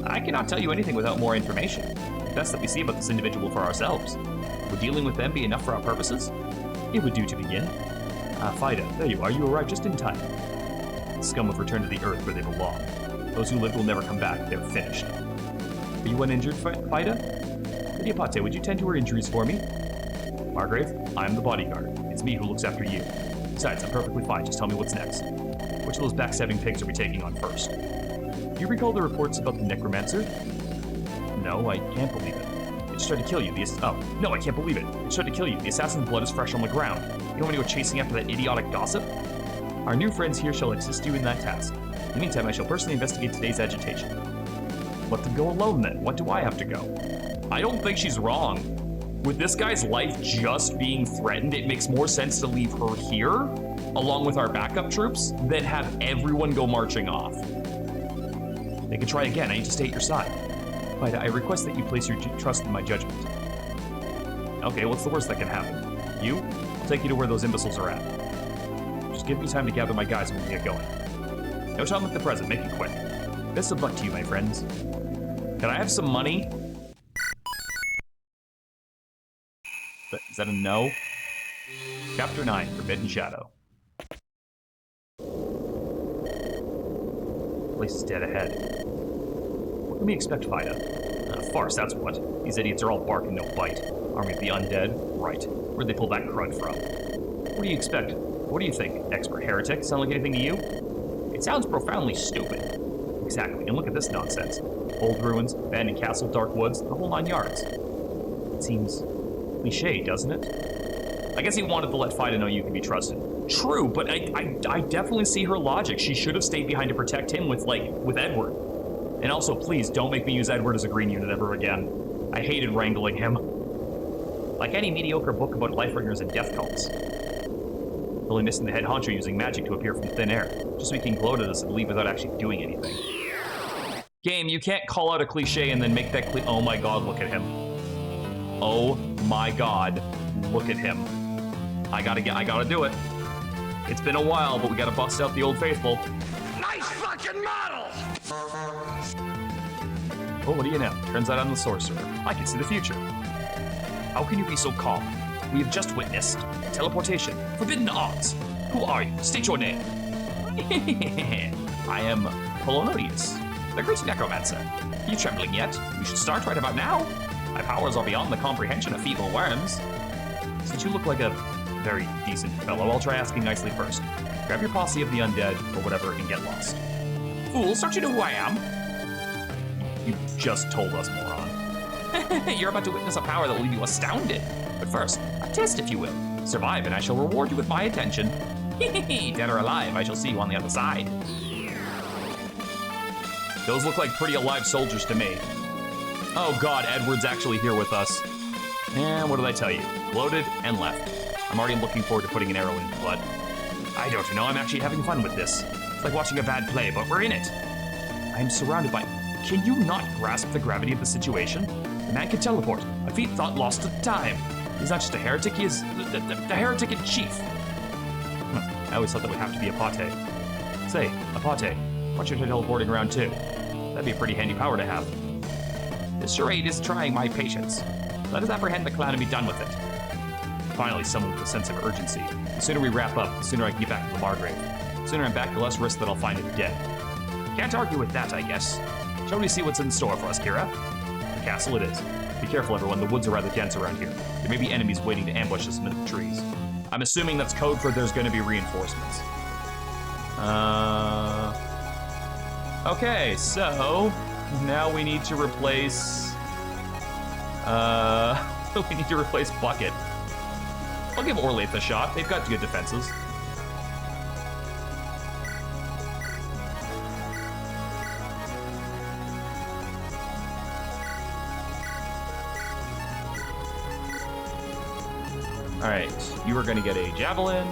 I cannot tell you anything without more information. It's best that we see about this individual for ourselves. Would dealing with them be enough for our purposes? It would do to begin. Fida, there you are. You arrived just in time. The scum have returned to the earth where they belong. Those who lived will never come back. They're finished. Are you uninjured, Fida? Lady Apate, would you tend to her injuries for me? Margrave, I'm the bodyguard. It's me who looks after you. Besides, I'm perfectly fine. Just tell me what's next. Which of those backstabbing pigs are we taking on first? Do you recall the reports about the necromancer? No, I can't believe it. It just tried to kill you. No, I can't believe it. It tried to kill you. The assassin's blood is fresh on the ground. You want me to go chasing after that idiotic gossip? Our new friends here shall assist you in that task. In the meantime, I shall personally investigate today's agitation. Let them go alone then. What do I have to go? I don't think she's wrong. With this guy's life just being threatened, it makes more sense to leave her here, along with our backup troops, than have everyone go marching off. They can try again. I need to stay at your side. But I request that you place your trust in my judgment. Okay, what's the worst that can happen? I'll take you to where those imbeciles are at. Just give me time to gather my guys and we can get going. No time like the present. Make it quick. Best of luck to you, my friends. Can I have some money? Is that a no? Chapter 9, Forbidden Shadow. Place is dead ahead. What can we expect, Fida? A farce, that's what. These idiots are all bark and no bite. Army of the undead? Right. Where'd they pull that crud from? What do you expect? What do you think? Expert heretic? Sound like anything to you? It sounds profoundly stupid. Exactly, and look at this nonsense. Old ruins, abandoned castle, dark woods, the whole 9 yards. It seems cliche, doesn't it? I guess he wanted to let Fida know you can be trusted. True, but I definitely see her logic. She should have stayed behind to protect him with Edward. And also, please, don't make me use Edward as a green unit ever again. I hated wrangling him. Like any mediocre book about lifebringers and death cults. Only missing the head honcho using magic to appear from thin air, just so he can gloat at us and leave without actually doing anything. Game, you can't call out a cliche and then make that oh my god, look at him. Oh my god, look at him. I gotta do it. It's been a while, but we gotta bust out the old faithful. Nice fucking model! Oh, what do you know? Turns out I'm the sorcerer. I can see the future. How can you be so calm? We have just witnessed teleportation. Forbidden arts. Who are you? State your name. I am Polonius, the great necromancer. Are you trembling yet? We should start right about now. My powers are beyond the comprehension of feeble worms. Since you look like a very decent fellow, I'll try asking nicely first. Grab your posse of the undead, or whatever, and get lost. Fools, don't you know who I am? You just told us, moron. You're about to witness a power that will leave you astounded. But first, a test, if you will. Survive, and I shall reward you with my attention. Dead or alive, I shall see you on the other side. Those look like pretty alive soldiers to me. Oh god, Edward's actually here with us. And what did I tell you? Loaded and left. I'm already looking forward to putting an arrow in his butt. I don't know, I'm actually having fun with this. It's like watching a bad play, but we're in it. I am surrounded by... Can you not grasp the gravity of the situation? The man can teleport. A feat thought lost to time. He's not just a heretic, he is the heretic in chief. I always thought that would have to be Apate. Say, Apate, why don't you try teleporting around too? That'd be a pretty handy power to have. This charade is trying my patience. Let us apprehend the clan and be done with it. Finally, someone with a sense of urgency. The sooner we wrap up, the sooner I can get back to the Margrave. The sooner I'm back, the less risk that I'll find him dead. Can't argue with that, I guess. Shall we see what's in store for us, KYRA? The castle it is. Be careful, everyone. The woods are rather dense around here. There may be enemies waiting to ambush us amid the trees. I'm assuming that's code for there's going to be reinforcements. Okay, so now we need to replace... we need to replace Bucket. I'll give Orlaith a shot. They've got good defenses. Alright, you are going to get a Javelin.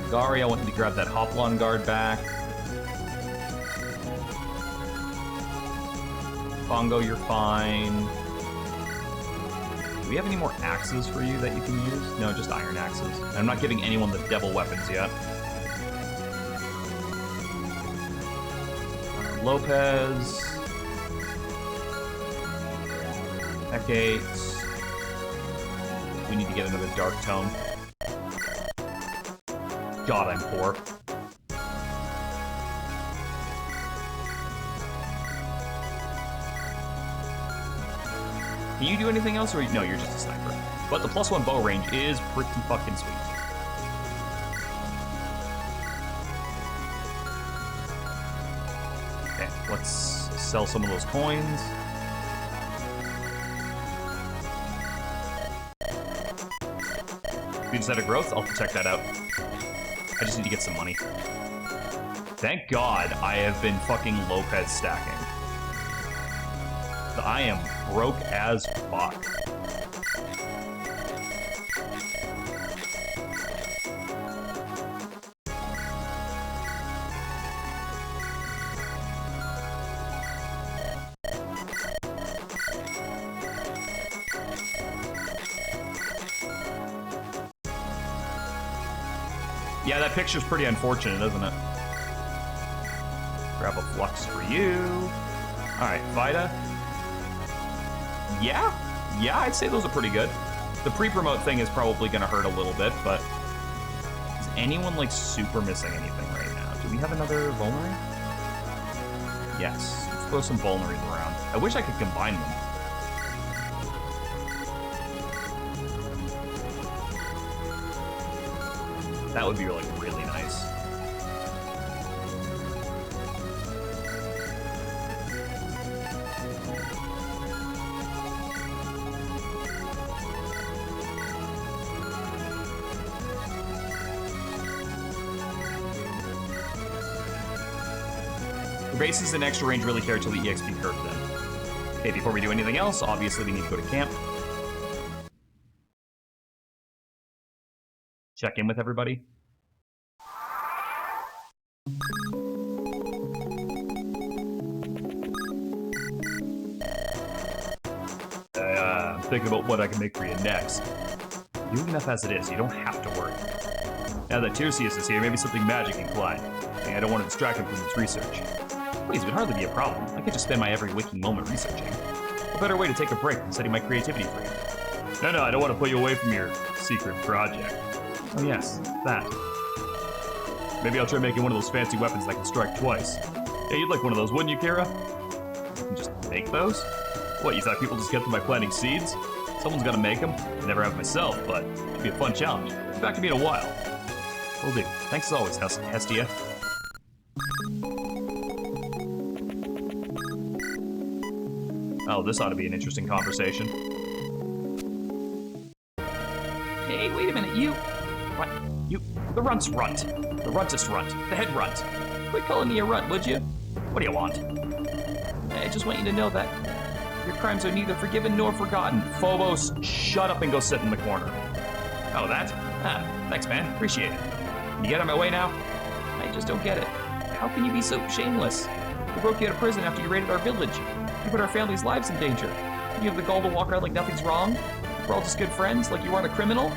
Gari, I want you to grab that Hoplon guard back. Bongo, you're fine. Do we have any more axes for you that you can use? No, just iron axes. I'm not giving anyone the devil weapons yet. Lopez. Hecate. We need to get another Dark Tome. God, I'm poor. Can you do anything else, or no, you're just a sniper. But the +1 bow range is pretty fucking sweet. Okay, let's sell some of those coins. We just had a growth, I'll check that out. I just need to get some money. Thank God I have been fucking Lopez stacking. I am broke as fuck. Yeah, that picture's pretty unfortunate, isn't it? Grab a flux for you. Alright, Vida. Yeah, I'd say those are pretty good. The pre-promote thing is probably gonna hurt a little bit, but is anyone like super missing anything right now? Do we have another Vulnerary? Yes, let's throw some Vulneraries around. I wish I could combine them. That would be like really nice. The bases and extra range really care till the EXP curve then. Okay, before we do anything else, obviously we need to go to camp. Check in with everybody. I'm thinking about what I can make for you next. You have enough as it is, you don't have to worry. Now that Tirsias is here, maybe something magic inclined. I don't want to distract him from his research. Please, it would hardly be a problem. I could just spend my every waking moment researching. What better way to take a break than setting my creativity free? No, I don't want to pull you away from your secret project. Oh yes, that. Maybe I'll try making one of those fancy weapons that can strike twice. Yeah, you'd like one of those, wouldn't you, KYRA? You can just make those? What, you thought people just get them by planting seeds? Someone's gotta make them. I never have myself, but it'd be a fun challenge. Get back to me in a while. Will do. Thanks as always, Hestia. Oh, this ought to be an interesting conversation. Hey, wait a minute, you... What? You... The runt's runt. The runtest runt. The head runt. Quit calling me a runt, would you? What do you want? I just want you to know that Your crimes are neither forgiven nor forgotten. Phobos, shut up and go sit in the corner. Oh, that? Ah, thanks, man. Appreciate it. Can you get on my way now? I just don't get it. How can you be so shameless? We broke you out of prison after you raided our village. You put our family's lives in danger. You have the gall to walk around like nothing's wrong? We're all just good friends, like you aren't a criminal?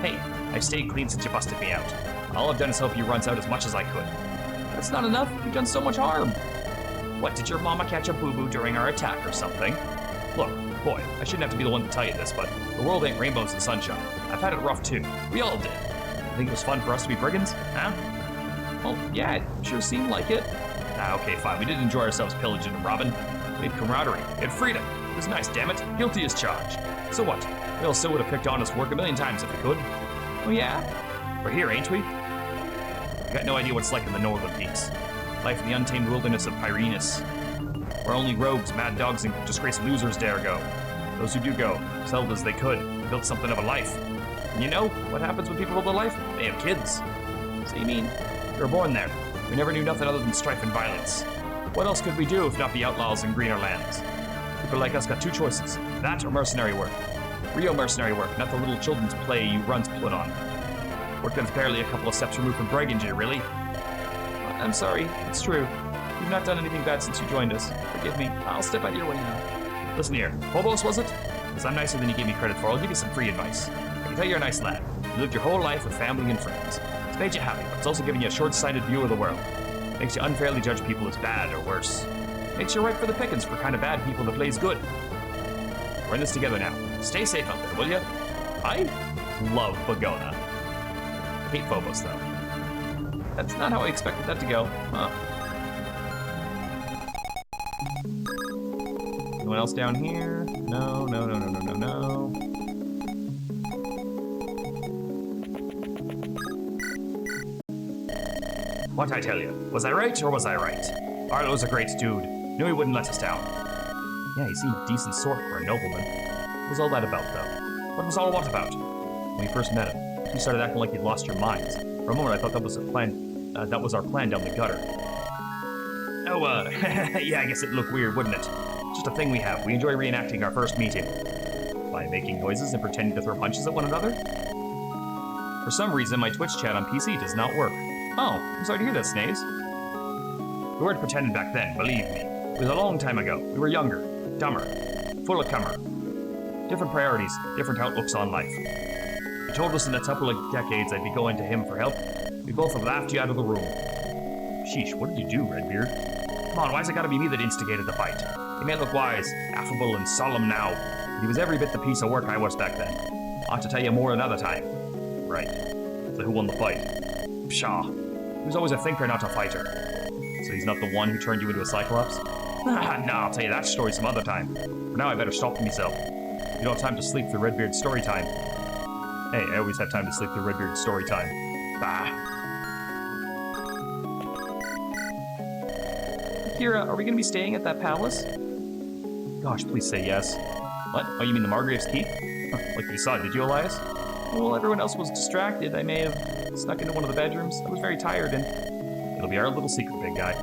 Hey, I've stayed clean since you busted me out. All I've done is help you runs out as much as I could. That's not enough. You've done so much harm. What, did your mama catch a boo-boo during our attack or something? Look, boy, I shouldn't have to be the one to tell you this, but the world ain't rainbows and sunshine. I've had it rough too. We all did. Think it was fun for us to be brigands? Huh? Well, yeah, it sure seemed like it. Ah, okay, fine. We did enjoy ourselves pillaging and robbing. We had camaraderie. We had freedom. It was nice, damn it. Guilty as charged. So what? We all still would have picked honest work a million times if we could. Oh, yeah? We're here, ain't we? We got no idea what it's like in the northern peaks. Life in the untamed wilderness of Pyrenus. Where only rogues, mad dogs, and disgraced losers dare go. Those who do go, settled as they could, built something of a life. And you know what happens when people build a life? They have kids. So you mean? We were born there. We never knew nothing other than strife and violence. What else could we do if not be outlaws in greener lands? People like us got two choices, that or mercenary work. Real mercenary work, not the little children's play you runs put on. Work that's barely a couple of steps removed from brigandage, really. I'm sorry, it's true. You've not done anything bad since you joined us. Forgive me. I'll step out of your way now. Listen here, Phobos, was it? Because I'm nicer than you gave me credit for. I'll give you some free advice. I can tell you're a nice lad. You lived your whole life with family and friends. It's made you happy, but it's also given you a short-sighted view of the world. Makes you unfairly judge people as bad or worse. Makes you ripe for the pickings for kind of bad people that plays good. We're in this together now. Stay safe out there, will you? I love Bagona. Hate Phobos, though. That's not how I expected that to go. Huh. Anyone else down here? No, no, no, no, no, no, no. What I tell you? Was I right or was I right? Arlo's a great dude. Knew he wouldn't let us down. Yeah, he seemed a decent sort for a nobleman. What was all that about, though? What was all what about? When we first met him, you started acting like you'd lost your minds. For a moment, I thought that was a plan. That was our plan down the gutter. Oh, yeah, I guess it'd look weird, wouldn't it? Just a thing we have. We enjoy reenacting our first meeting. By making noises and pretending to throw punches at one another? For some reason, my Twitch chat on PC does not work. Oh, I'm sorry to hear that, Snaves. We weren't pretending back then, believe me. It was a long time ago. We were younger, dumber, full of cummer. Different priorities, different outlooks on life. You told us in a couple of decades I'd be going to him for help. We both have laughed you out of the room. Sheesh, what did you do, Redbeard? Come on, why's it gotta be me that instigated the fight? He may look wise, affable, and solemn now, but he was every bit the piece of work I was back then. I'll have to tell you more another time. Right. So who won the fight? Pshaw. He was always a thinker, not a fighter. So he's not the one who turned you into a Cyclops? No, I'll tell you that story some other time. For now, I better stop myself. You don't have time to sleep through Redbeard's story time. Hey, I always have time to sleep through Redbeard's story time. Bah. Kira, are we gonna be staying at that palace? Gosh, please say yes. What? Oh, you mean the Margrave's Keep? Huh, like you saw, did you, Elias? Well, everyone else was distracted. I may have snuck into one of the bedrooms. I was very tired, and it'll be our little secret, big guy.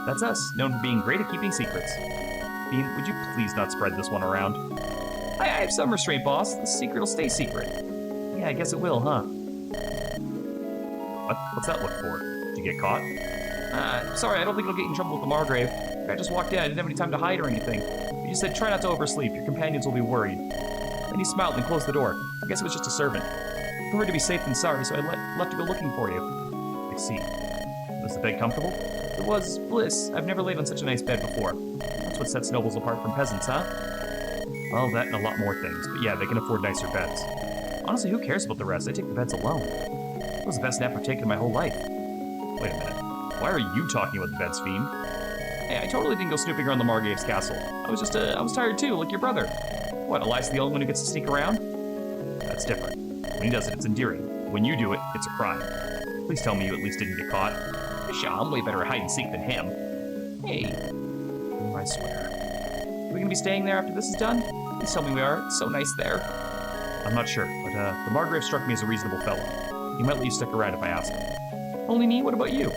That's us, known for being great at keeping secrets. Bean, would you please not spread this one around? I have some restraint, boss. The secret will stay secret. Yeah, I guess it will, huh? What's that look for? Did you get caught? Sorry, I don't think I'll get in trouble with the Margrave. I just walked in, I didn't have any time to hide or anything. But you said try not to oversleep, your companions will be worried. Then he smiled and closed the door. I guess it was just a servant. I preferred to be safe than sorry, so I left to go looking for you. I see. Was the bed comfortable? It was bliss. I've never laid on such a nice bed before. That's what sets nobles apart from peasants, huh? Well, that and a lot more things, but yeah, they can afford nicer beds. Honestly, who cares about the rest? I take the beds alone. It was the best nap I've taken in my whole life. Wait a minute. Why are you talking about the beds, Fiend? Hey, I totally didn't go snooping around the Margrave's castle. I was tired too, like your brother. What, Elias the only one who gets to sneak around? That's different. When he does it, it's endearing. When you do it, it's a crime. Please tell me you at least didn't get caught. Sure, I'm way better at hide and seek than him. Hey. I swear. Are we gonna be staying there after this is done? Please tell me we are. It's so nice there. I'm not sure, but the Margrave struck me as a reasonable fellow. He might let you stick around if I ask him. Only me? What about you?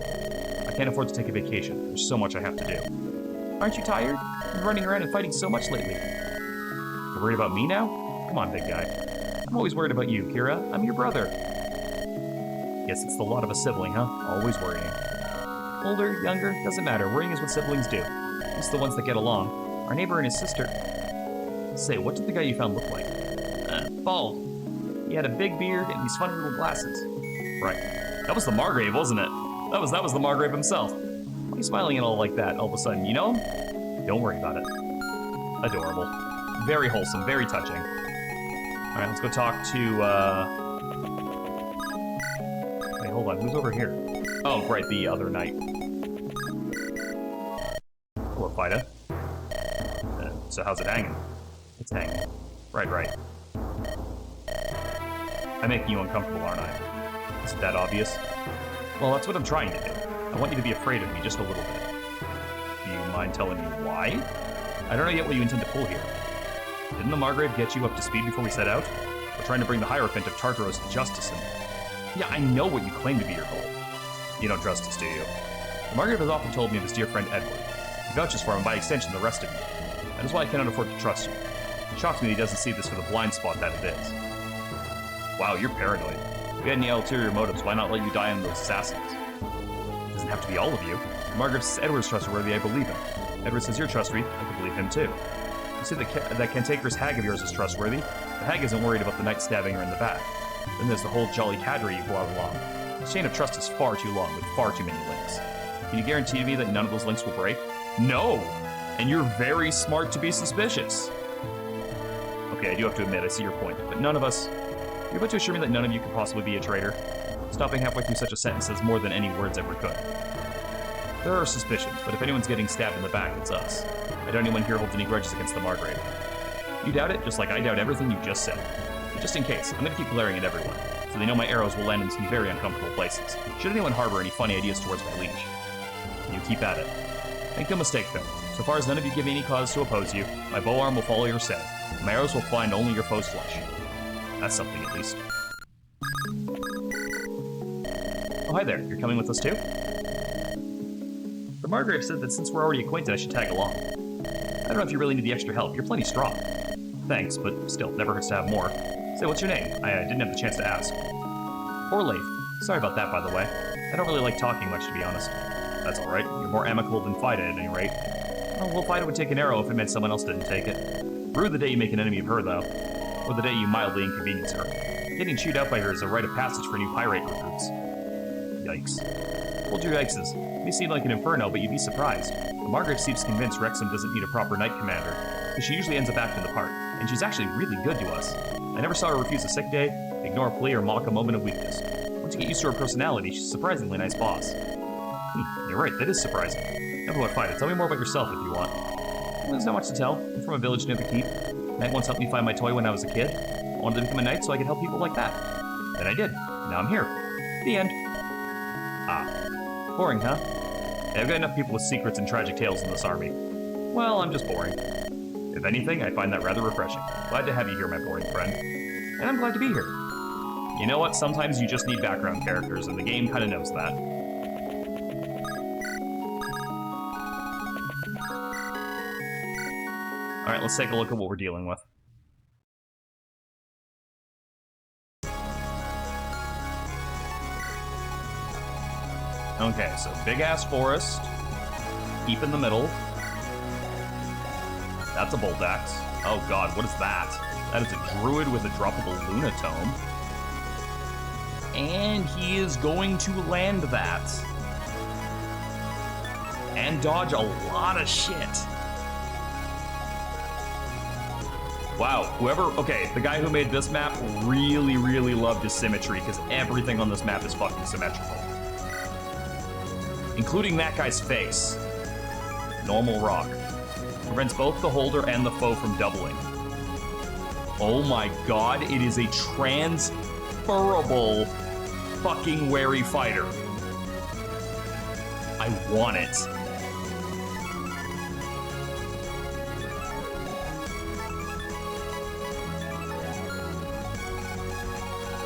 I can't afford to take a vacation. There's so much I have to do. Aren't you tired? You've been running around and fighting so much lately. You're worried about me now? Come on, big guy. I'm always worried about you, KYRA. I'm your brother. Guess it's the lot of a sibling, huh? Always worrying. Older, younger, doesn't matter. Worrying is what siblings do. At least the ones that get along. Our neighbor and his sister. Say, what did the guy you found look like? Bald. He had a big beard and these funny little glasses. Right. That was the Margrave, wasn't it? That was the Margrave himself. Why are you smiling and all like that all of a sudden? You know him? Don't worry about it. Adorable. Very wholesome, very touching. Alright, let's go talk to, Wait, hold on, who's over here? Oh, right, the other knight. Hello, Fida. So how's it hanging? It's hanging. Right. I'm making you uncomfortable, aren't I? Isn't that obvious? Well, that's what I'm trying to do. I want you to be afraid of me just a little bit. Do you mind telling me why? I don't know yet what you intend to pull here. Didn't the Margrave get you up to speed before we set out? We're trying to bring the Hierophant of Tartaros to justice and... Yeah, I know what you claim to be your goal. You don't trust us, do you? The Margrave has often told me of his dear friend Edward. He vouches for him, and by extension, the rest of you. That is why I cannot afford to trust you. It shocks me that he doesn't see this for the blind spot that it is. Wow, you're paranoid. If we had any ulterior motives, why not let you die on those assassins? It doesn't have to be all of you. The Margrave says Edward's trustworthy, I believe him. Edward says you're trustworthy, I can believe him too. You say that cantankerous hag of yours is trustworthy. The hag isn't worried about the knight stabbing her in the back. Then there's the whole jolly cadre you brought along. The chain of trust is far too long, with far too many links. Can you guarantee to me that none of those links will break? No! And you're very smart to be suspicious. Okay, I do have to admit, I see your point, but none of us... You're about to assure me that none of you could possibly be a traitor? Stopping halfway through such a sentence says more than any words ever could. There are suspicions, but if anyone's getting stabbed in the back, it's us. I doubt anyone here holds any grudges against the Margrave. You doubt it, just like I doubt everything you just said. But just in case, I'm gonna keep glaring at everyone, so they know my arrows will land in some very uncomfortable places. Should anyone harbor any funny ideas towards my liege, you keep at it. Make no mistake, though. So far as none of you give me any cause to oppose you, my bow arm will follow your set. My arrows will find only your foe's flesh. That's something, at least. Oh, hi there. You're coming with us, too? The Margrave said that since we're already acquainted, I should tag along. I don't know if you really need the extra help. You're plenty strong. Thanks, but still, never hurts to have more. Say, what's your name? I didn't have the chance to ask. Orlaith. Sorry about that, by the way. I don't really like talking much, to be honest. That's alright. You're more amicable than Fida, at any rate. Oh, well, Fida would take an arrow if it meant someone else didn't take it. Rue the day you make an enemy of her, though. Or the day you mildly inconvenience her. Getting chewed out by her is a rite of passage for new pirate recruits. Yikes. Hold your yikeses. It may seem like an inferno, but you'd be surprised. The Margrave seems convinced Wrexham doesn't need a proper knight commander, because she usually ends up acting the part, and she's actually really good to us. I never saw her refuse a sick day, ignore a plea, or mock a moment of weakness. Once you get used to her personality, she's a surprisingly nice boss. You're right, that is surprising. Never what, Fida, tell me more about yourself if you want. Well, there's not much to tell. I'm from a village near the keep. Knight once helped me find my toy when I was a kid. I wanted to become a knight so I could help people like that. Then I did. Now I'm here. The end. Ah. Boring, huh? Yeah, I've got enough people with secrets and tragic tales in this army. Well, I'm just boring. If anything, I find that rather refreshing. Glad to have you here, my boring friend. And I'm glad to be here. You know what? Sometimes you just need background characters, and the game kind of knows that. Alright, let's take a look at what we're dealing with. Okay, so big-ass forest. Keep in the middle. That's a bolt axe. Oh god, what is that? That is a druid with a droppable lunatome. And he is going to land that. And dodge a lot of shit. Wow, okay, the guy who made this map really, really loved his symmetry, because everything on this map is fucking symmetrical. Including that guy's face. Normal rock. Prevents both the holder and the foe from doubling. Oh my god, it is a transferable fucking wary fighter. I want it.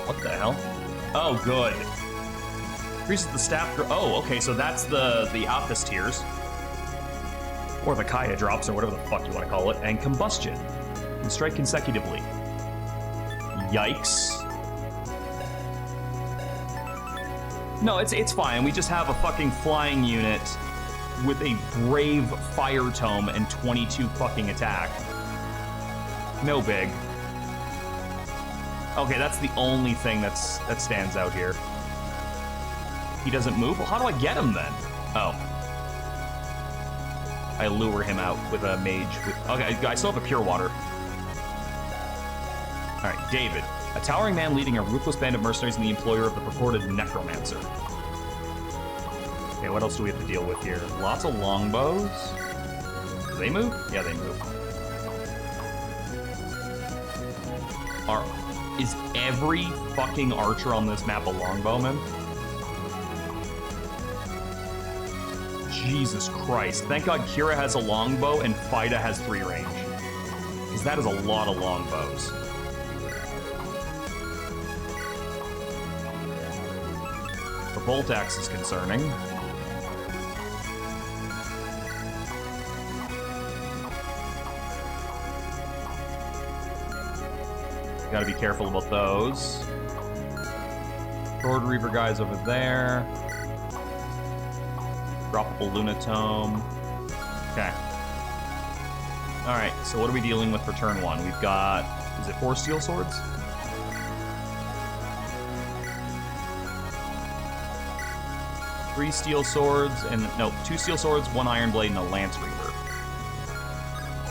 What the hell? Oh, good. Increases the staff. Oh, okay, so that's the Alphys tiers. Or the Kaya drops, or whatever the fuck you want to call it, and combustion. And strike consecutively. Yikes. No, it's fine. We just have a fucking flying unit with a brave fire tome and 22 fucking attack. No big. Okay, that's the only thing that stands out here. He doesn't move? Well, how do I get him then? Oh. I lure him out with a mage. Okay, I still have a pure water. All right, David. A towering man leading a ruthless band of mercenaries and the employer of the purported necromancer. Okay, what else do we have to deal with here? Lots of longbows. Do they move? Yeah, they move. Is every fucking archer on this map a longbowman? Jesus Christ. Thank God KYRA has a longbow and Fida has 3 range. Because that is a lot of longbows. The bolt axe is concerning. Gotta be careful about those. Sword Reaver guys over there. Droppable Lunatome. Okay. Alright, so what are we dealing with for turn 1? We've got, is it 4 steel swords? Three steel swords, and no, 2 steel swords, 1 iron blade, and a lance reaver.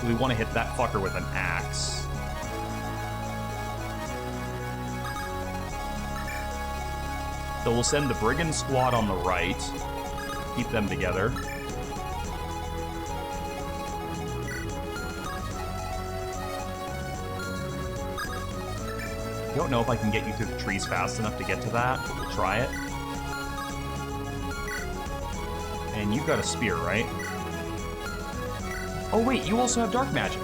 So we want to hit that fucker with an axe. So we'll send the brigand squad on the right. Keep them together. I don't know if I can get you through the trees fast enough to get to that, but we'll try it. And you've got a spear, right? Oh wait, you also have dark magic.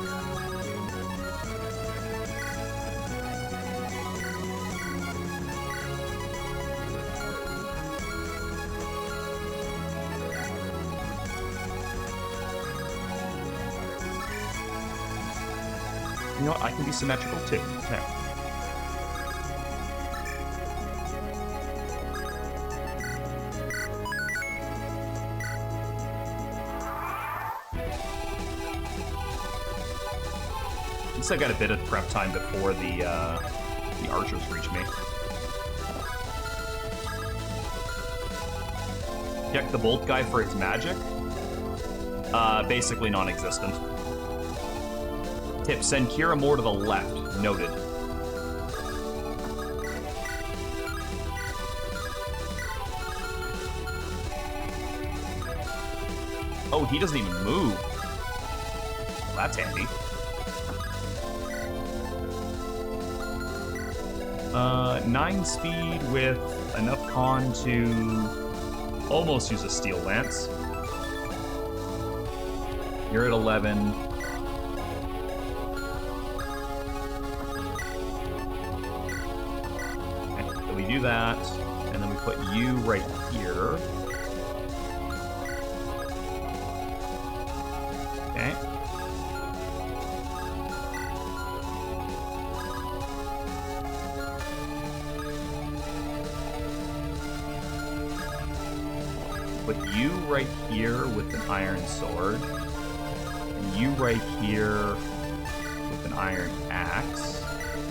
You know what? I can be symmetrical too. There. At least I got a bit of prep time before the archers reach me. Check the bolt guy for its magic. Basically non-existent. Tip, send KYRA more to the left. Noted. Oh, he doesn't even move. Well, that's handy. 9 speed with enough con to almost use a steel lance. You're at 11. We do that, and then we put you right here. Okay. Put you right here with an iron sword, and you right here with an iron axe.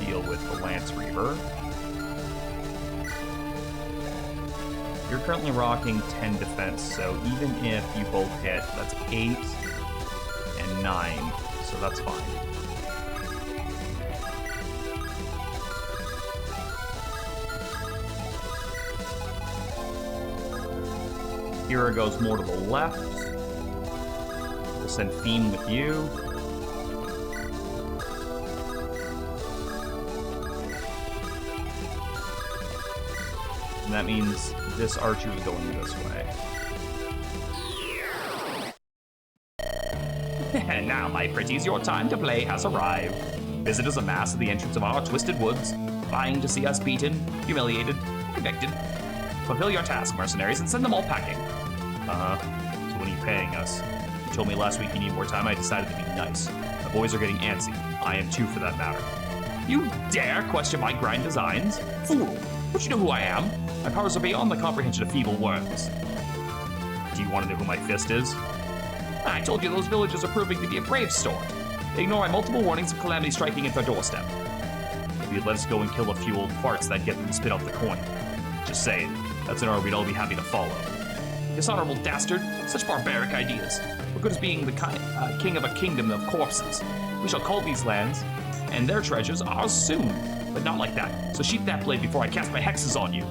Deal with the Lance Reaver. You're currently rocking 10 defense, so even if you both hit, that's 8 and 9, so that's fine. KYRA goes more to the left. We'll send Fiend with you. And that means this archer is going this way. And now, my pretties, your time to play has arrived. Visitors amass at the entrance of our twisted woods, vying to see us beaten, humiliated, convicted. Fulfill your task, mercenaries, and send them all packing. So what are you paying us? told me last week you need more time. I decided to be nice. My boys are getting antsy. I am too, for that matter. You dare question my grind designs? Fool! Don't you know who I am? My powers are beyond the comprehension of feeble worms. Do you want to know who my fist is? I told you those villagers are proving to be a brave sort. They ignore my multiple warnings of calamity striking at their doorstep. Maybe you'd let us go and kill a few old farts that get them to spit out the coin. Just saying, that's an order we'd all be happy to follow. Dishonorable dastard, such barbaric ideas. What good is being the king of a kingdom of corpses? We shall call these lands, and their treasures, ours soon. But not like that, so sheath that blade before I cast my hexes on you.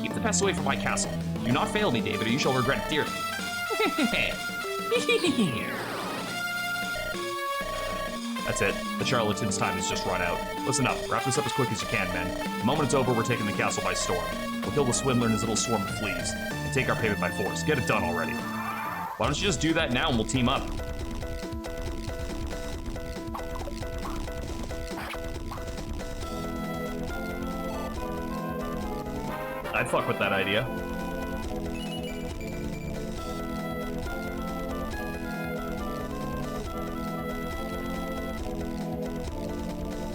Keep the pests away from my castle. Do not fail me, David, or you shall regret it dearly. That's it. The charlatan's time has just run out. Listen up. Wrap this up as quick as you can, men. The moment it's over, we're taking the castle by storm. We'll kill the swindler and his little swarm of fleas, and take our payment by force. Get it done already. Why don't you just do that now and we'll team up? I'd fuck with that idea.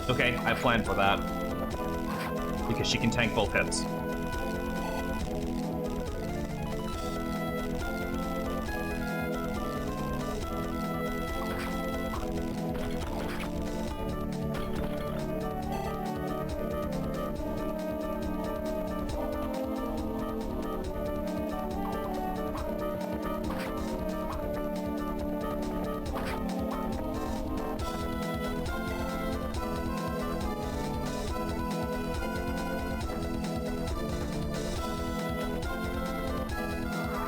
Okay, I planned for that. Because she can tank both hits.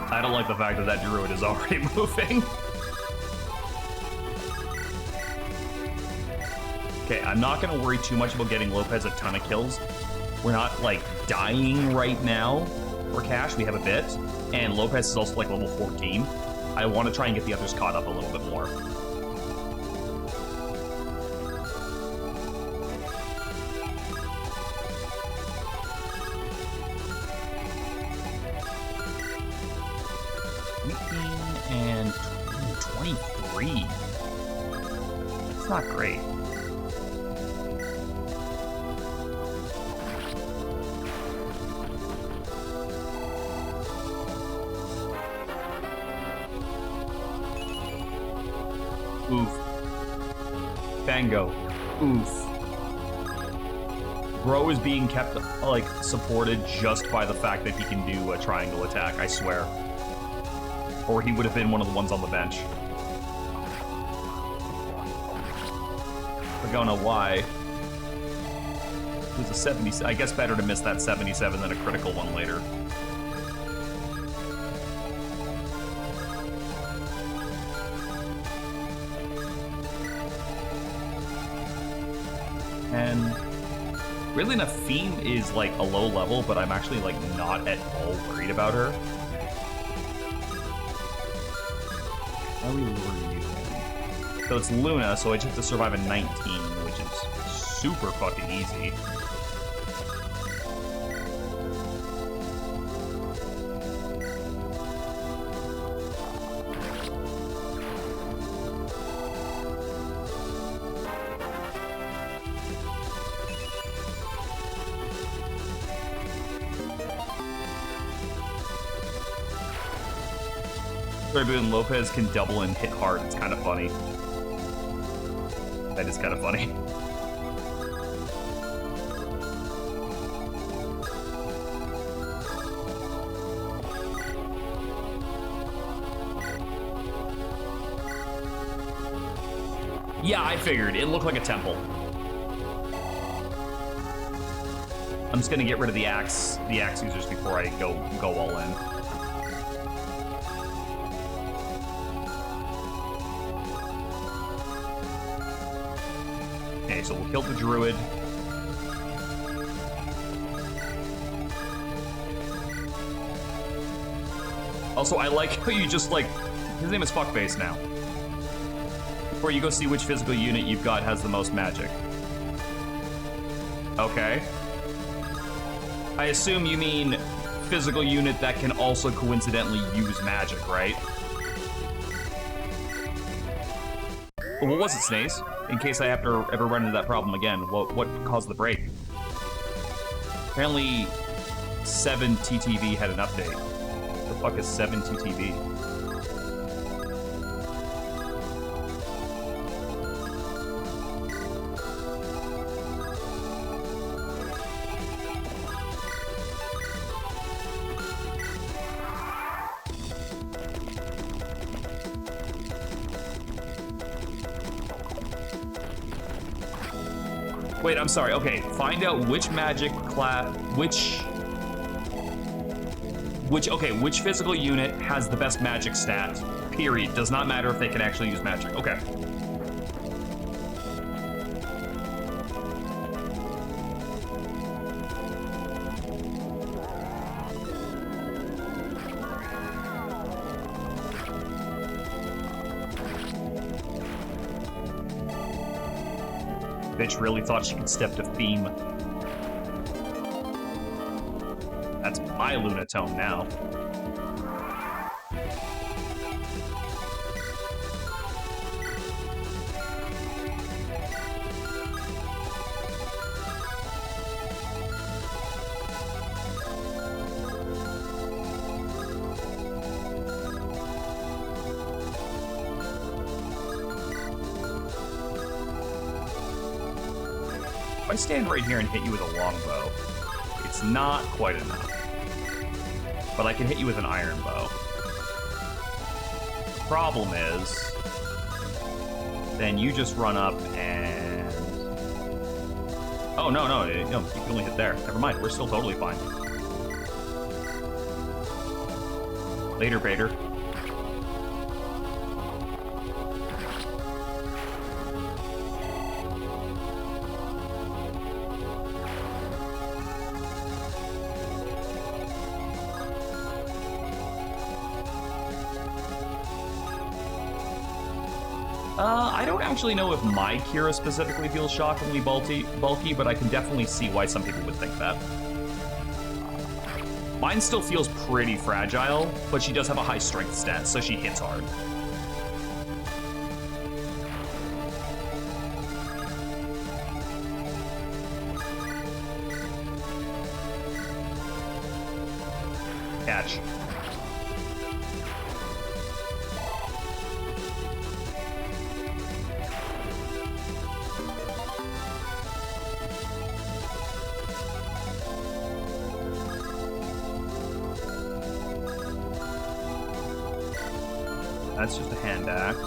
I don't like the fact that that druid is already moving. Okay, I'm not gonna worry too much about getting Lopez a ton of kills. We're not, like, dying right now for cash. We have a bit. And Lopez is also, like, level 14. I want to try and get the others caught up a little bit more. And 23. It's not great. Oof. Bango. Oof. Bro is being kept, like, supported just by the fact that he can do a triangle attack, I swear. Or he would have been one of the ones on the bench. I don't know why. It was a 70. I guess better to miss that 77 than a critical one later. And really, Nafim is like a low level, but I'm actually like not at all worried about her. How are we luring you? So it's Luna, so I just have to survive a 19, which is super fucking easy. And Lopez can double and hit hard. It's kind of funny. That is kind of funny. Yeah, I figured. It looked like a temple. I'm just gonna get rid of the axe users before I go all in. So we'll kill the druid. Also, I like how you just, like, his name is Fuckface now. Before you go see which physical unit you've got has the most magic. Okay. I assume you mean physical unit that can also coincidentally use magic, right? What was it, Snaze? In case I have to ever run into that problem again, what caused the break? Apparently, 7 TTV had an update. What the fuck is 7 TTV? Wait, I'm sorry. Okay, find out which magic class, which physical unit has the best magic stat. Period. Does not matter if they can actually use magic. Okay. Bitch really thought she could step to theme. That's my Lunatone now. If I stand right here and hit you with a longbow, it's not quite enough. But I can hit you with an iron bow. Problem is, then you just run up and... Oh, no, you can only hit there. Never mind, we're still totally fine. Later, Vader. I don't actually know if my KYRA specifically feels shockingly bulky, but I can definitely see why some people would think that. Mine still feels pretty fragile, but she does have a high strength stat, so she hits hard. Catch. That's just a hand axe.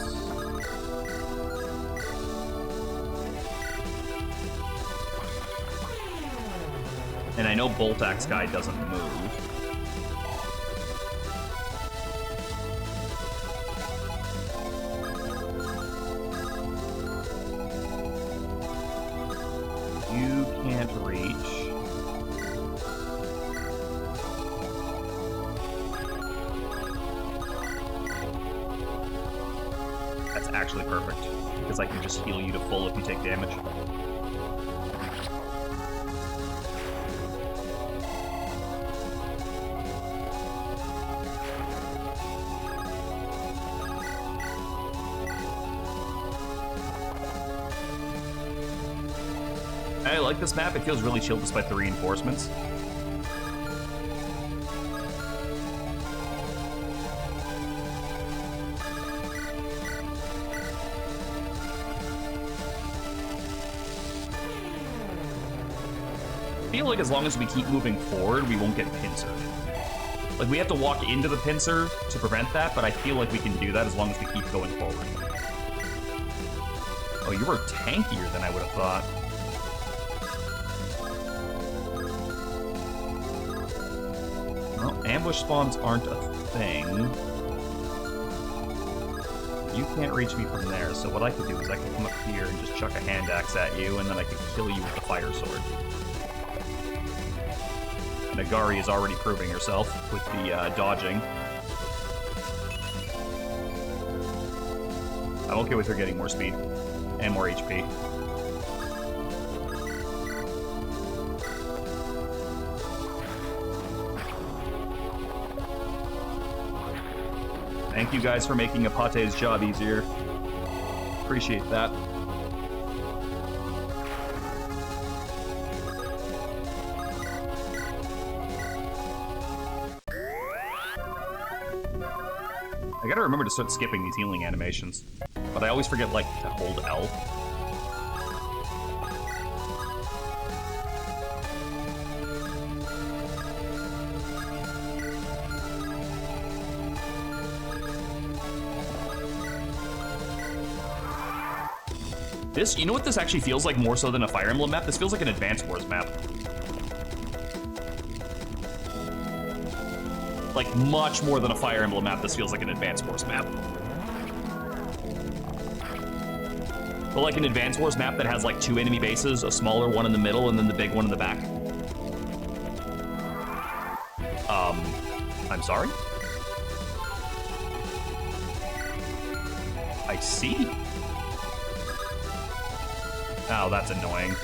And I know Bolt Axe guy doesn't move. You can't reach. That's actually perfect, because I can just heal you to full if you take damage. I like this map. It feels really chill despite the reinforcements. I feel like as long as we keep moving forward, we won't get pincered. Like, we have to walk into the pincer to prevent that, but I feel like we can do that as long as we keep going forward. Oh, you were tankier than I would have thought. Well, ambush spawns aren't a thing. You can't reach me from there, so what I could do is I could come up here and just chuck a hand axe at you, and then I could kill you with the fire sword. Nagari is already proving herself with the dodging. I'm okay with her getting more speed and more HP. Thank you guys for making Apate's job easier. Appreciate that. I gotta remember to start skipping these healing animations. But I always forget, like, to hold L. This, you know what this actually feels like more so than a Fire Emblem map? This feels like an Advance Wars map. Like, much more than a Fire Emblem map, this feels like an Advance Wars map. But like an Advance Wars map that has like 2 enemy bases, a smaller one in the middle, and then the big one in the back. I'm sorry? I see. Oh, that's annoying.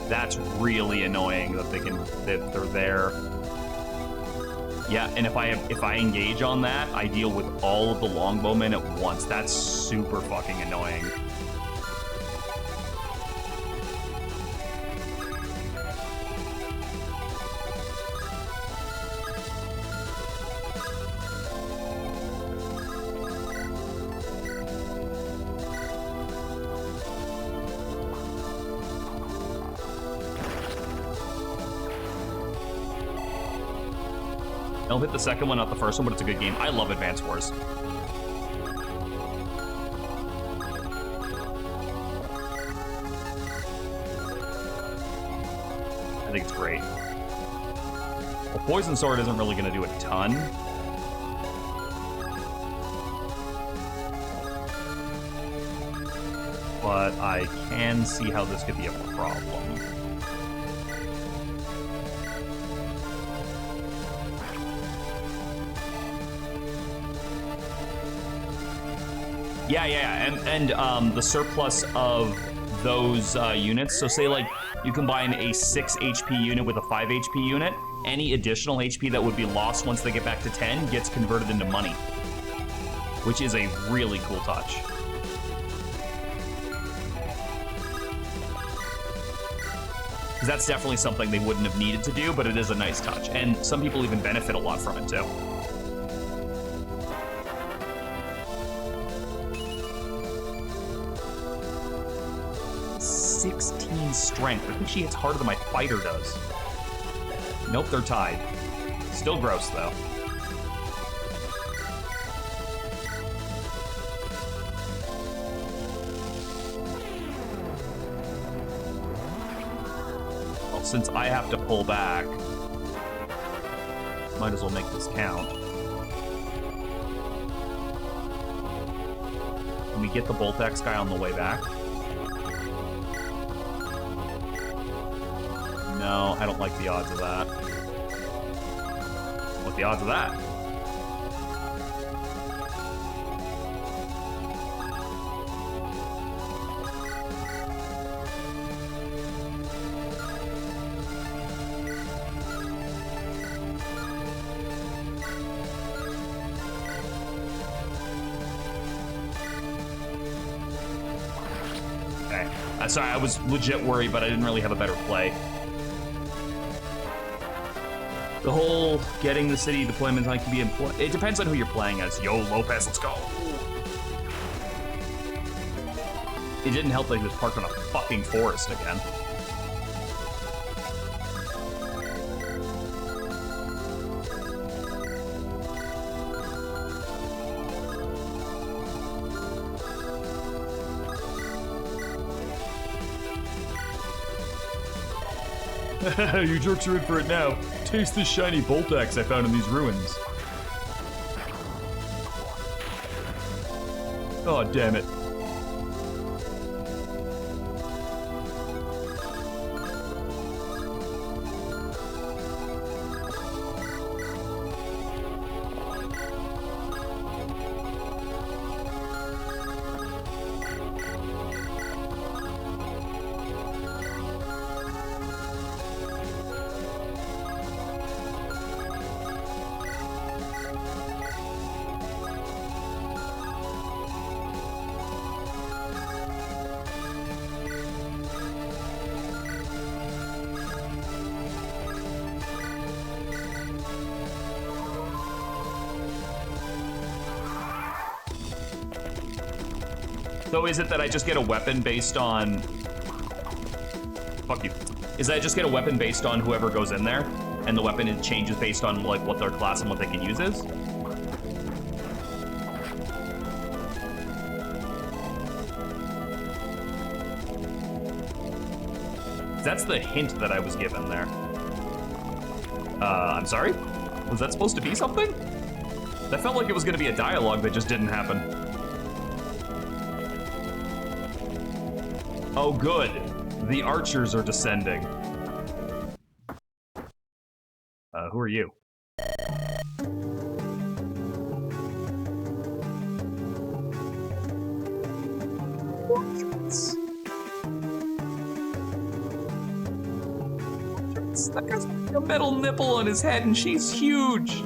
That's really annoying that they're there. Yeah, and if I engage on that, I deal with all of the longbowmen at once. That's super fucking annoying. I'll hit the second one, not the first one, but it's a good game. I love Advance Wars. I think it's great. Well, Poison Sword isn't really going to do a ton. But I can see how this could be a problem. Yeah, and the surplus of those units. So say like you combine a 6 HP unit with a 5 HP unit, any additional HP that would be lost once they get back to 10 gets converted into money, which is a really cool touch. Because that's definitely something they wouldn't have needed to do, but it is a nice touch. And some people even benefit a lot from it too. 16 strength. I think she hits harder than my fighter does. Nope, they're tied. Still gross, though. Well, since I have to pull back, might as well make this count. Can we get the Boltax guy on the way back? No, I don't like the odds of that. What the odds of that? Okay. Sorry, I was legit worried, but I didn't really have a better play. The whole getting the city deployment time can be important. It depends on who you're playing as. Yo, Lopez, let's go. It didn't help that he was parked on a fucking forest again. You jerks are in for it now. Taste this shiny Boltax I found in these ruins. Oh, damn it. So is it that I just get a weapon based on... Fuck you. Is that I just get a weapon based on whoever goes in there, and the weapon changes based on like what their class and what they can use is? That's the hint that I was given there. I'm sorry? Was that supposed to be something? That felt like it was gonna be a dialogue that just didn't happen. Oh, good. The archers are descending. Who are you? That guy's got a metal nipple on his head and she's huge.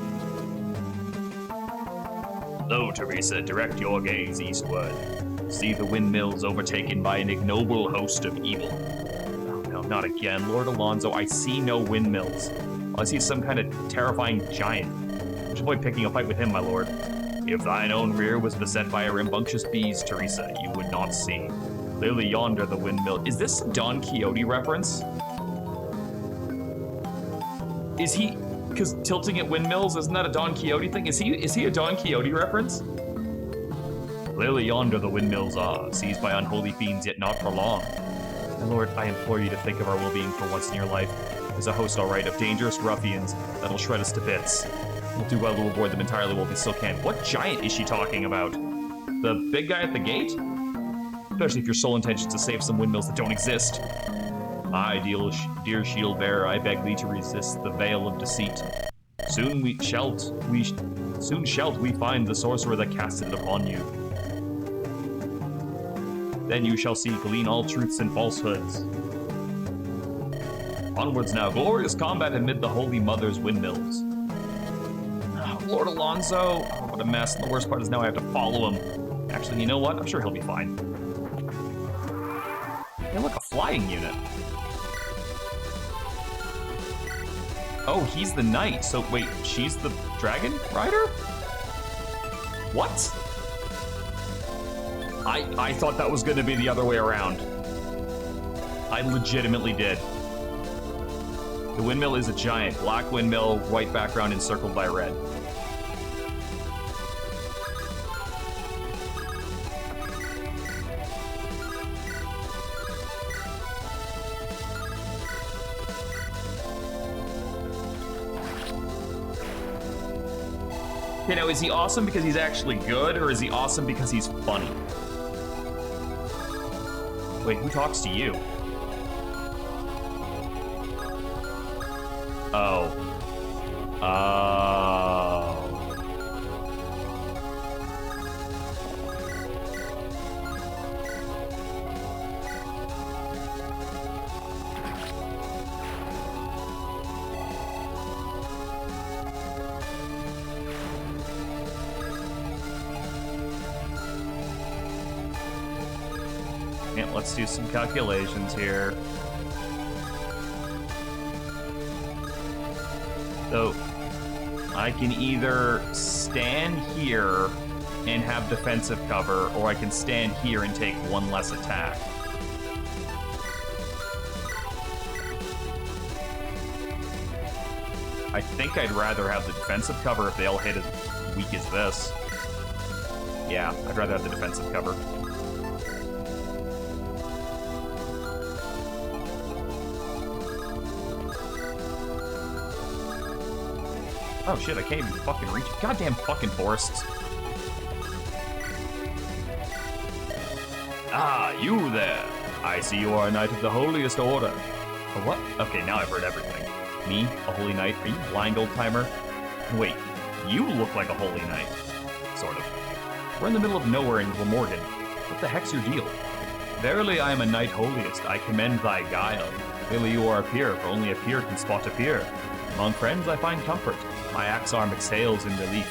Lo, Teresa, direct your gaze eastward. See the windmills overtaken by an ignoble host of evil. Oh no, not again. Lord Alonso, I see no windmills. I see some kind of terrifying giant. I should avoid picking a fight with him, my lord. If thine own rear was beset by a rambunctious bees, Teresa, you would not see. Clearly yonder the windmill. Is this a Don Quixote reference? Is he, because tilting at windmills, isn't that a Don Quixote thing? Is he a Don Quixote reference? Clearly yonder the windmills are, seized by unholy fiends, yet not for long. My lord, I implore you to think of our well-being for once in your life. There's a host, all right, of dangerous ruffians that'll shred us to bits. We'll do well to avoid them entirely while we still can. What giant is she talking about? The big guy at the gate? Especially if your sole intention is to save some windmills that don't exist. I, dear shield bearer, I beg thee to resist the veil of deceit. Soon shalt we find the sorcerer that casted it upon you. Then you shall see glean all truths and falsehoods. Onwards now, glorious combat amid the Holy Mother's windmills. Oh, Lord Alonso, oh, what a mess. And the worst part is now I have to follow him. Actually, you know what? I'm sure he'll be fine. Hey, look, a flying unit. Oh, he's the knight. So wait, she's the dragon rider? What? I thought that was going to be the other way around. I legitimately did. The windmill is a giant. Black windmill, white background encircled by red. You know, is he awesome because he's actually good, or is he awesome because he's funny? Wait, who talks to you? Oh. Oh. Yeah, let's do some calculations here. So, I can either stand here and have defensive cover, or I can stand here and take one less attack. I think I'd rather have the defensive cover if they all hit as weak as this. Yeah, I'd rather have the defensive cover. Oh shit, I can't even fucking reach it. Goddamn fucking forests. Ah, you there. I see you are a knight of the holiest order. A what? Okay, now I've heard everything. Me, a holy knight? Are you blind, old timer? Wait, you look like a holy knight. Sort of. We're in the middle of nowhere in Glamorgan. What the heck's your deal? Verily I am a knight holiest. I commend thy guile. Clearly you are a peer, for only a peer can spot a peer. Among friends I find comfort. My axe arm exhales in relief.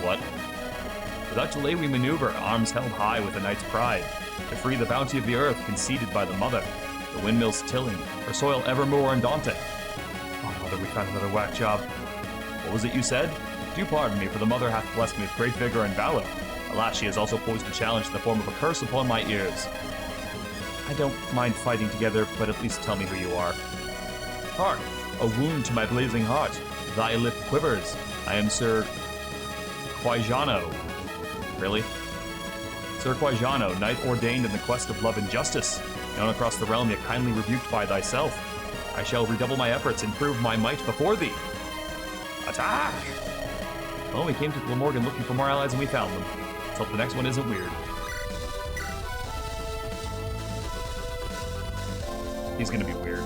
What? Without delay we maneuver, arms held high with a knight's pride, to free the bounty of the earth conceded by the mother, the windmills tilling, her soil evermore undaunted. Oh, mother, we found another whack job. What was it you said? Do pardon me, for the mother hath blessed me with great vigor and valor. Alas, she has also poised a challenge in the form of a curse upon my ears. I don't mind fighting together, but at least tell me who you are. Hark, a wound to my blazing heart. Thy lip quivers. I am Sir Quaijano. Really? Sir Quaijano, knight ordained in the quest of love and justice, known across the realm yet kindly rebuked by thyself. I shall redouble my efforts and prove my might before thee. Attack! Well, we came to Glamorgan looking for more allies and we found them. Let's hope the next one isn't weird. He's gonna be weird.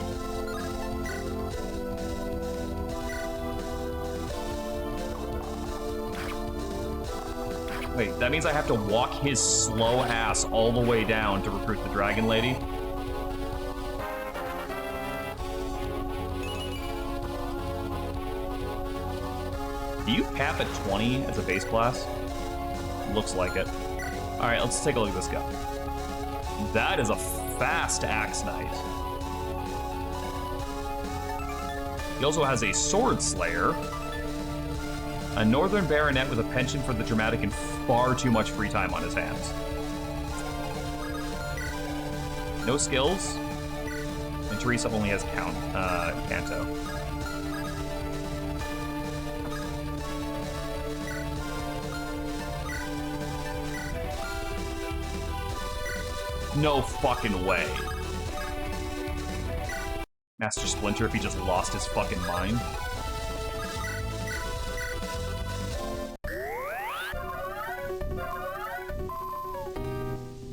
Wait, that means I have to walk his slow ass all the way down to recruit the dragon lady? Do you cap at 20 as a base class? Looks like it. Alright, let's take a look at this guy. That is a fast axe knight. He also has a sword slayer, a northern baronet with a penchant for the dramatic and far too much free time on his hands. No skills, and Teresa only has Canto. No fucking way. Master Splinter if he just lost his fucking mind.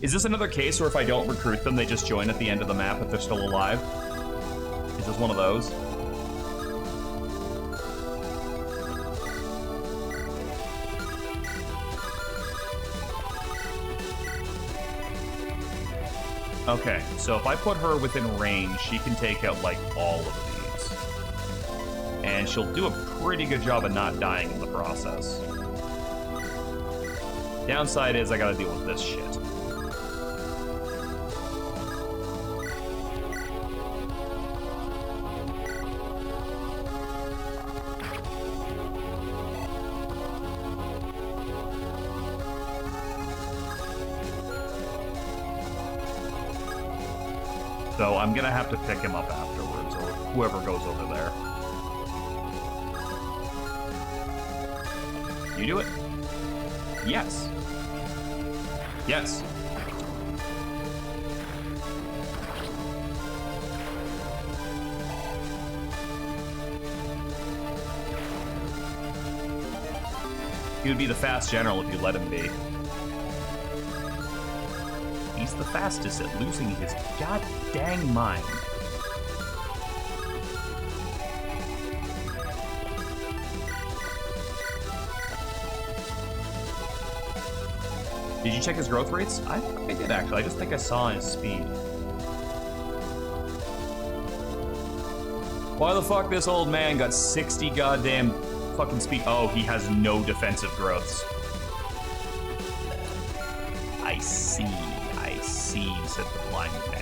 Is this another case where if I don't recruit them, they just join at the end of the map if they're still alive? Is this one of those? Okay, so if I put her within range, she can take out, like, all of these. And she'll do a pretty good job of not dying in the process. Downside is I gotta deal with this shit. So I'm gonna have to pick him up afterwards, or whoever goes over there. You do it? Yes. Yes. He would be the fast general if you let him be. He's the fastest at losing his god-dang mind. Did you check his growth rates? I think I did, actually. I just think I saw his speed. Why the fuck this old man got 60 goddamn fucking speed? Oh, he has no defensive growths. I see, said the blind man.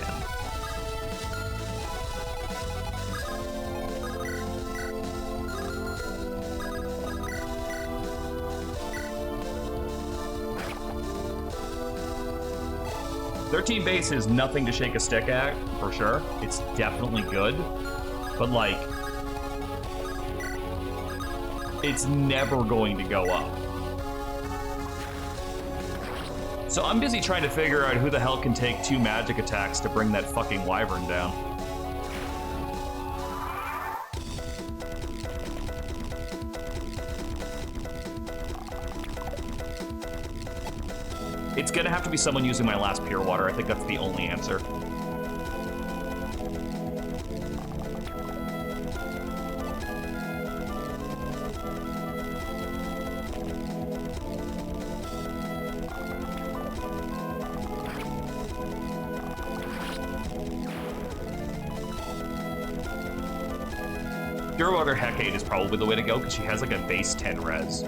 "13 base is nothing to shake a stick at, for sure. It's definitely good, but like, it's never going to go up. So I'm busy trying to figure out who the hell can take 2 magic attacks to bring that fucking wyvern down. It's gonna have to be someone using my last pure water. I think that's the only answer. Pure water Hecate is probably the way to go because she has like a base 10 res.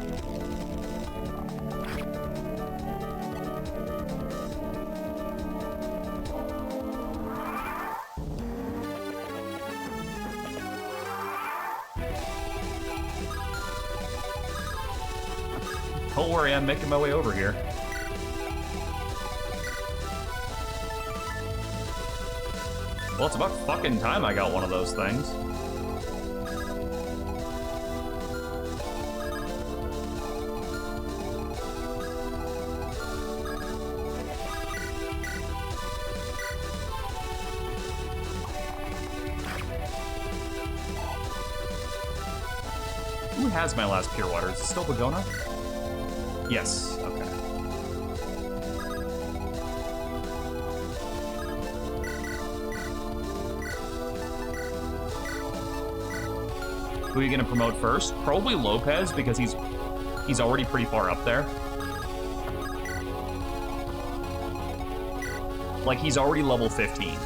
Don't worry, I'm making my way over here. Well, it's about fucking time I got one of those things. Who has my last pure water? Is it still Bagona? Yes, okay. Who are you gonna promote first? Probably Lopez, because he's already pretty far up there. Like, he's already level 15.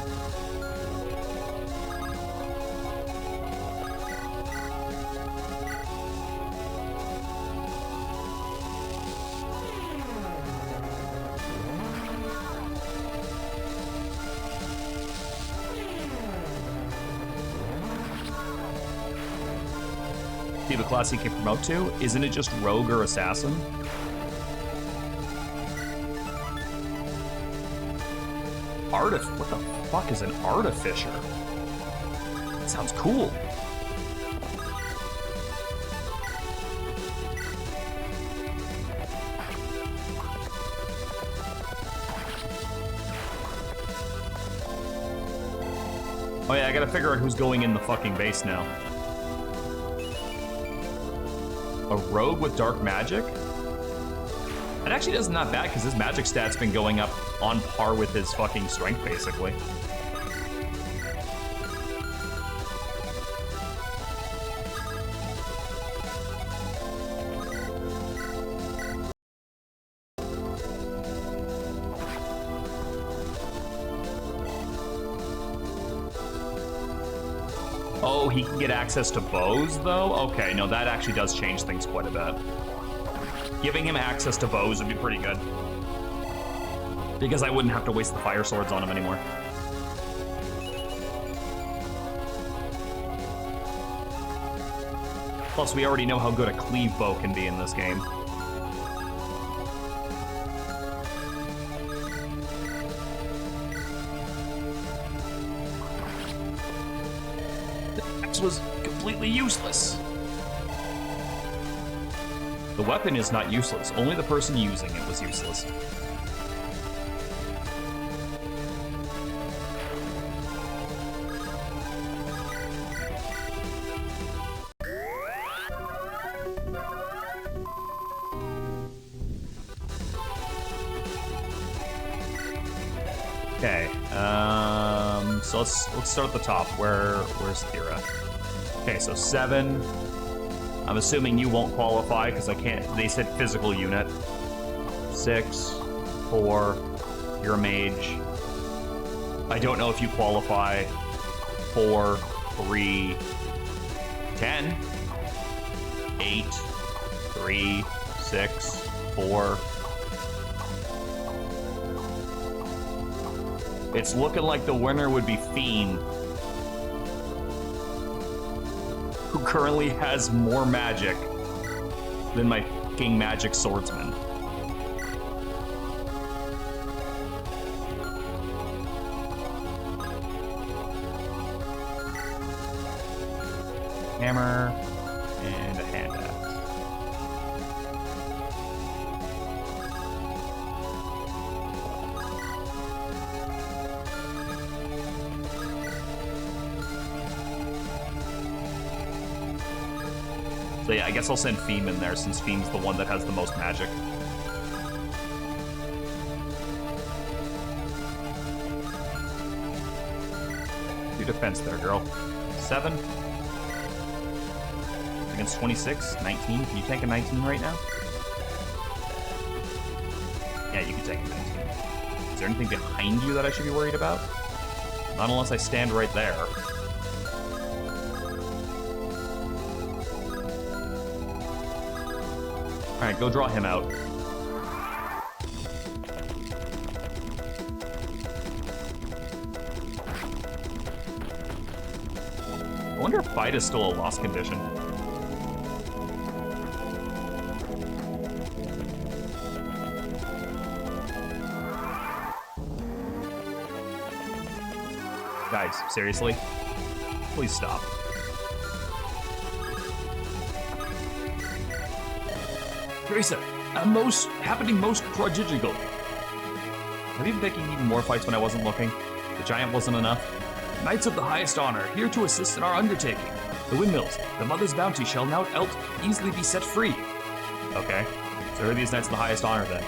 See the class he can promote to? Isn't it just Rogue or Assassin? What the fuck is an Artificer? That sounds cool. Oh yeah, I gotta figure out who's going in the fucking base now. A rogue with dark magic? That actually isn't that bad because his magic stat's been going up on par with his fucking strength, basically. Oh, he can get access to bows, though? Okay, no, that actually does change things quite a bit. Giving him access to bows would be pretty good. Because I wouldn't have to waste the fire swords on him anymore. Plus, we already know how good a cleave bow can be in this game. Was completely useless. The weapon is not useless. Only the person using it was useless. Okay. So let's start at the top. Where's KYRA? Okay, so 7. I'm assuming you won't qualify because I can't. They said physical unit. 6, 4. You're a mage. I don't know if you qualify. 4, 3, 10, 8, 3, 6, 4. It's looking like the winner would be Fiend, who currently has more magic than my fucking magic swordsman. Hammer and a hand axe. So yeah, I guess I'll send Feem in there since Feem's the one that has the most magic. Do defense there, girl. 7. Against 26, 19. Can you take a 19 right now? Yeah, you can take a 19. Is there anything behind you that I should be worried about? Not unless I stand right there. Alright, go draw him out. I wonder if fight is still a lost condition. Guys, guys, seriously? Please stop. Teresa, happening most prodigal. Have you been picking even more fights when I wasn't looking? The giant wasn't enough? Knights of the highest honor, here to assist in our undertaking. The windmills, the mother's bounty shall now easily be set free. Okay, so who are these knights of the highest honor then?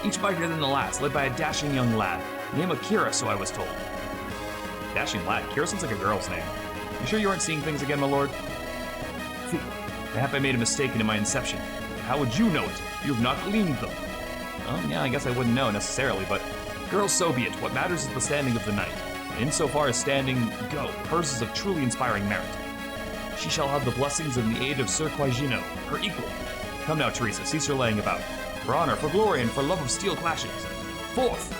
Each mightier than the last, led by a dashing young lad. Name of KYRA, so I was told. Dashing lad? KYRA sounds like a girl's name. You sure you aren't seeing things again, my lord? Mayhap I made a mistake in my inception. But how would you know it? You have not gleaned them. Yeah, I guess I wouldn't know necessarily, but Girls, so be it. What matters is the standing of the knight. Insofar as standing go, hers is of truly inspiring merit. She shall have the blessings and the aid of Sir Quaigino, her equal. Come now, Teresa, cease your laying about. For honor, for glory, and for love of steel clashes. Forth!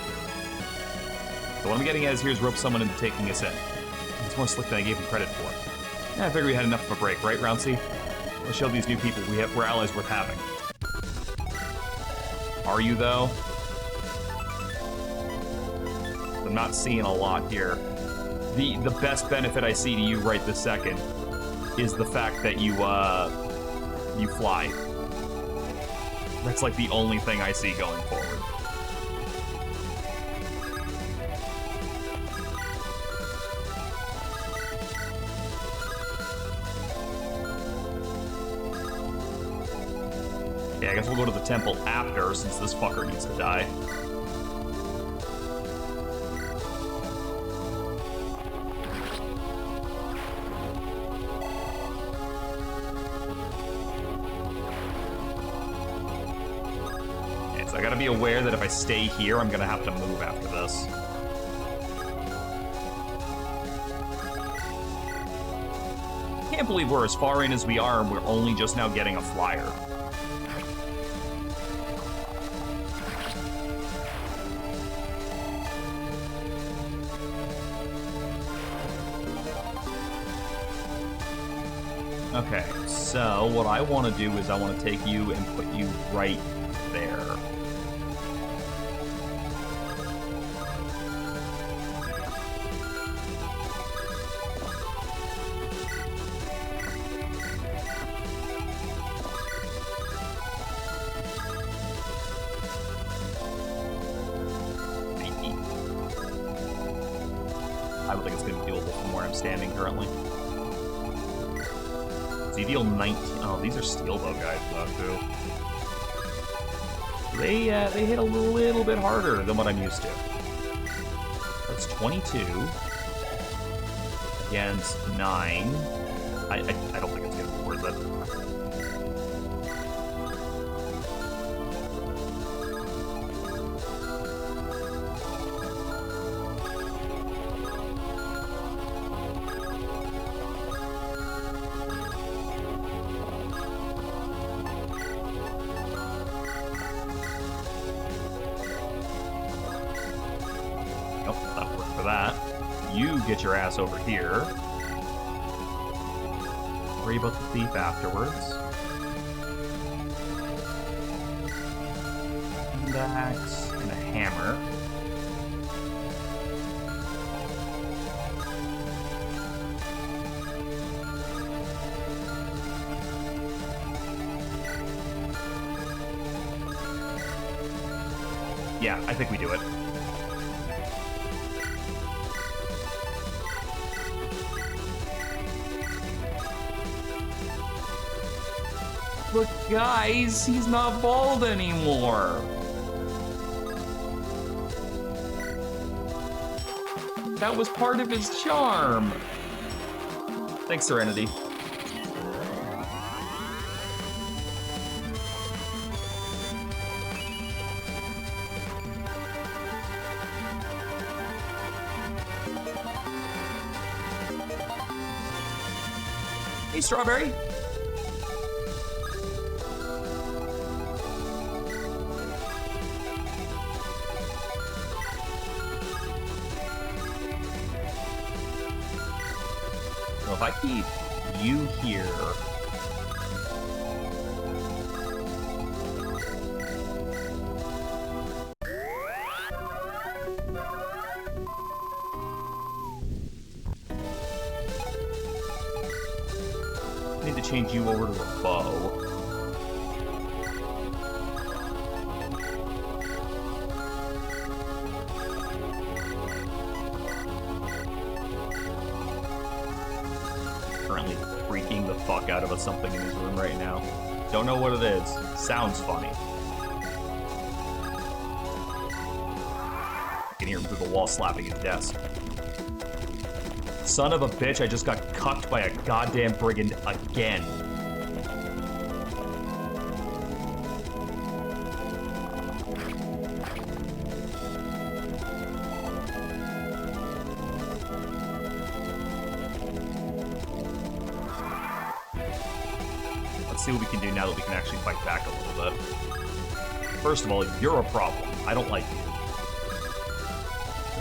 So what I'm getting at is here's rope someone into taking us in. It's more slick than I gave him credit for. Yeah, I figured we had enough of a break, right, Rouncy? Let's show these new people we're allies worth having. Are you, though? I'm not seeing a lot here. The best benefit I see to you right this second is the fact that you fly. That's like the only thing I see going forward. Yeah, I guess we'll go to the temple after, since this fucker needs to die. So I gotta be aware that if I stay here, I'm gonna have to move after this. Can't believe we're as far in as we are and we're only just now getting a flyer. Okay, so what I want to do is I want to take you and put you right there. I don't think it's going to be doable from where I'm standing currently. So you deal 19. Oh, these are steel bow guys, though, too. They hit a little bit harder than what I'm used to. That's 22 against 9. I don't think it's going to be worth it. Get your ass over here. Worry about the thief afterwards. An axe and a hammer. Yeah, I think we do it. But guys, he's not bald anymore. That was part of his charm. Thanks, Serenity. Hey, Strawberry. If I keep you here, need to change you over to a bow. Currently freaking the fuck out of something in his room right now. Don't know what it is. Sounds funny. I can hear him through the wall slapping his desk. Son of a bitch, I just got cucked by a goddamn brigand again. Let's see what we can do now that we can actually fight back a little bit. First of all, you're a problem. I don't like you.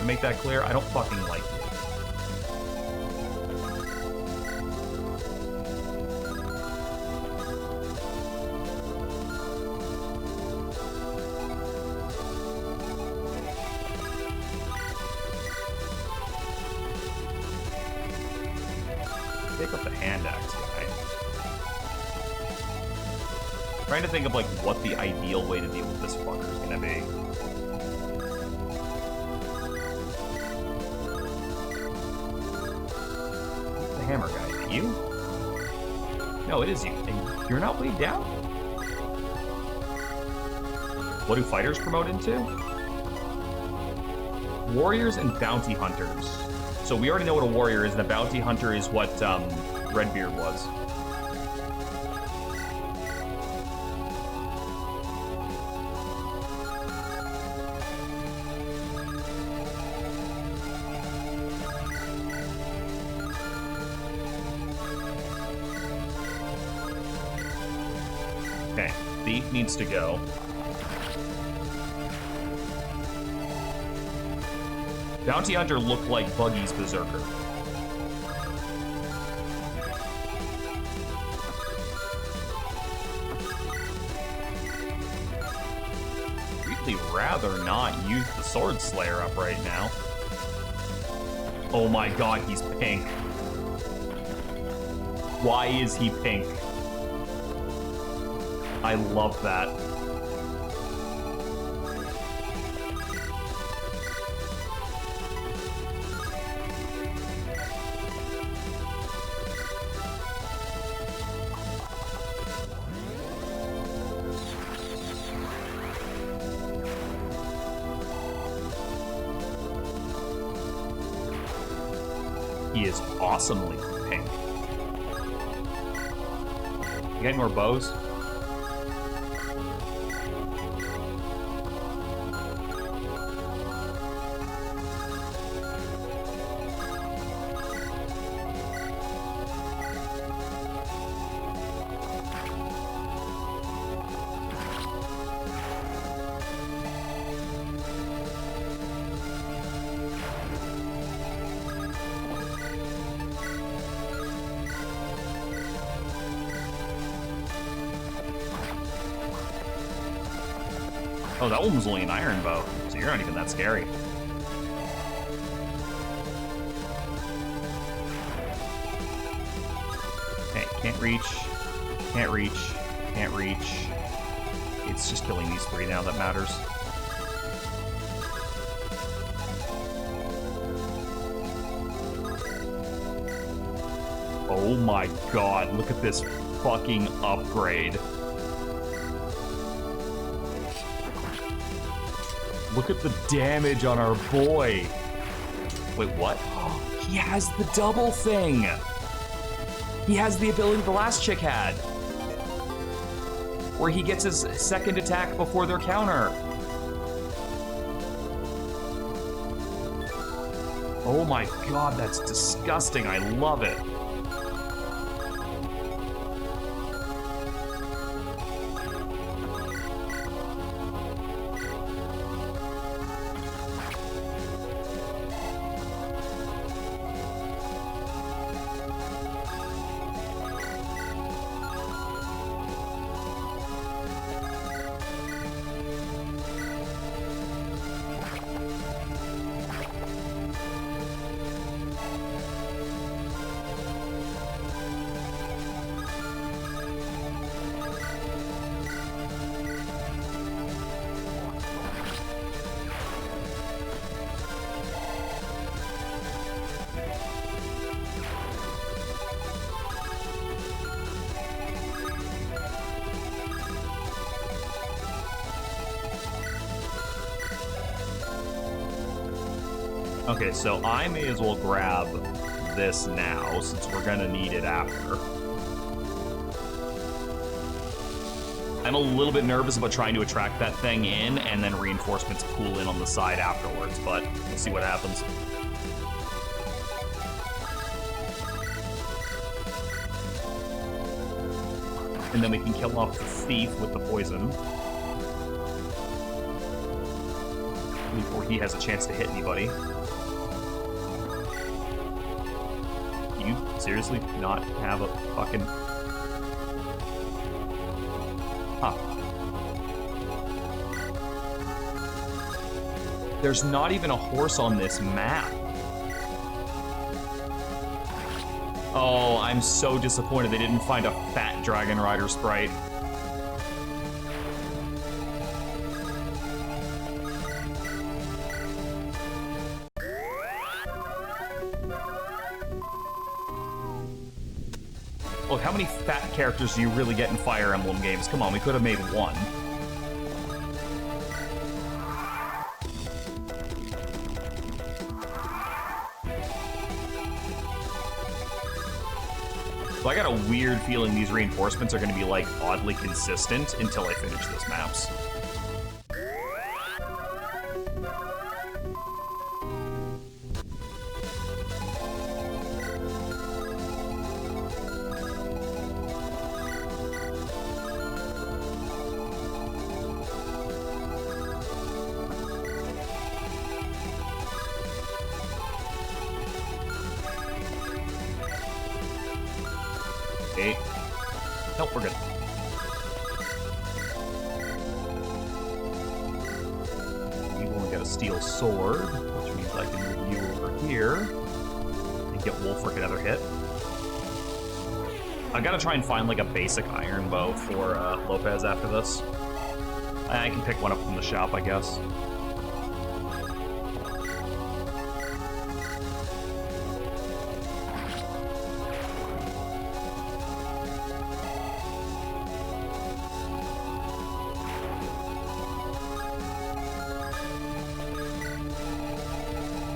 To make that clear, I don't fucking like you. Take up the hand axe guy. Trying to think of like what the ideal way to deal with this fucker is gonna be. The hammer guy, is it you? No, it is you. And you're not weighed down? What do fighters promote into? Warriors and bounty hunters. So we already know what a warrior is, and a bounty hunter is what Redbeard was. Okay, Thief needs to go. Bounty Hunter looked like Buggy's Berserker. Really rather not use the Sword Slayer up right now. Oh my god, he's pink. Why is he pink? I love that. He is awesomely pink. You got any more bows? Oh, that one was only an iron bow, so you're not even that scary. Okay, can't reach, can't reach, can't reach. It's just killing these three now that matters. Oh my god, look at this fucking upgrade. Look at the damage on our boy. Wait, what? He has the double thing. He has the ability the last chick had, where he gets his second attack before their counter. Oh my god, that's disgusting. I love it. Okay, so I may as well grab this now, since we're gonna need it after. I'm a little bit nervous about trying to attract that thing in, and then reinforcements pool in on the side afterwards, but we'll see what happens. And then we can kill off the thief with the poison before he has a chance to hit anybody. Do you seriously not have a fucking... Huh. There's not even a horse on this map. Oh, I'm so disappointed they didn't find a fat Dragon Rider sprite. Look, how many fat characters do you really get in Fire Emblem games? Come on, we could have made one. So I got a weird feeling these reinforcements are going to be, like, oddly consistent until I finish this maps. Okay. Nope, we're good. You only got a steel sword, which means I can move you over here and get Wolfric another hit. I gotta try and find like a basic iron bow for Lopez after this. I can pick one up from the shop, I guess.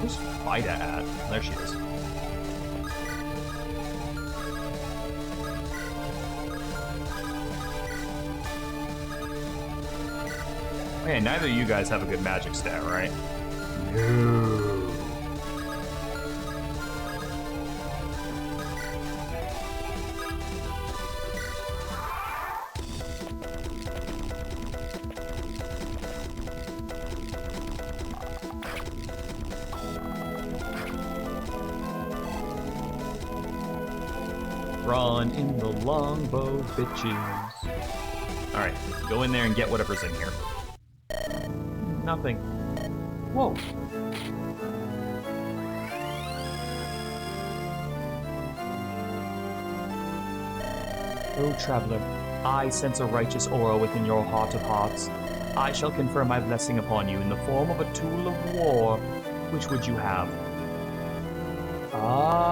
Who's Vida at? There she is. Okay, neither of you guys have a good magic stat, right? No. Run in the longbow, bitches. Alright, go in there and get whatever's in here. Nothing. Whoa. O traveler, I sense a righteous aura within your heart of hearts. I shall confer my blessing upon you in the form of a tool of war. Which would you have? Oh.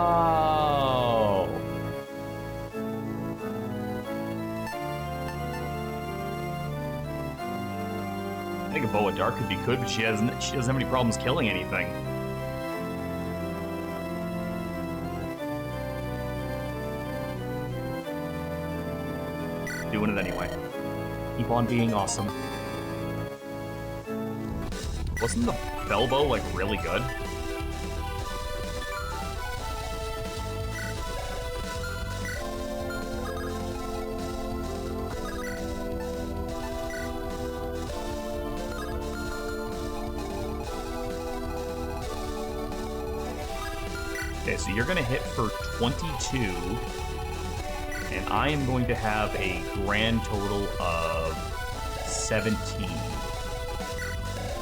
I think a bow of dark could be good, but she doesn't have any problems killing anything. Doing it anyway. Keep on being awesome. Wasn't the bell bow like really good? Okay, so you're gonna hit for 22, and I am going to have a grand total of 17.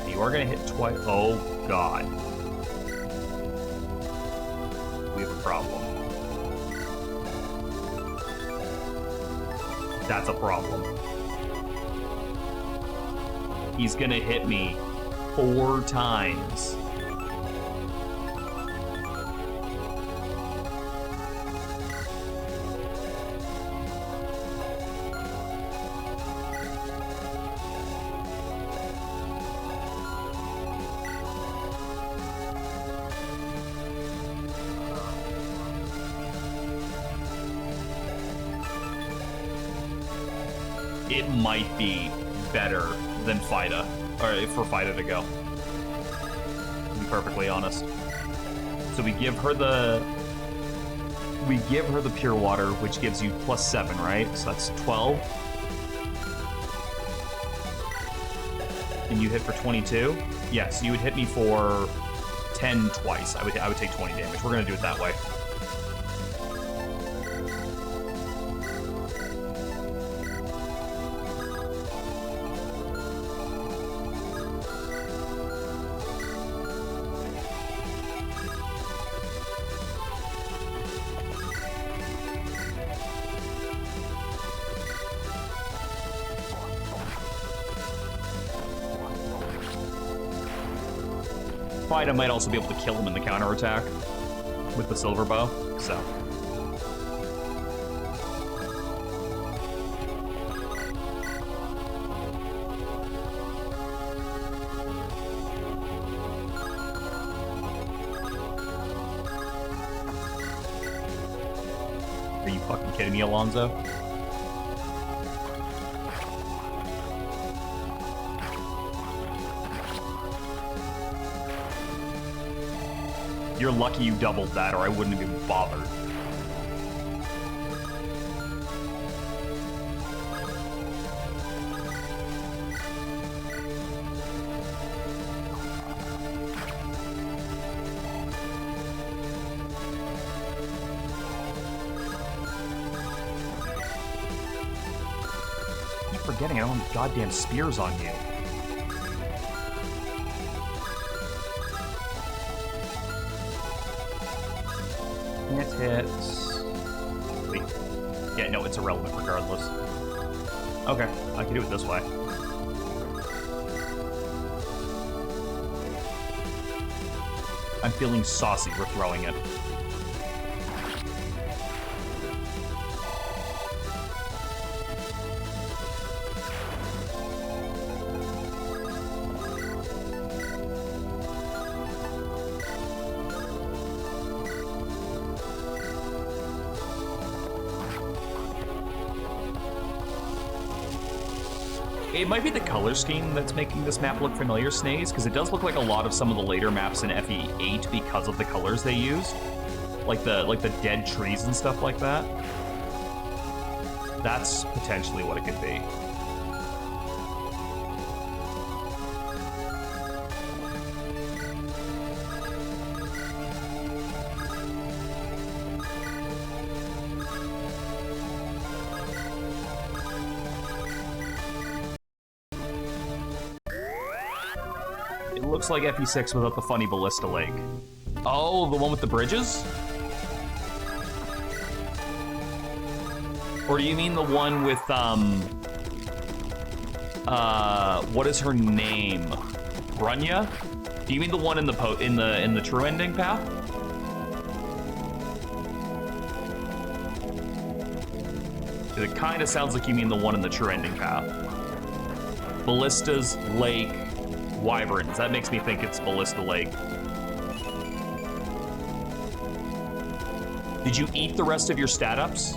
You are gonna hit twice. Oh God, we have a problem. That's a problem. He's gonna hit me 4 times. it might be better than Fida, or for Fida to go. To be perfectly honest. So we give her the pure water, which gives you +7, right? So that's 12. And you hit for 22. Yes, you would hit me for 10 twice. I would take 20 damage. We're gonna do it that way. I might also be able to kill him in the counterattack with the silver bow, so. Are you fucking kidding me, Alonzo? You're lucky you doubled that, or I wouldn't have even bothered. I keep forgetting I don't have goddamn spears on you. Hits. Wait. Yeah, no, it's irrelevant regardless. Okay, I can do it this way. I'm feeling saucy. We're throwing it. It might be the color scheme that's making this map look familiar, Snaze, because it does look like a lot of some of the later maps in FE8 because of the colors they used. Like the dead trees and stuff like that. That's potentially what it could be. Looks like FE6 without the funny ballista lake. Oh, the one with the bridges? Or do you mean the one with, what is her name? Brunya? Do you mean the one in the true ending path? It kind of sounds like you mean the one in the true ending path. Ballistas, lake, wyverns. That makes me think it's Ballista Lake. Did you eat the rest of your stat ups?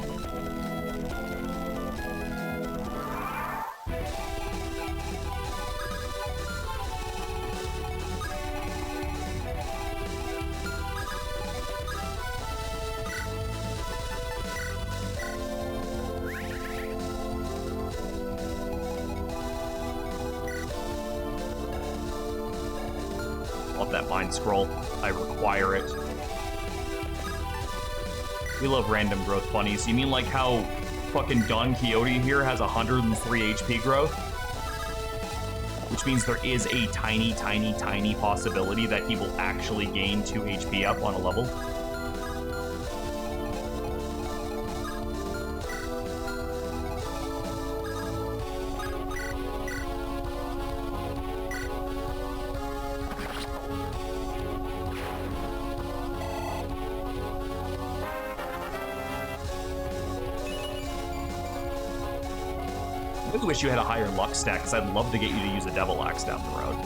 That mind scroll. I require it. We love random growth bunnies. You mean like how fucking Don Quixote here has 103 HP growth? Which means there is a tiny, tiny, tiny possibility that he will actually gain 2 HP up on a level. I wish you had a higher luck stack, because I'd love to get you to use a Devil Axe down the road.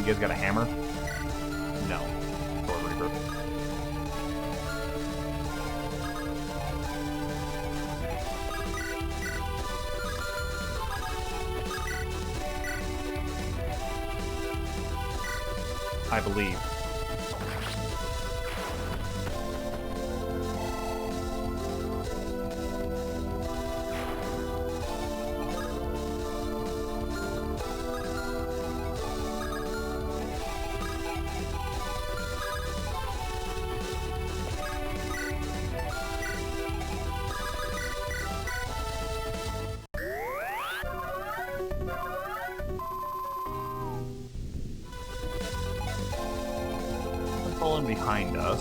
You guys got a hammer? No. Sword Reaper. I believe. Falling behind us.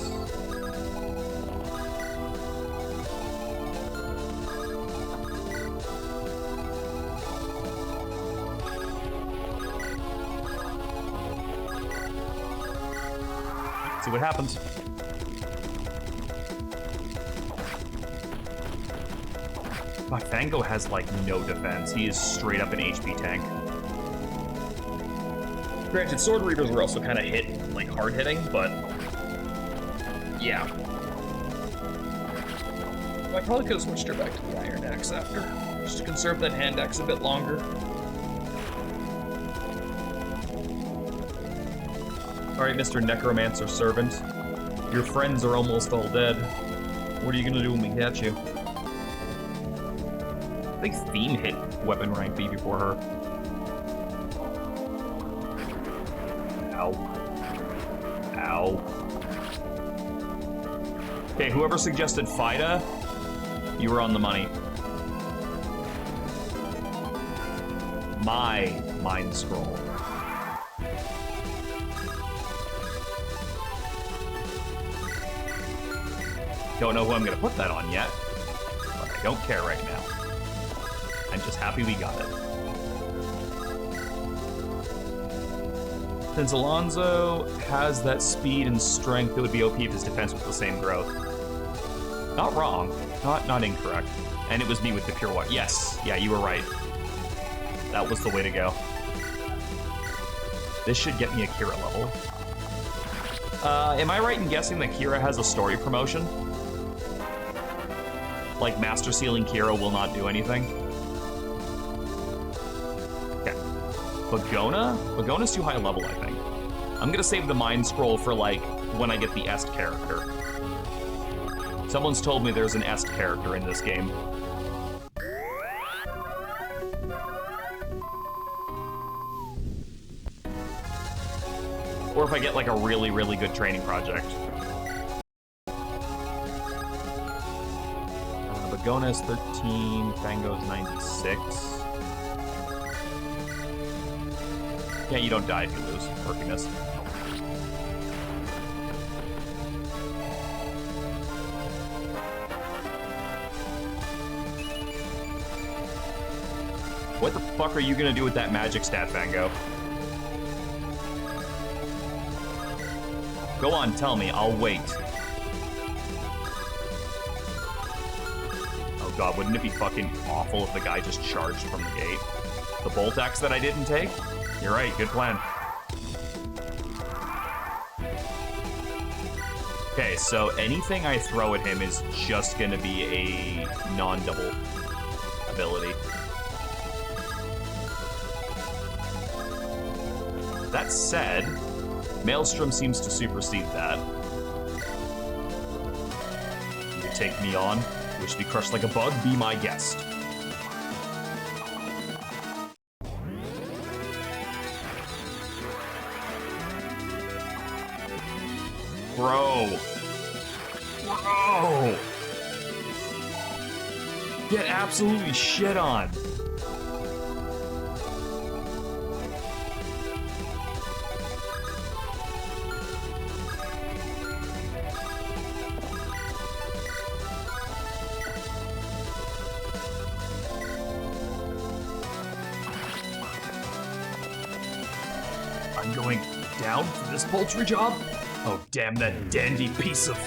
See what happens. My Fango has like no defense. He is straight up an HP tank. Granted, Sword Reapers were also kind of like hard hitting, but yeah. I probably could have switched her back to the Iron Axe after, just to conserve that hand axe a bit longer. Alright, Mr. Necromancer Servant. Your friends are almost all dead. What are you gonna do when we catch you? I think Theme hit weapon rank B before her. Ow. Ow. Okay, whoever suggested Fida, you were on the money. My Mind Scroll. Don't know who I'm gonna put that on yet, but I don't care right now. I'm just happy we got it. Since Alonzo has that speed and strength, it would be OP if his defense was the same growth. Not wrong, not incorrect. And it was me with the pure water. Yes, yeah, you were right. That was the way to go. This should get me a KYRA level. Am I right in guessing that KYRA has a story promotion? Like Master Sealing KYRA will not do anything? Okay. Bagona's too high level, I think. I'm gonna save the Mind Scroll for, like, when I get the Est character. Someone's told me there's an Est character in this game. Or if I get, like, a really, really good training project. Bagona's 13, Fango's 96. Yeah, you don't die if you lose. Quirkiness. What the fuck are you gonna do with that magic stat, Fango? Go on, tell me. I'll wait. Oh god, wouldn't it be fucking awful if the guy just charged from the gate? The bolt axe that I didn't take? You're right, good plan. Okay, so anything I throw at him is just gonna be a non-double ability. That said, Maelstrom seems to supersede that. You take me on, wish to be crushed like a bug, be my guest. Bro. Bro. Get absolutely shit on. I'm going down for this poultry job? Oh, damn that dandy piece of...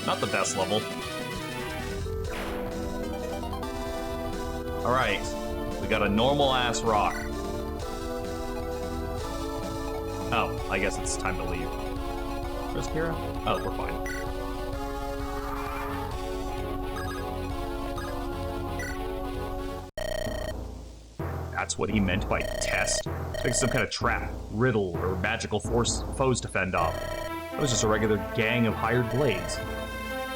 Not the best level. Alright. We got a normal-ass rock. Oh, I guess it's time to leave. Where's KYRA? Oh, we're fine. That's what he meant by test? Like some kind of trap, riddle, or magical foes to fend off. It was just a regular gang of hired blades.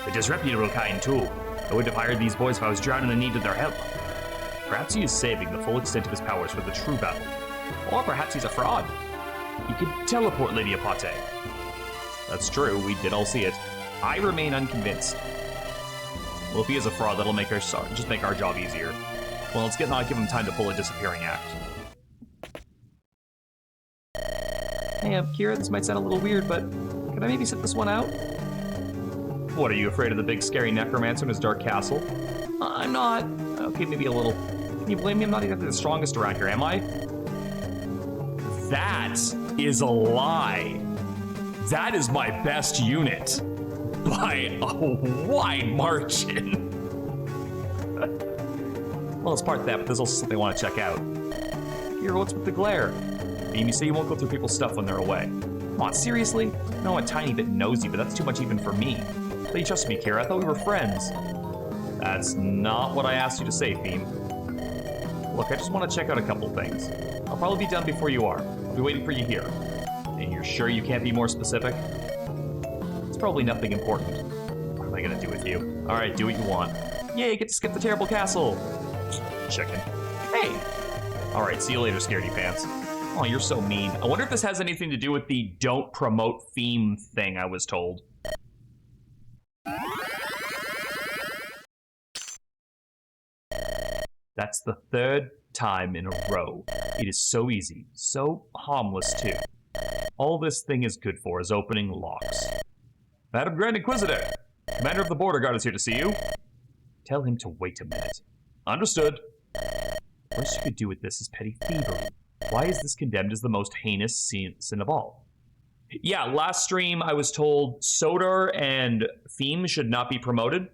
A disreputable kind, too. I wouldn't have hired these boys if I was drowning and needed their help. Perhaps he is saving the full extent of his powers for the true battle. Or perhaps he's a fraud. He could teleport Lady Apate. That's true, we did all see it. I remain unconvinced. Well, if he is a fraud, that'll make just make our job easier. Well, let's not give him time to pull a disappearing act. Hey, KYRA, this might sound a little weird, but can I maybe sit this one out? What, are you afraid of the big scary necromancer in his dark castle? I'm not. Okay, maybe a little. Can you blame me? I'm not exactly the strongest around here, am I? That is a lie. That is my best unit. By a wide margin. Well, it's part of that, but there's also something I want to check out. KYRA, what's with the glare? Beam, you say you won't go through people's stuff when they're away. Come on, seriously? I know I'm a tiny bit nosy, but that's too much even for me. But you trust me, KYRA. I thought we were friends. That's not what I asked you to say, Beam. Look, I just want to check out a couple things. I'll probably be done before you are. I'll be waiting for you here. And you're sure you can't be more specific? It's probably nothing important. What am I gonna do with you? Alright, do what you want. Yay, get to skip the terrible castle! Chicken. Hey! Alright, see you later, scaredy pants. Oh, you're so mean. I wonder if this has anything to do with the don't promote theme thing I was told. That's the third time in a row. It is so easy, so harmless too. All this thing is good for is opening locks. Madam Grand Inquisitor! Commander of the Border Guard is here to see you. Tell him to wait a minute. Understood. The worst you could do with this is petty thievery. Why is this condemned as the most heinous sin of all? Yeah, last stream I was told Sodar and Theme should not be promoted,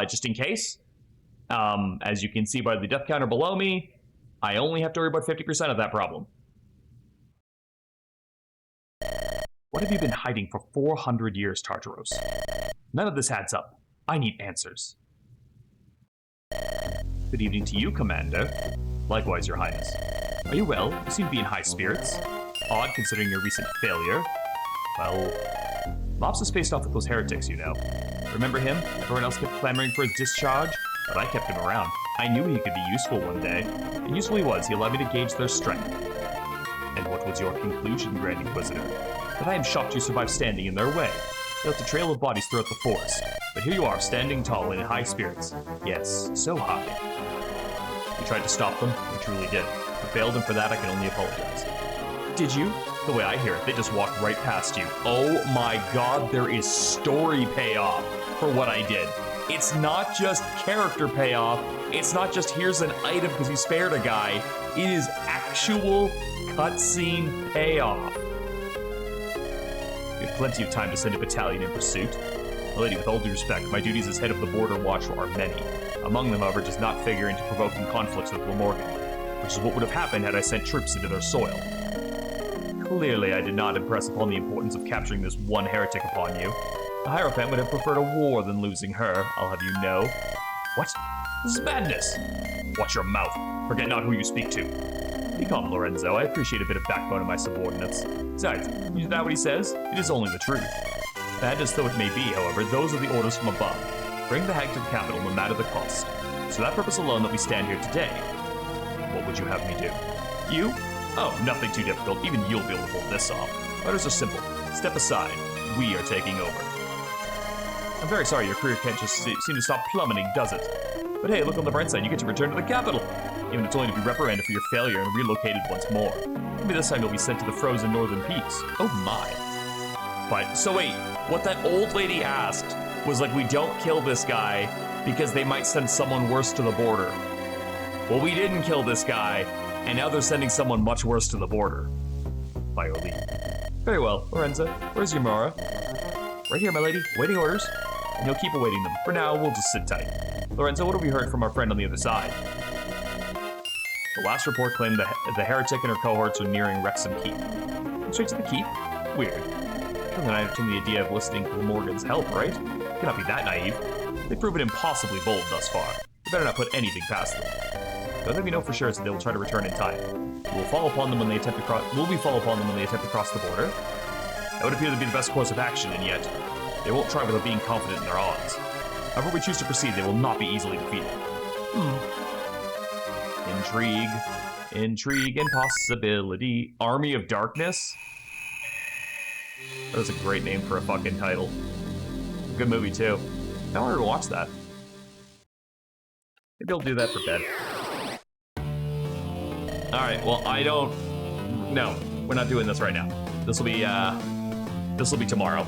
just in case. As you can see by the death counter below me, I only have to worry about 50% of that problem. What have you been hiding for 400 years, Tartaros? None of this adds up. I need answers. Good evening to you, Commander. Likewise, Your Highness. Are you well? You seem to be in high spirits. Odd, considering your recent failure. Well, Mops has faced off with those heretics, you know. Remember him? Everyone else kept clamoring for his discharge, but I kept him around. I knew he could be useful one day. And useful he was. He allowed me to gauge their strength. And what was your conclusion, Grand Inquisitor? That I am shocked you survived standing in their way. You left a trail of bodies throughout the forest. But here you are, standing tall and in high spirits. Yes, so high. We tried to stop them. We truly did. I failed, and for that I can only apologize. Did you? The way I hear it, they just walked right past you. Oh my god, there is story payoff for what I did. It's not just character payoff. It's not just here's an item because you spared a guy. It is actual cutscene payoff. We have plenty of time to send a battalion in pursuit. Lady, with all due respect, my duties as head of the Border Watch are many. Among them, however, does not figure into provoking conflicts with Glamorgan, which is what would have happened had I sent troops into their soil. Clearly, I did not impress upon the importance of capturing this one heretic upon you. The Hierophant would have preferred a war than losing her, I'll have you know. What? This is madness! Watch your mouth. Forget not who you speak to. Be calm, Lorenzo. I appreciate a bit of backbone in my subordinates. Besides, you know what he says? It is only the truth. Bad as though it may be, however, those are the orders from above. Bring the hag to the capital no matter the cost. It's for that purpose alone that we stand here today. What would you have me do? You? Oh, nothing too difficult. Even you'll be able to pull this off. Orders are simple. Step aside. We are taking over. I'm very sorry your career can't just seem to stop plummeting, does it? But hey, look on the bright side. You get to return to the capital. Even if it's only to be reprimanded for your failure and relocated once more. Maybe this time you'll be sent to the frozen northern peaks. Oh my. But, so wait, what that old lady asked was like, we don't kill this guy because they might send someone worse to the border. Well, we didn't kill this guy, and now they're sending someone much worse to the border. By your leave. Very well, Lorenzo, where's your Mara? Right here, my lady, waiting orders. And you'll keep awaiting them. For now, we'll just sit tight. Lorenzo, what have we heard from our friend on the other side? The last report claimed that the heretic and her cohorts were nearing Wrexham Keep. Straight to the keep? Weird. Then I entertain the idea of listening to Morgan's help, right? Cannot be that naive. They've proven impossibly bold thus far. We better not put anything past them. The only thing we know for sure is that they will try to return in time. We'll fall upon them when they attempt to cross. Will we fall upon them when they attempt to cross the border? That would appear to be the best course of action, and yet they won't try without being confident in their odds. However we choose to proceed, they will not be easily defeated. Intrigue and possibility. Army of Darkness? That was a great name for a fucking title. Good movie, too. I wanted to watch that. Maybe I'll do that for bed. Alright, well, I don't... No, we're not doing this right now. This will be tomorrow.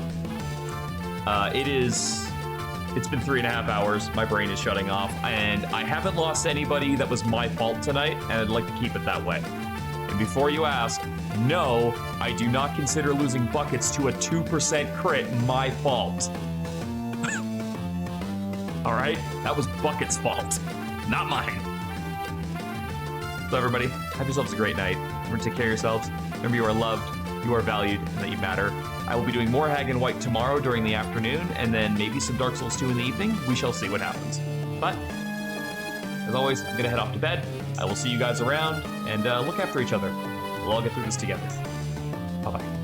It's been 3.5 hours. My brain is shutting off, and I haven't lost anybody that was my fault tonight, and I'd like to keep it that way. And before you ask, no, I do not consider losing buckets to a 2% crit my fault. All right? That was Bucket's fault, not mine. So everybody, have yourselves a great night. Remember to take care of yourselves. Remember you are loved, you are valued, and that you matter. I will be doing more Hag and White tomorrow during the afternoon, and then maybe some Dark Souls 2 in the evening. We shall see what happens. But, as always, I'm gonna head off to bed. I will see you guys around, and look after each other. We'll all get through this together. Bye-bye.